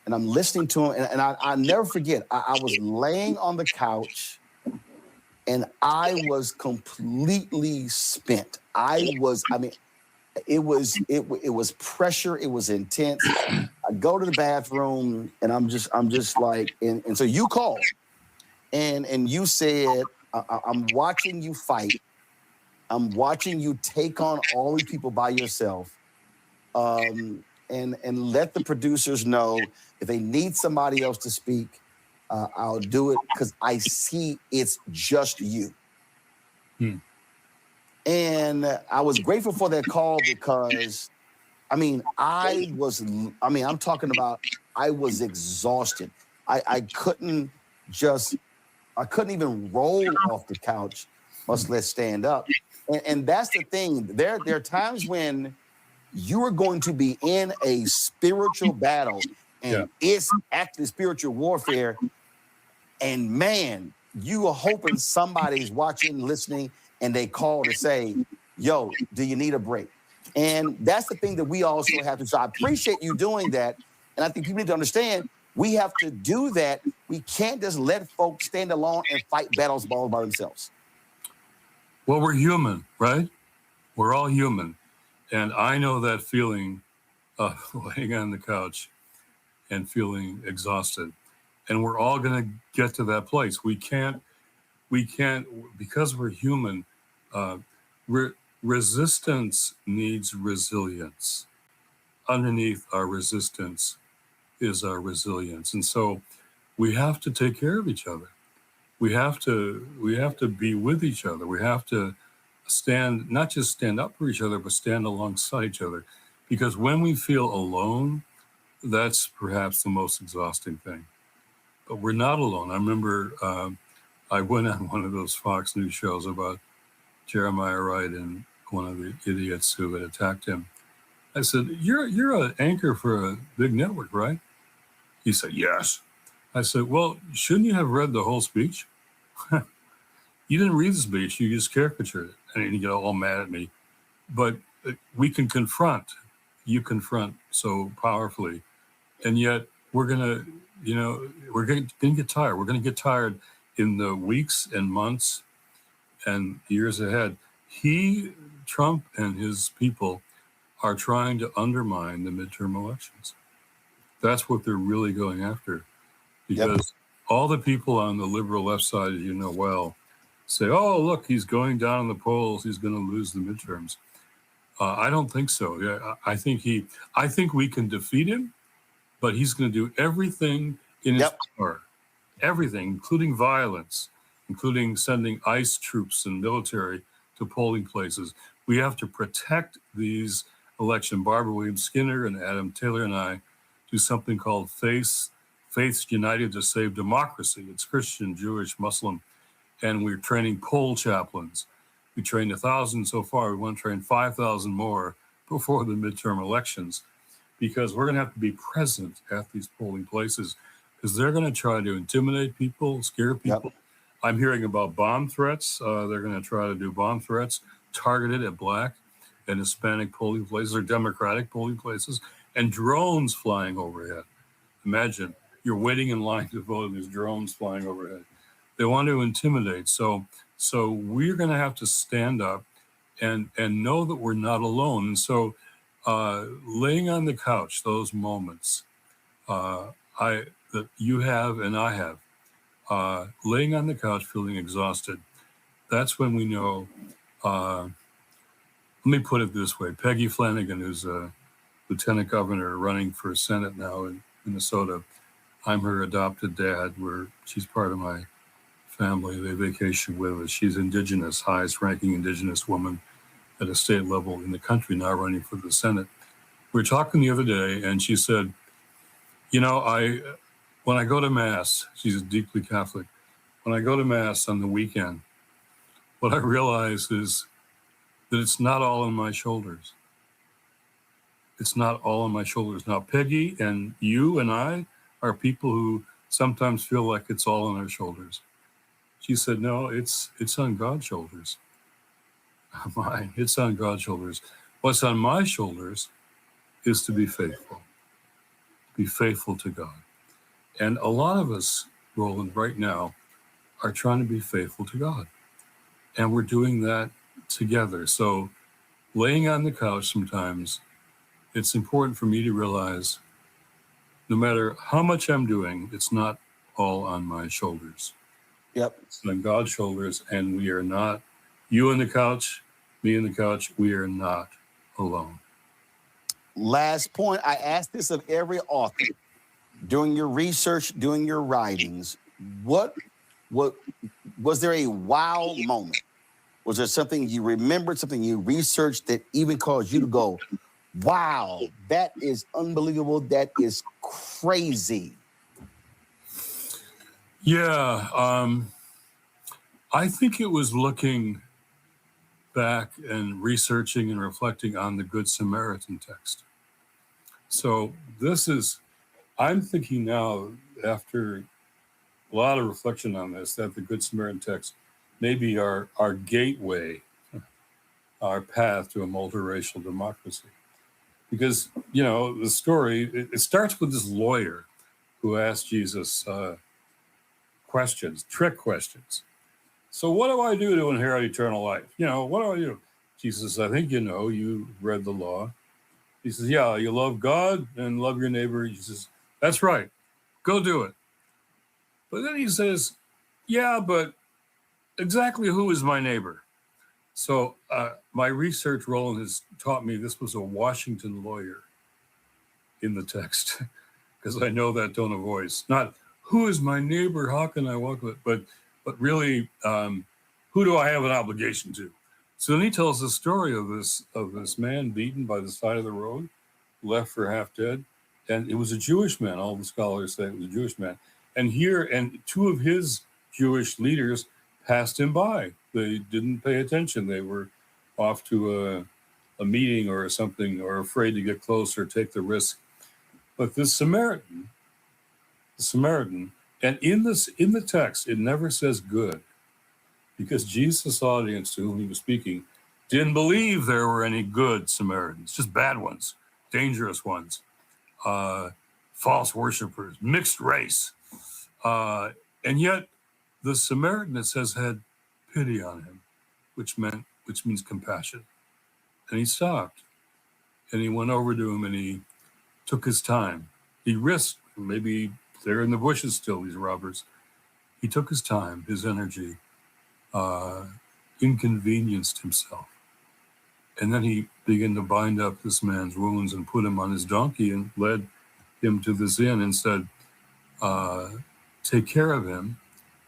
And I'm listening to them. And I never forget, I was laying on the couch and I was completely spent. It was pressure. It was intense. I go to the bathroom and I'm just like, and so you called and you said, I'm watching you fight. I'm watching you take on all these people by yourself. And let the producers know if they need somebody else to speak, I'll do it because I see it's just you. And I was grateful for that call because, I'm talking about, I was exhausted. I couldn't even roll off the couch, much less stand up. And that's the thing. There are times when you are going to be in a spiritual battle and it's actually spiritual warfare. And man, you are hoping somebody's watching, listening, and they call to say, yo, do you need a break? And that's the thing that we also have to. So I appreciate you doing that. And I think people need to understand we have to do that. We can't just let folks stand alone and fight battles all by themselves. Well, we're human, right? We're all human. And I know that feeling of laying on the couch and feeling exhausted. And we're all going to get to that place. We can't, because we're human, resistance needs resilience. Underneath our resistance is our resilience. And so we have to take care of each other. We have to be with each other. We have to not just stand up for each other, but stand alongside each other. Because when we feel alone, that's perhaps the most exhausting thing. But we're not alone. I remember I went on one of those Fox News shows about Jeremiah Wright and one of the idiots who had attacked him. I said, you're an anchor for a big network, right? He said, yes. I said, well, shouldn't you have read the whole speech? You didn't read the speech, you just caricatured it. And he got all mad at me. But we can confront, you confront so powerfully. And yet we're going to, we're going to get tired. We're going to get tired in the weeks and months and years ahead. Trump and his people are trying to undermine the midterm elections. That's what they're really going after. Because all the people on the liberal left side, as you know well, say, oh, look, he's going down in the polls. He's going to lose the midterms. I don't think so. Yeah, I think we can defeat him, but he's going to do everything in his power, everything, including violence, including sending ICE troops and military to polling places. We have to protect these elections. Barbara Williams Skinner and Adam Taylor and I do something called Faiths United to Save Democracy. It's Christian, Jewish, Muslim, and we're training poll chaplains. We trained 1,000 so far. We want to train 5,000 more before the midterm elections, because we're going to have to be present at these polling places, because they're going to try to intimidate people, scare people. I'm hearing about bomb threats. They're going to try to do bomb threats targeted at Black and Hispanic polling places or Democratic polling places, and drones flying overhead. Imagine you're waiting in line to vote and there's drones flying overhead. They want to intimidate. So we're going to have to stand up and know that we're not alone. And so laying on the couch, those moments that you have and I have, laying on the couch feeling exhausted, that's when we know, let me put it this way. Peggy Flanagan, who's a lieutenant governor running for Senate now in Minnesota, I'm her adopted dad, she's part of my family. They vacation with us. She's indigenous, highest ranking indigenous woman at a state level in the country, now running for the Senate. We were talking the other day and she said, when I go to Mass, she's deeply Catholic. When I go to Mass on the weekend, what I realize is that it's not all on my shoulders. It's not all on my shoulders. Now, Peggy and you and I are people who sometimes feel like it's all on our shoulders. She said, no, it's on God's shoulders. Mine, it's on God's shoulders. What's on my shoulders is to be faithful to God. And a lot of us, Roland, right now are trying to be faithful to God. And we're doing that together. So laying on the couch sometimes, it's important for me to realize no matter how much I'm doing, it's not all on my shoulders. It's on God's shoulders, and we are not, you on the couch, me on the couch, we are not alone. Last point, I asked this of every author. During your research, doing your writings, what was there a wow moment? Was there something you remembered, something you researched that even caused you to go, wow, that is unbelievable, that is crazy? Yeah, I think it was looking back and researching and reflecting on the Good Samaritan text. So I'm thinking now, after a lot of reflection on this, that the Good Samaritan text may be our gateway, our path to a multiracial democracy. Because, the story, it starts with this lawyer who asked Jesus questions, trick questions. So what do I do to inherit eternal life? What do I do? Jesus, I think you read the law. He says, yeah, you love God and love your neighbor. He says, that's right. Go do it. But then he says, yeah, but exactly who is my neighbor? So my research, Roland, has taught me this was a Washington lawyer in the text, because I know that tone of voice. Not who is my neighbor? How can I walk with? But really, who do I have an obligation to? So then he tells the story of this man beaten by the side of the road, left for half dead, and it was a Jewish man. All the scholars say it was a Jewish man. And two of his Jewish leaders passed him by. They didn't pay attention. They were off to a meeting or something, or afraid to get close or take the risk. But this Samaritan, and in the text, it never says good, because Jesus' audience to whom he was speaking didn't believe there were any good Samaritans, just bad ones, dangerous ones, false worshipers, mixed race. And yet the Samaritan, it says, had pity on him, which means compassion. And he stopped and he went over to him and he took his time. He risked, maybe they're in the bushes still, these robbers. He took his time, his energy, inconvenienced himself. And then he began to bind up this man's wounds and put him on his donkey and led him to this inn and said, take care of him.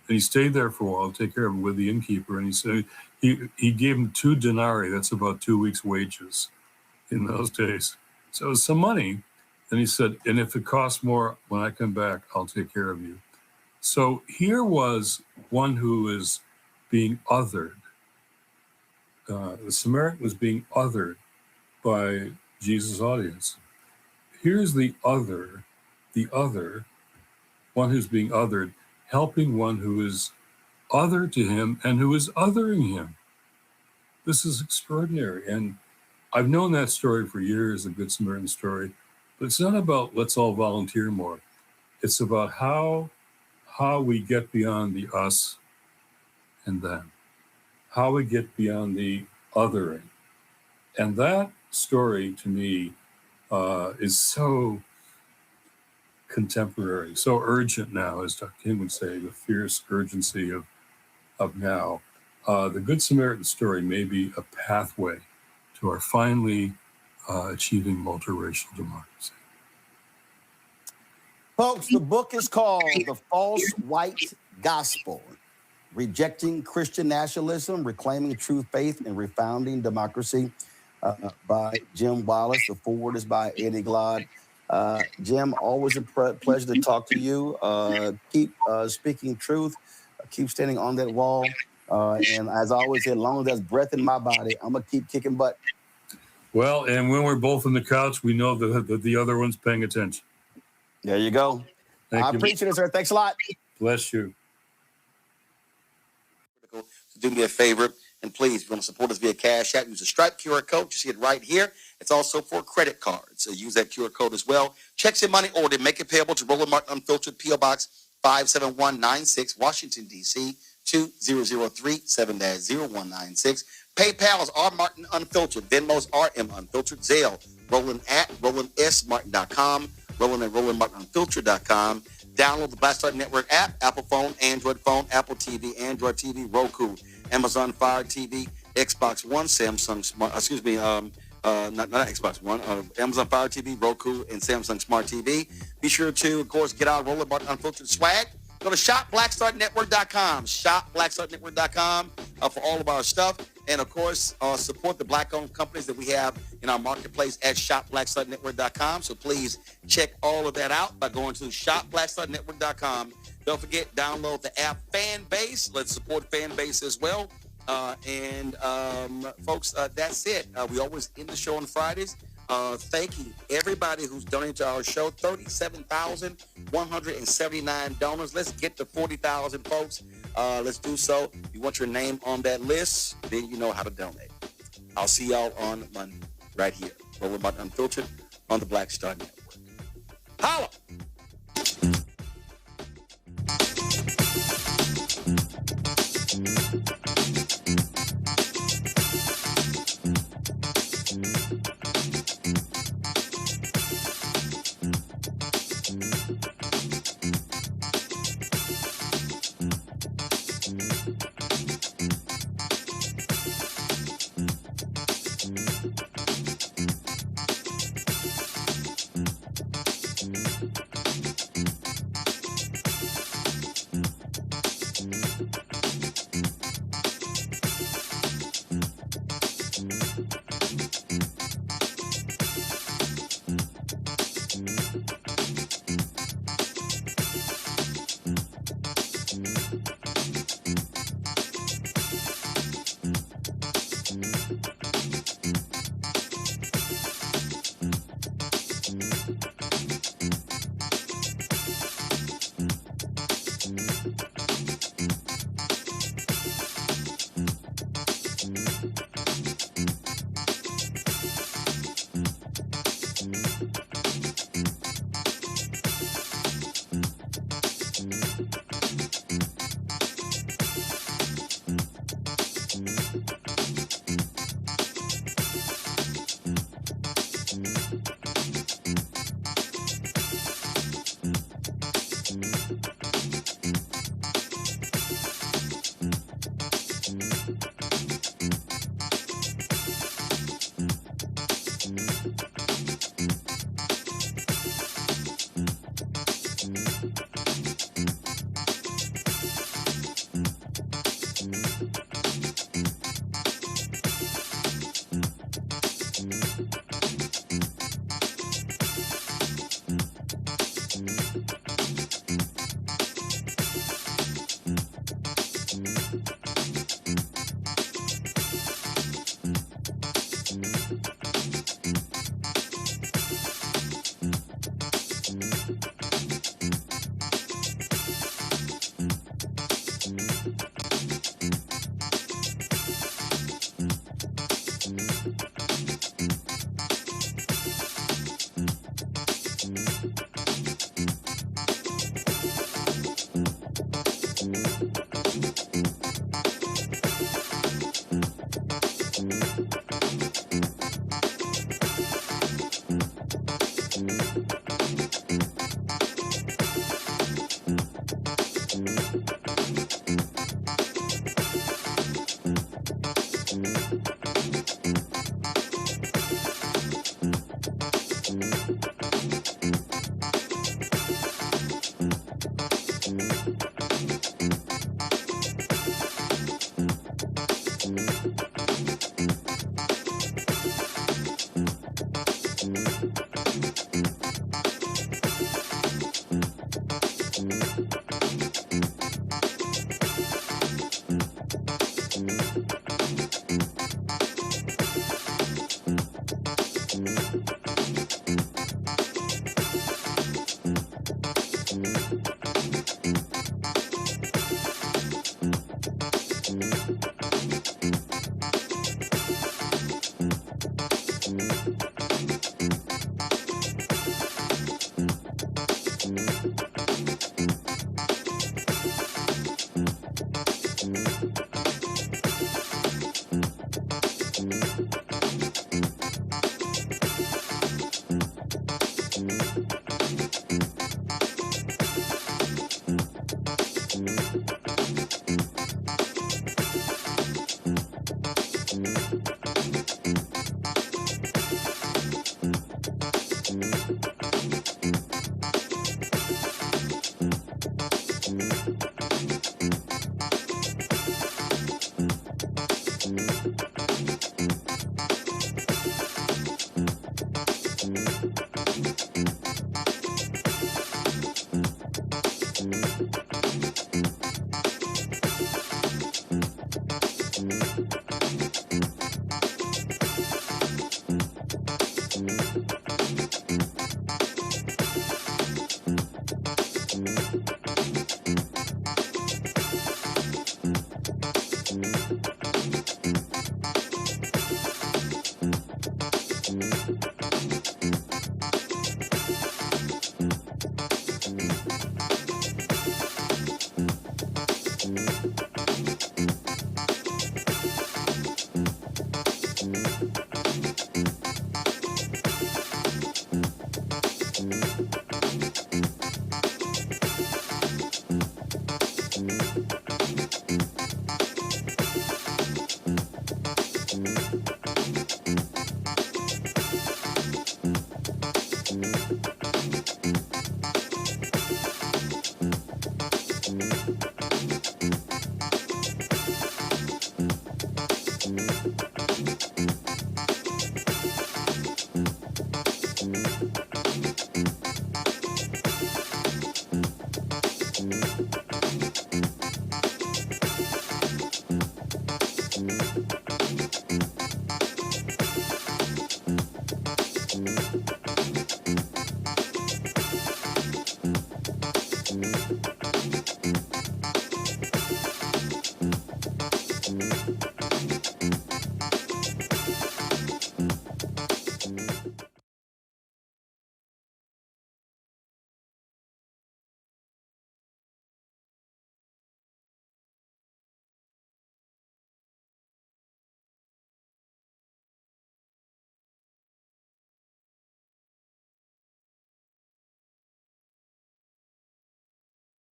And he stayed there for a while, take care of him with the innkeeper. And he said, he gave him 2 denarii. That's about 2 weeks' wages in those days. So it was some money. And he said, and if it costs more, when I come back, I'll take care of you. So here was one who is being othered. The Samaritan was being othered by Jesus' audience. Here's the other, one who's being othered, helping one who is other to him and who is othering him. This is extraordinary. And I've known that story for years, the Good Samaritan story, but it's not about let's all volunteer more. It's about how we get beyond the us and them, how we get beyond the othering. And that story to me is so contemporary, so urgent now, as Dr. King would say, the fierce urgency of now. The Good Samaritan story may be a pathway to our finally achieving multiracial democracy. Folks, the book is called The False White Gospel: Rejecting Christian Nationalism, Reclaiming True Faith, and Refounding Democracy, by Jim Wallace. The foreword is by Eddie Glaude. Jim, always a pleasure to talk to you. Keep speaking truth. Keep standing on that wall. And as I always say, as long as there's breath in my body, I'm going to keep kicking butt. Well, and when we're both on the couch, we know that the other one's paying attention. There you go. I appreciate it, sir. Thanks a lot. Bless you. Do me a favor, and please, if you want to support us via Cash App, use the Stripe QR code. You see it right here. It's also for credit cards, so use that QR code as well. Checks and money order, make it payable to Roland Martin Unfiltered, P.O. Box 57196, Washington, D.C. 2003 7-0196. PayPal is R Martin Unfiltered. Venmo's RM Unfiltered. Zelle, Roland at RolandSMartin.com. Roland at RolandMartinUnfiltered.com. Download the Black Star Network app, Apple phone, Android phone, Apple TV, Android TV, Roku, Amazon Fire TV, Xbox One, Samsung Smart, not Xbox One, Amazon Fire TV, Roku, and Samsung Smart TV. Be sure to, of course, get our Roland Martin Unfiltered swag. Go to shopblackstarnetwork.com, shopblackstarnetwork.com for all of our stuff. And, of course, support the Black-owned companies that we have in our marketplace at shopblackstarnetwork.com. So please check all of that out by going to shopblackstarnetwork.com. Don't forget, download the app Fanbase. Let's support Fanbase as well. Folks, that's it. We always end the show on Fridays. Thanking everybody who's donated to our show. 37,179 donors. Let's get to 40,000, folks. Let's do so. If you want your name on that list, then you know how to donate. I'll see y'all on Monday right here. Roland Martin Unfiltered on the Black Star Network. Holla!